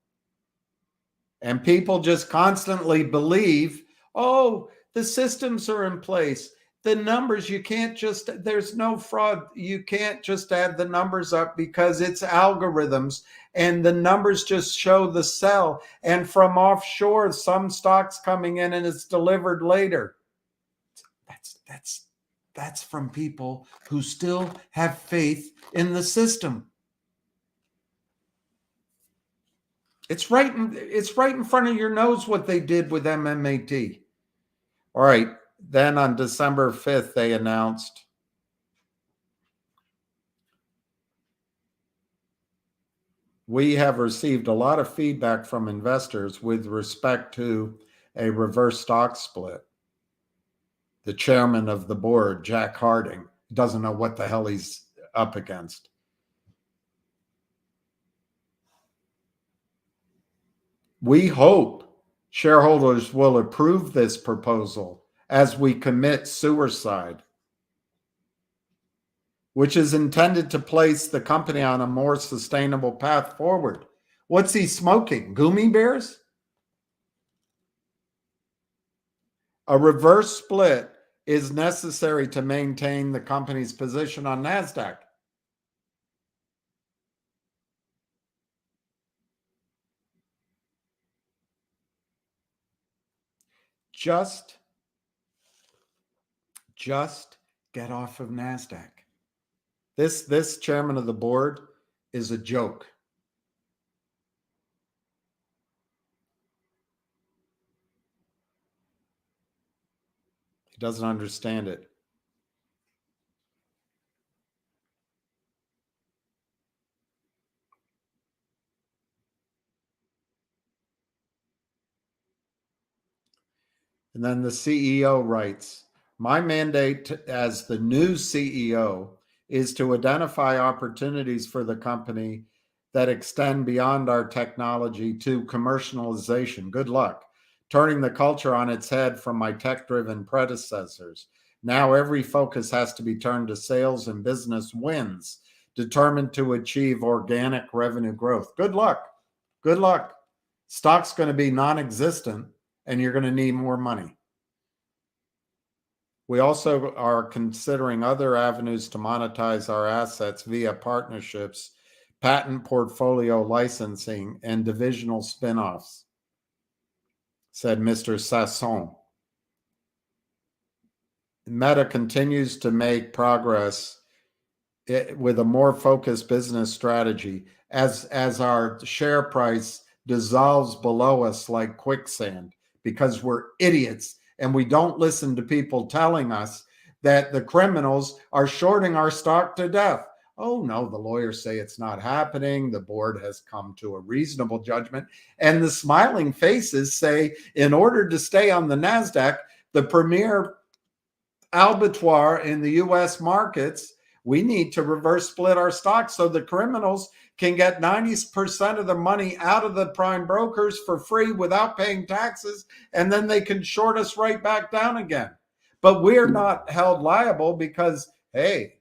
And people just constantly believe, oh, the systems are in place. The numbers, there's no fraud. You can't just add the numbers up because it's algorithms and the numbers just show the sell. And from offshore, some stock's coming in and it's delivered later. That's from people who still have faith in the system. It's right in front of your nose what they did with MMAT. All right. Then on December 5th, they announced we have received a lot of feedback from investors with respect to a reverse stock split. The chairman of the board, Jack Harding, doesn't know what the hell he's up against. We hope shareholders will approve this proposal as we commit suicide, which is intended to place the company on a more sustainable path forward. What's he smoking? Gummy bears? A reverse split is necessary to maintain the company's position on NASDAQ. Just get off of NASDAQ. This chairman of the board is a joke. He doesn't understand it. And then the CEO writes, my mandate as the new CEO is to identify opportunities for the company that extend beyond our technology to commercialization. Good luck. Turning the culture on its head from my tech-driven predecessors. Now every focus has to be turned to sales and business wins. determined to achieve organic revenue growth. Good luck. Good luck. Stock's going to be non-existent and you're going to need more money. We also are considering other avenues to monetize our assets via partnerships, patent portfolio licensing, and divisional spinoffs, said Mr. Sasson. Meta continues to make progress with a more focused business strategy as our share price dissolves below us like quicksand because we're idiots and we don't listen to people telling us that the criminals are shorting our stock to death. Oh no, the lawyers say it's not happening. The board has come to a reasonable judgment. And the smiling faces say, in order to stay on the NASDAQ, the premier abattoir in the US markets, we need to reverse split our stocks so the criminals can get 90% of the money out of the prime brokers for free without paying taxes, and then they can short us right back down again. But we're not held liable because, hey,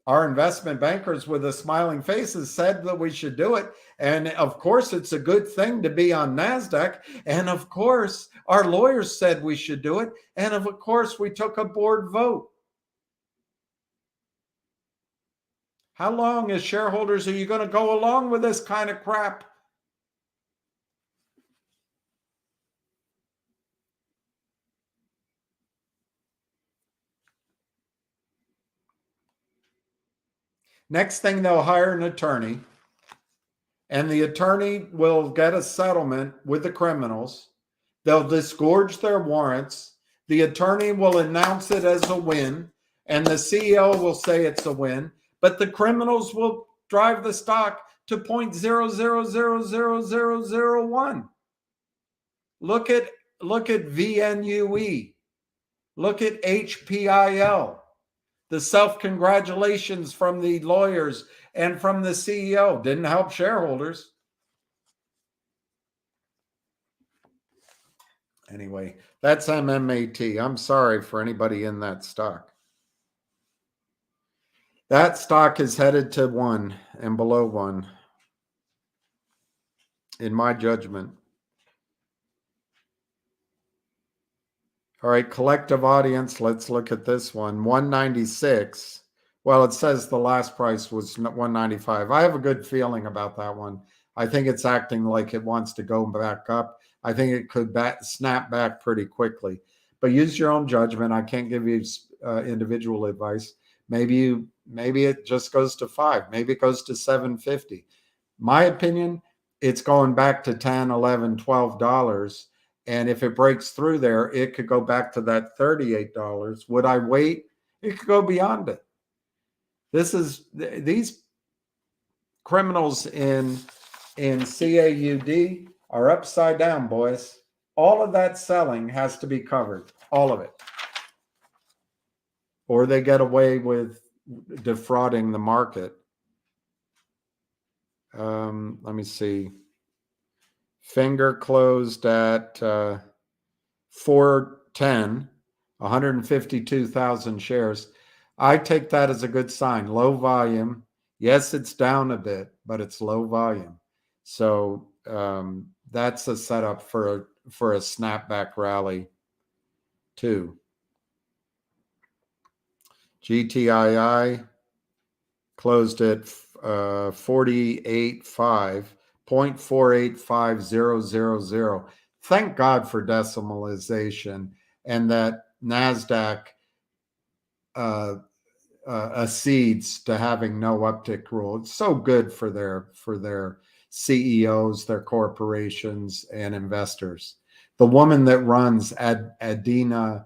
our investment bankers with the smiling faces said that we should do it. And of course, it's a good thing to be on NASDAQ. And of course, our lawyers said we should do it. And of course, we took a board vote. How long, as shareholders, are you going to go along with this kind of crap? Next thing, they'll hire an attorney, and the attorney will get a settlement with the criminals. They'll disgorge their warrants. The attorney will announce it as a win, and the CEO will say it's a win, but the criminals will drive the stock to 0.00000001. Look at VNUE. Look at HPIL. The self-congratulations from the lawyers and from the CEO didn't help shareholders. Anyway, that's MMAT. I'm sorry for anybody in that stock. That stock is headed to 1 and below 1, in my judgment. All right, collective audience, let's look at this one. 196. Well, it says the last price was 195. I have a good feeling about that one. I think it's acting like it wants to go back up. I think it could snap back pretty quickly. But use your own judgment. I can't give you individual advice. Maybe it just goes to 5. Maybe it goes to 750. My opinion, it's going back to 10, 11, $12. And if it breaks through there, it could go back to that $38. Would I wait? It could go beyond it. These criminals in CAUD are upside down, boys. All of that selling has to be covered. All of it. Or they get away with defrauding the market. Let me see. Finger closed at 410, 152,000 shares. I take that as a good sign. Low volume. Yes, it's down a bit, but it's low volume. So that's a setup for a snapback rally too. GTII closed at 48.5, 0.485000. Thank God for decimalization and that NASDAQ accedes to having no uptick rule. It's so good for their CEOs, their corporations, and investors. The woman that runs Adina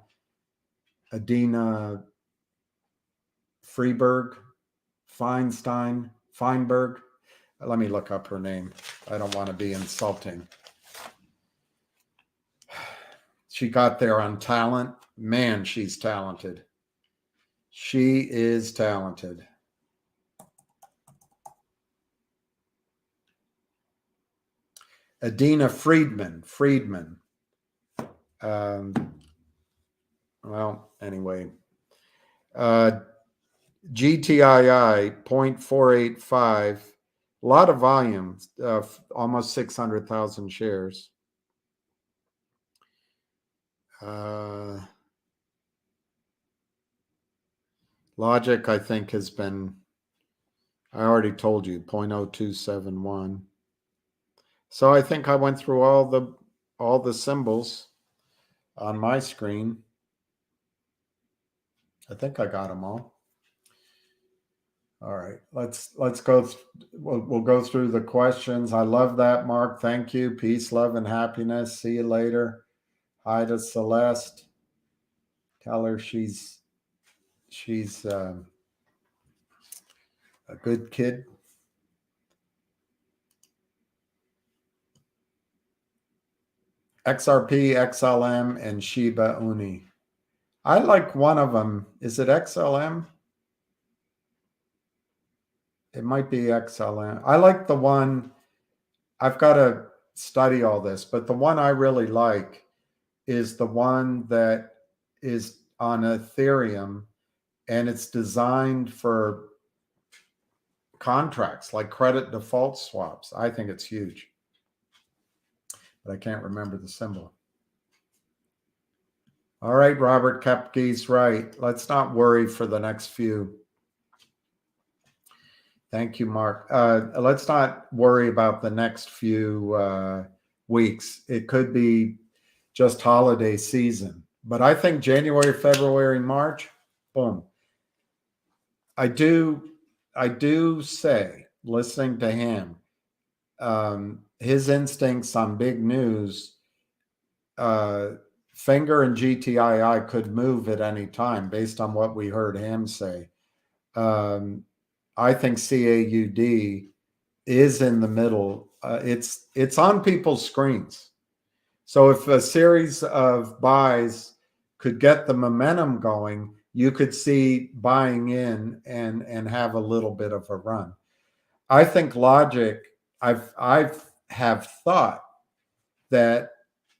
Feinberg. Let me look up her name. I don't want to be insulting. She got there on talent. Man, she's talented. She is talented. Adina Friedman. Well, anyway. GTII 0.485. A lot of volume, almost 600,000 shares. Logic, I think, has been, I already told you, 0.0271. So I think I went through all the symbols on my screen. I think I got them all. All right, let's go. We'll go through the questions. I love that, Mark. Thank you. Peace, love, and happiness. See you later. Hi to Celeste. Tell her she's a good kid. XRP, XLM, and Shiba Uni. I like one of them. Is it XLM? It might be XLM. I like the one, I've got to study all this, but the one I really like is the one that is on Ethereum, and it's designed for contracts like credit default swaps. I think it's huge, but I can't remember the symbol. All right, Robert Kepke's right. Let's not worry for the next few. Thank you, Mark. Let's not worry about the next few weeks. It could be just holiday season. But I think January, February, March, boom. I do say, listening to him, his instincts on big news, Finger and GTII could move at any time based on what we heard him say. I think CAUD is in the middle. It's on people's screens. So if a series of buys could get the momentum going, you could see buying in and have a little bit of a run. I think Logic, I've thought that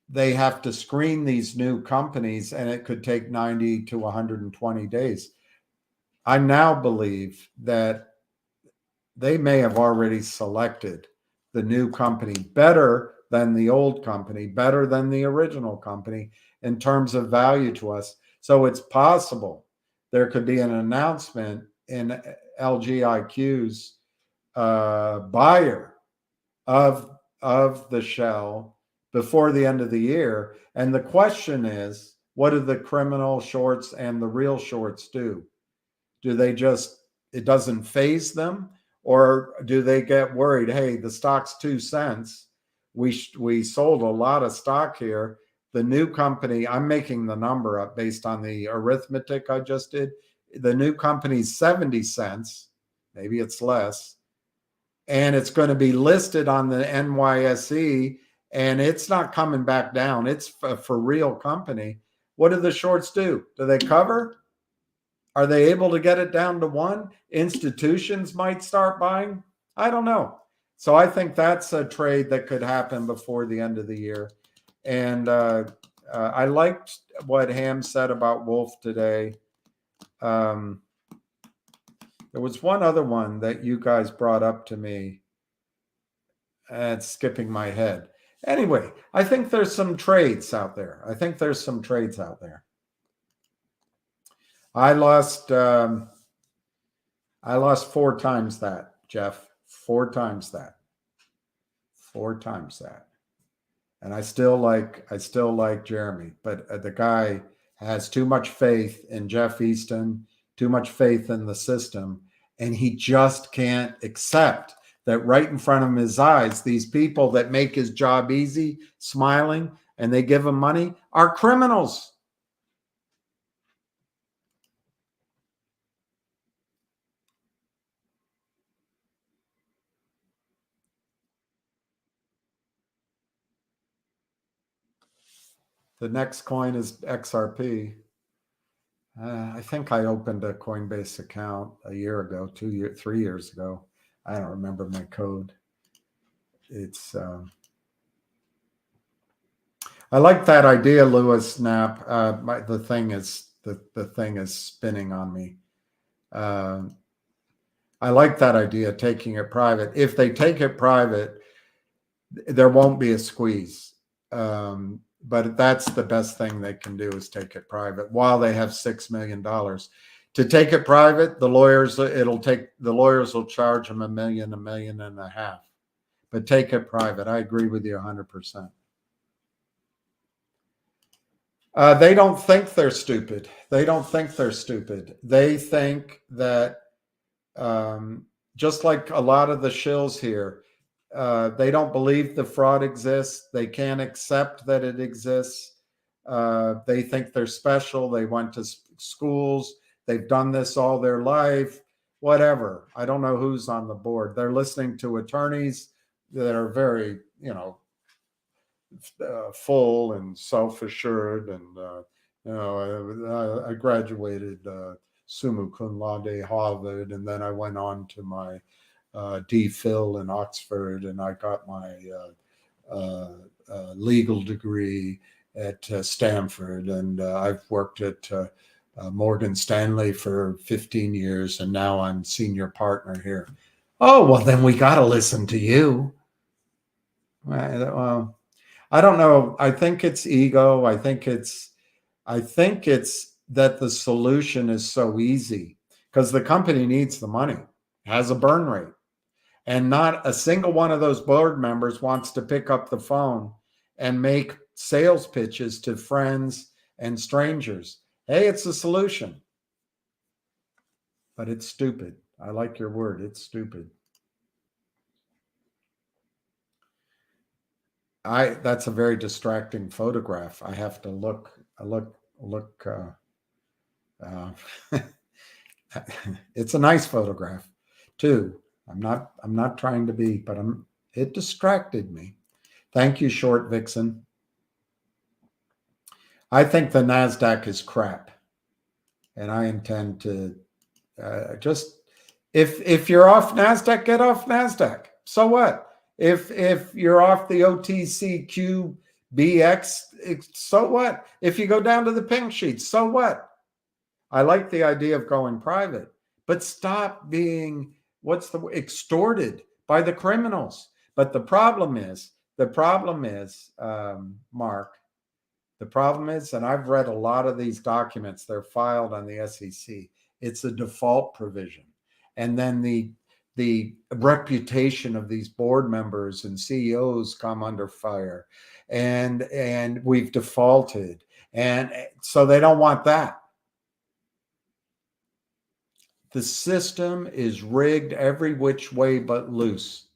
they have to screen these new companies and it could take 90 to 120 days. I now believe that they may have already selected the new company better than the old company, better than the original company in terms of value to us. So it's possible there could be an announcement in LGIQ's buyer of the shell before the end of the year. And the question is, what do the criminal shorts and the real shorts do? Do they just, it doesn't faze them? Or do they get worried, hey, the stock's 2 cents. We sold a lot of stock here. The new company, I'm making the number up based on the arithmetic I just did. The new company's 70 cents, maybe it's less, and it's going to be listed on the NYSE, and it's not coming back down. It's for real company. What do the shorts do? Do they cover? Are they able to get it down to 1? Institutions might start buying. I don't know. So I think that's a trade that could happen before the end of the year. And I liked what Ham said about Wolf today. There was one other one that you guys brought up to me. It's skipping my head. Anyway, I think there's some trades out there. I lost 4 times that, Jeff. 4 times that. And I still like Jeremy, but the guy has too much faith in Jeff Easton, too much faith in the system, and he just can't accept that right in front of his eyes, these people that make his job easy, smiling, and they give him money are criminals. The next coin is XRP. I think I opened a Coinbase account a year ago, 3 years ago. I don't remember my code. It's I like that idea, Lewis Snap. The thing is spinning on me. I like that idea, taking it private. If they take it private, there won't be a squeeze. But that's the best thing they can do, is take it private while they have $6 million. To take it private, the lawyers will charge them $1 million, $1.5 million. But take it private. I agree with you 100%. They don't think they're stupid. They don't think they're stupid. They think that, just like a lot of the shills here, they don't believe the fraud exists. They can't accept that it exists. They think they're special. They went to schools. They've done this all their life, whatever. I don't know who's on the board. They're listening to attorneys that are very, full and self-assured. And, I graduated summa cum laude Harvard, and then I went on to my DPhil in Oxford, and I got my legal degree at Stanford, and I've worked at Morgan Stanley for 15 years, and now I'm senior partner here. Oh, well, then we got to listen to you. Well, I don't know. I think it's ego. I think it's that the solution is so easy because the company needs the money, has a burn rate, and not a single one of those board members wants to pick up the phone and make sales pitches to friends and strangers. Hey, it's a solution, but it's stupid. I like your word. It's stupid. That's a very distracting photograph. I have to look. It's a nice photograph too. I'm not trying to be, but it distracted me. Thank you, Short Vixen. I think the NASDAQ is crap, and I intend to just, if you're off NASDAQ, get off NASDAQ. So what? If you're off the OTCQBX, so what? If you go down to the pink sheet, so what? I like the idea of going private, but stop being extorted by the criminals. But the problem is, Mark, the problem is, and I've read a lot of these documents, they're filed on the SEC. It's a default provision. And then the reputation of these board members and CEOs come under fire, and we've defaulted. And so they don't want that. The system is rigged every which way but loose.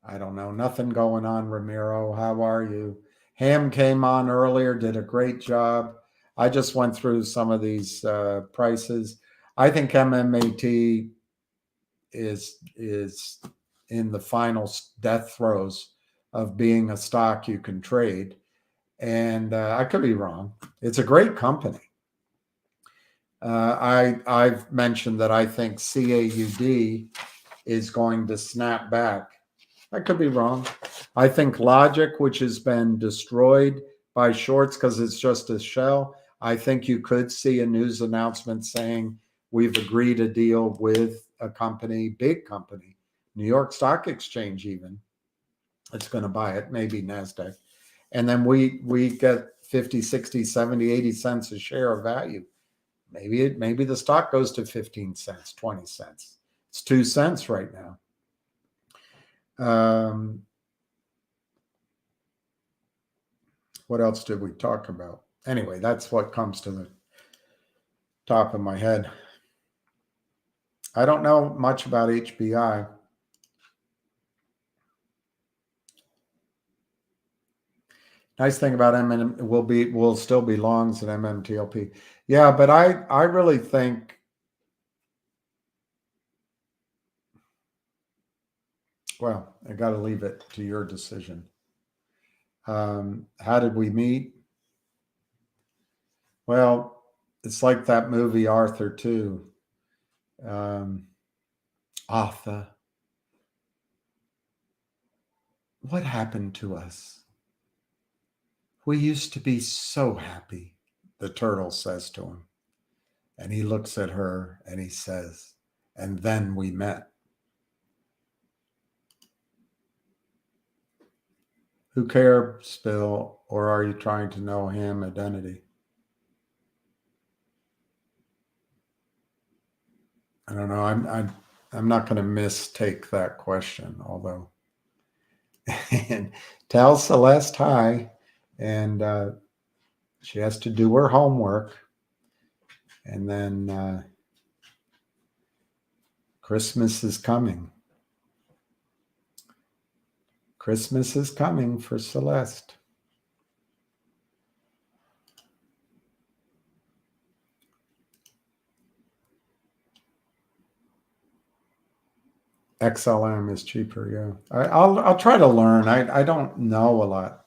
I don't know. Nothing going on, Ramiro. How are you? Ham came on earlier, did a great job. I just went through some of these prices. I think MMAT is in the final death throes of being a stock you can trade. And I could be wrong. It's a great company. I've mentioned that I think CAUD is going to snap back. I could be wrong. I think Logic, which has been destroyed by shorts because it's just a shell, I think you could see a news announcement saying we've agreed a deal with a company, big company, New York Stock Exchange even. It's going to buy it, maybe NASDAQ. And then we get 50, 60, 70, 80 cents a share of value. Maybe the stock goes to 15 cents, 20 cents. It's 2 cents right now. What else did we talk about? Anyway, that's what comes to the top of my head. I don't know much about HBI. Nice thing about will still be longs at MMTLP. Yeah, but I really think, well, I got to leave it to your decision. How did we meet? Well, it's like that movie Arthur too. Arthur, what happened to us? We used to be so happy. the turtle says to him. And he looks at her and he says, and then we met. Who cares, Bill, or are you trying to know him identity? I don't know. I'm not going to mistake that question, although. And tell Celeste hi, and she has to do her homework, and then Christmas is coming. Christmas is coming for Celeste. XLM is cheaper, yeah. I'll try to learn. I don't know a lot.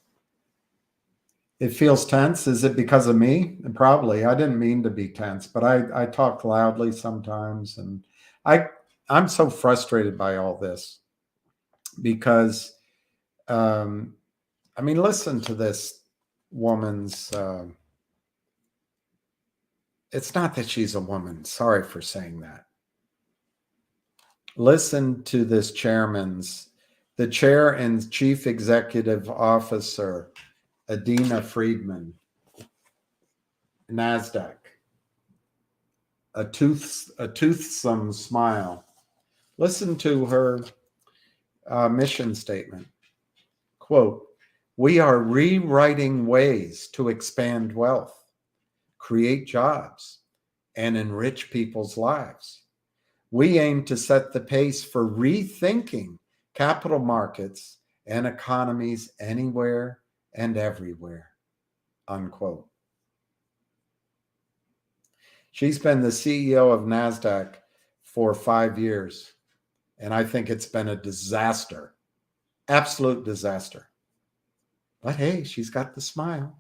It feels tense. Is it because of me? Probably. I didn't mean to be tense, but I talk loudly sometimes, and I'm so frustrated by all this because, I mean, listen to this woman's. It's not that she's a woman. Sorry for saying that. Listen to this the chair and chief executive officer, Adina Friedman, NASDAQ, a toothsome smile. Listen to her mission statement. Quote, "We are rewriting ways to expand wealth, create jobs, and enrich people's lives. We aim to set the pace for rethinking capital markets and economies anywhere and everywhere," unquote. She's been the CEO of NASDAQ for 5 years, and I think it's been a disaster, absolute disaster. But hey, she's got the smile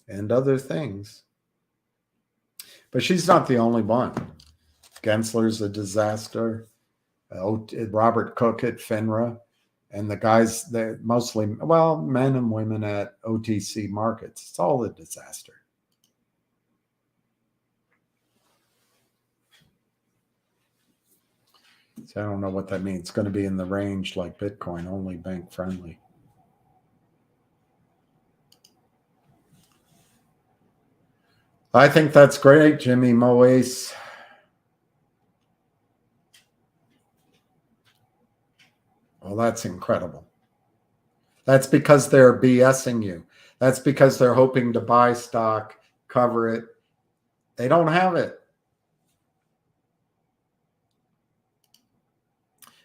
and other things. But she's not the only one. Gensler's a disaster. Robert Cook at FINRA, and the guys that mostly, well, men and women at OTC markets. It's all a disaster. So I don't know what that means. It's going to be in the range like Bitcoin, only bank friendly. I think that's great, Jimmy Moes. Well, that's incredible. That's because they're BSing you. That's because they're hoping to buy stock, cover it. They don't have it.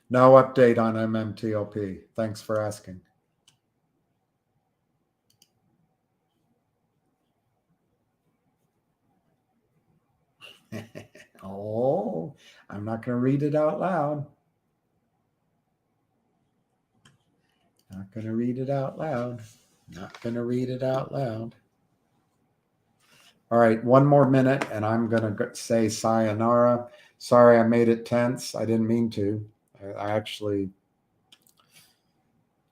No update on MMTLP. Thanks for asking. Oh, I'm not going to read it out loud. Not going to read it out loud. Not going to read it out loud. All right, one more minute, and I'm going to say sayonara. Sorry, I made it tense. I didn't mean to. I actually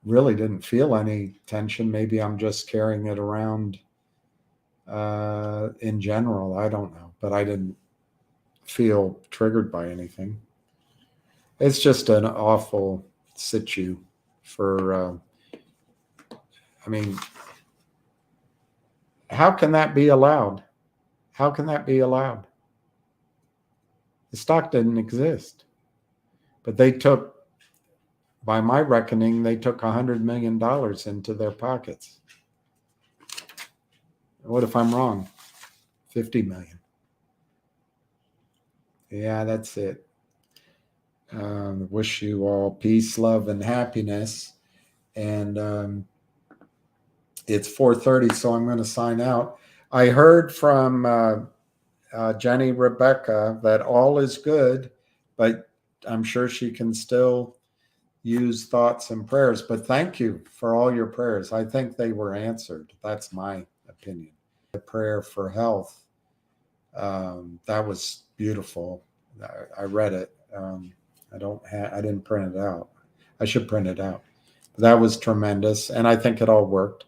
really didn't feel any tension. Maybe I'm just carrying it around in general. I don't know, but I didn't feel triggered by anything. It's just an awful situ for, I mean, how can that be allowed? How can that be allowed? The stock didn't exist. But they took, by my reckoning, they took $100 million into their pockets. What if I'm wrong? 50 million. Yeah, that's it. Wish you all peace, love, and happiness. And it's 4:30, so I'm going to sign out. I heard from Jenny Rebecca that all is good, but I'm sure she can still use thoughts and prayers. But thank you for all your prayers. I think they were answered. That's my opinion. The prayer for health, that was beautiful. I read it. I didn't print it out. I should print it out. But that was tremendous, and I think it all worked.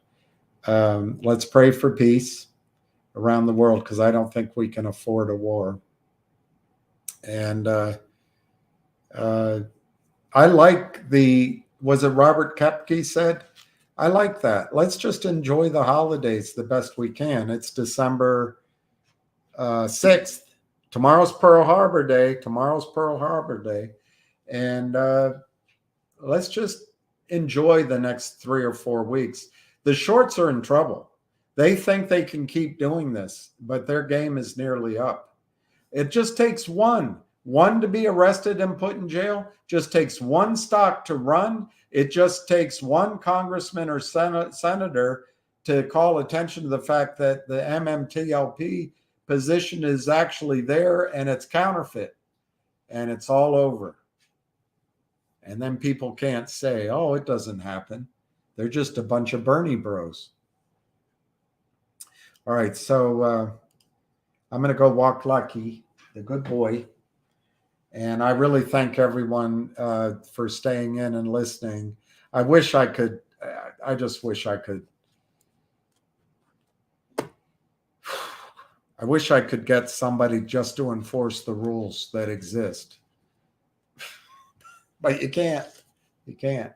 Let's pray for peace around the world because I don't think we can afford a war. And I like was it Robert Kepke said? I like that. Let's just enjoy the holidays the best we can. It's December 6th. Tomorrow's Pearl Harbor Day. And let's just enjoy the next 3 or 4 weeks. The shorts are in trouble. They think they can keep doing this, but their game is nearly up. It just takes one to be arrested and put in jail. Just takes one stock to run. It just takes one congressman or senator to call attention to the fact that the MMTLP position is actually there and it's counterfeit, and it's all over. And then people can't say, oh, it doesn't happen. They're just a bunch of Bernie bros. All right, so I'm going to go walk Lucky, the good boy. And I really thank everyone for staying in and listening. I wish I could, I just wish I could. I wish I could get somebody just to enforce the rules that exist. But you can't. You can't.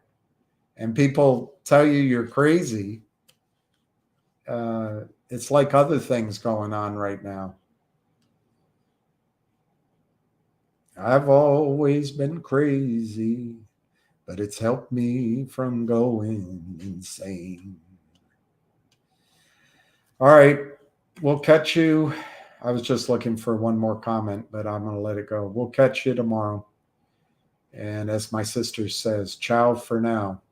And people tell you you're crazy. It's like other things going on right now. I've always been crazy, but it's helped me from going insane. All right, we'll catch you. I was just looking for one more comment, but I'm going to let it go. We'll catch you tomorrow. And as my sister says, ciao for now.